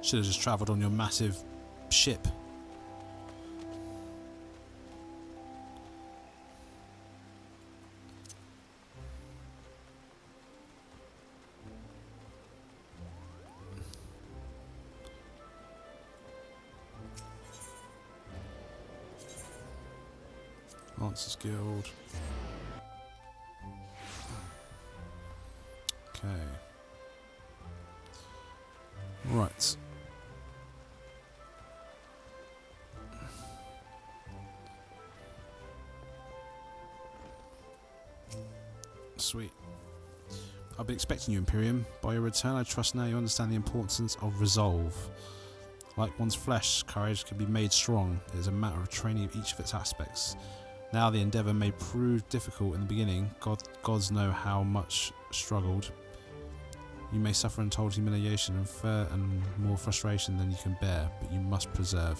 Should have just travelled on your massive ship. Lancers Guild. Okay. Right. Sweet. I'll be expecting you, Imperium. By your return, I trust now you understand the importance of resolve. Like one's flesh, courage can be made strong. It is a matter of training each of its aspects. Now the endeavour may prove difficult in the beginning. Gods know how much struggled. You may suffer untold humiliation and more frustration than you can bear, but you must persevere.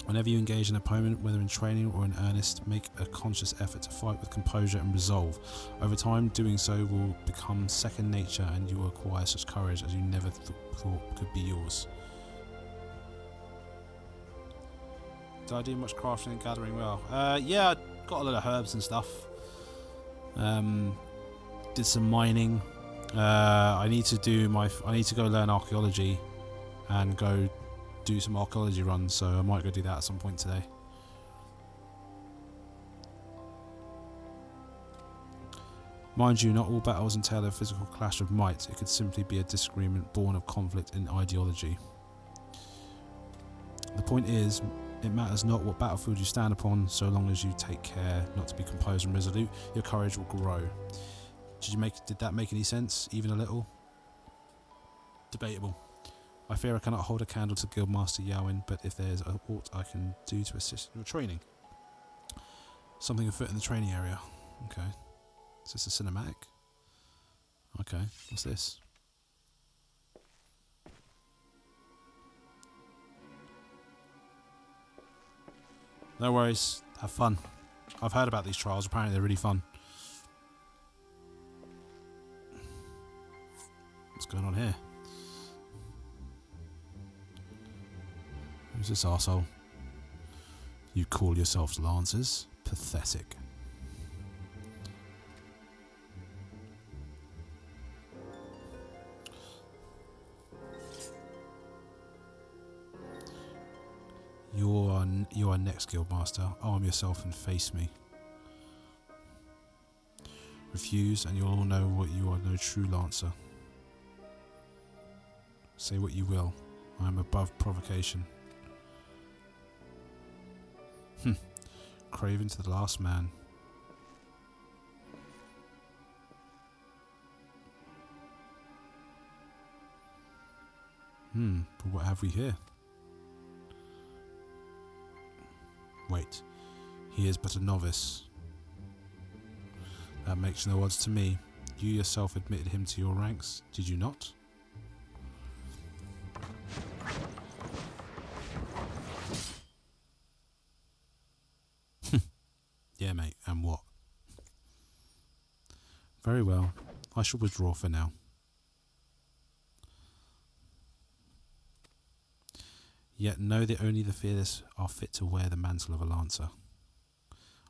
Whenever you engage an opponent, whether in training or in earnest, make a conscious effort to fight with composure and resolve. Over time, doing so will become second nature and you will acquire such courage as you never thought could be yours. Did I do much crafting and gathering? Well, yeah, I got a lot of herbs and stuff. Did some mining. I need to go learn archaeology and go do some archaeology runs, so I might go do that at some point today. Mind you, not all battles entail a physical clash of might. It could simply be a disagreement born of conflict in ideology. The point is, it matters not what battlefield you stand upon, so long as you take care not to be composed and resolute, your courage will grow. Did that make any sense? Even a little? Debatable. I fear I cannot hold a candle to Guildmaster Yowin, but if there's aught I can do to assist in your training. Something afoot in the training area. Okay. Is this a cinematic? Okay, what's this? No worries, have fun. I've heard about these trials, apparently they're really fun. What's going on here? Who's this arsehole? You call yourselves Lancers? Pathetic. You are next, Guildmaster. Arm yourself and face me. Refuse, and you'll all know what you are no true Lancer. Say what you will. I am above provocation. Craven to the last man. But what have we here? Wait, he is but a novice. That makes no odds to me. You yourself admitted him to your ranks, did you not? Yeah, mate, and what? Very well, I shall withdraw for now. Yet know that only the fearless are fit to wear the mantle of a Lancer.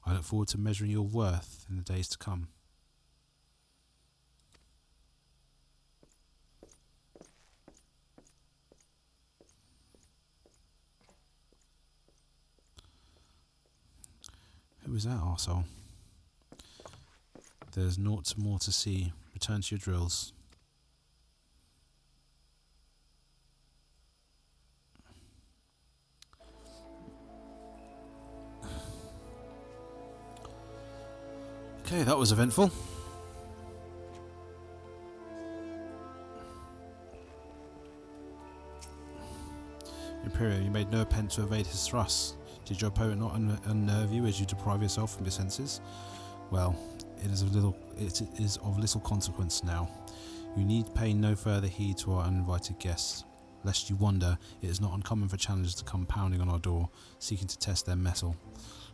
I look forward to measuring your worth in the days to come. Who was that arsehole? There's naught more to see. Return to your drills. Okay, that was eventful. Imperial, you made no attempt to evade his thrusts. Did your opponent not unnerve you as you deprive yourself from your senses? Well, it is of little consequence now. You need pay no further heed to our uninvited guests. Lest you wonder, it is not uncommon for challengers to come pounding on our door, seeking to test their mettle.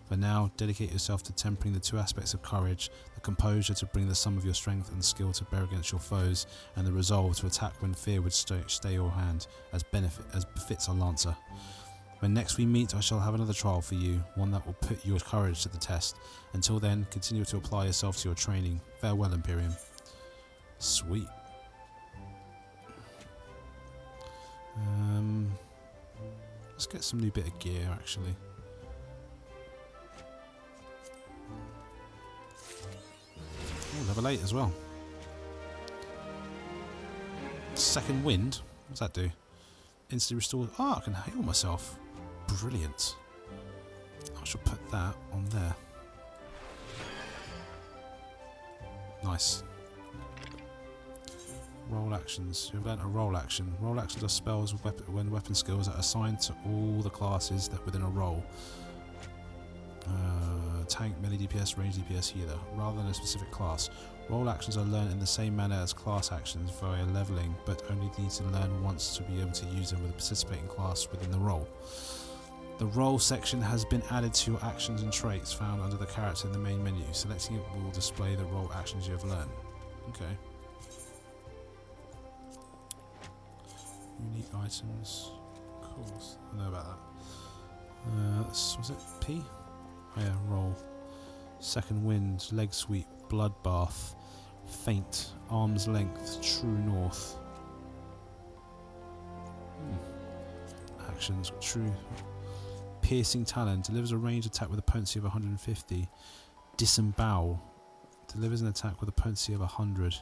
For now, dedicate yourself to tempering the two aspects of courage, the composure to bring the sum of your strength and skill to bear against your foes, and the resolve to attack when fear would stay your hand, as befits a Lancer. When next we meet, I shall have another trial for you, one that will put your courage to the test. Until then, continue to apply yourself to your training. Farewell, Imperium. Sweet. Let's get some new bit of gear, actually. Oh, level 8 as well. Second wind? What's that do? Instantly restore. Oh, I can heal myself. Brilliant. I shall put that on there. Nice. Roll actions. You've learnt a roll action. Roll actions are spells when weapon skills are assigned to all the classes that within a roll. Tank, melee DPS, range DPS, healer, rather than a specific class. Roll actions are learned in the same manner as class actions via leveling, but only need to learn once to be able to use them with a participating class within the role. The role section has been added to your actions and traits found under the character in the main menu. Selecting it will display the role actions you have learned. Okay. Unique items. Cool. I know about that. Was it P? Oh yeah, roll. Second wind, leg sweep, bloodbath, faint, arm's length, true north. Actions, true. Piercing talent, delivers a ranged attack with a potency of 150. Disembowel, Delivers an attack with a potency of 100.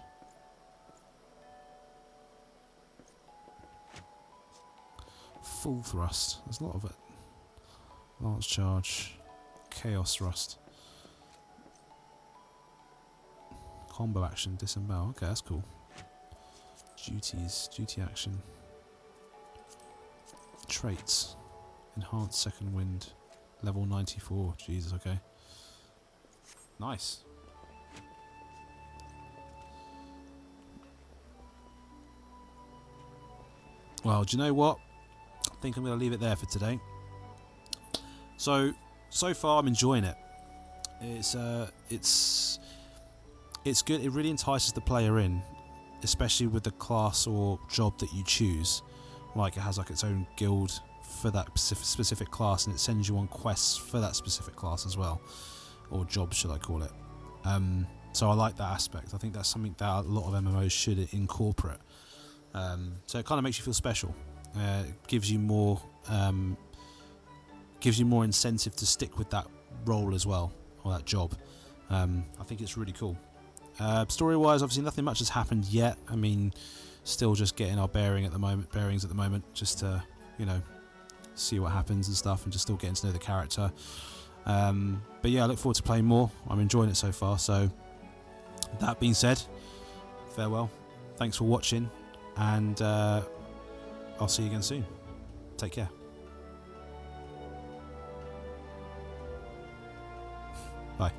Full thrust. There's a lot of it. Lance charge. Chaos thrust. Combo action. Disembowel. Okay, that's cool. Duties. Duty action. Traits. Enhanced second wind. Level 94. Jesus, okay. Nice. Well, do you know what? I think I'm going to leave it there for today. So far I'm enjoying it. It's good. It really entices the player in, especially with the class or job that you choose. Like it has like its own guild for that specific class, and it sends you on quests for that specific class as well, or job should I call it. So I like that aspect. I think that's something that a lot of MMOs should incorporate. So it kind of makes you feel special. It gives you more incentive to stick with that role as well, or that job. I think it's really cool. Story-wise, obviously nothing much has happened yet. I mean, still just getting our bearings at the moment, just to, you know, see what happens and stuff, and just still getting to know the character. But yeah, I look forward to playing more. I'm enjoying it so far. So that being said, farewell. Thanks for watching, and I'll see you again soon. Take care. Bye.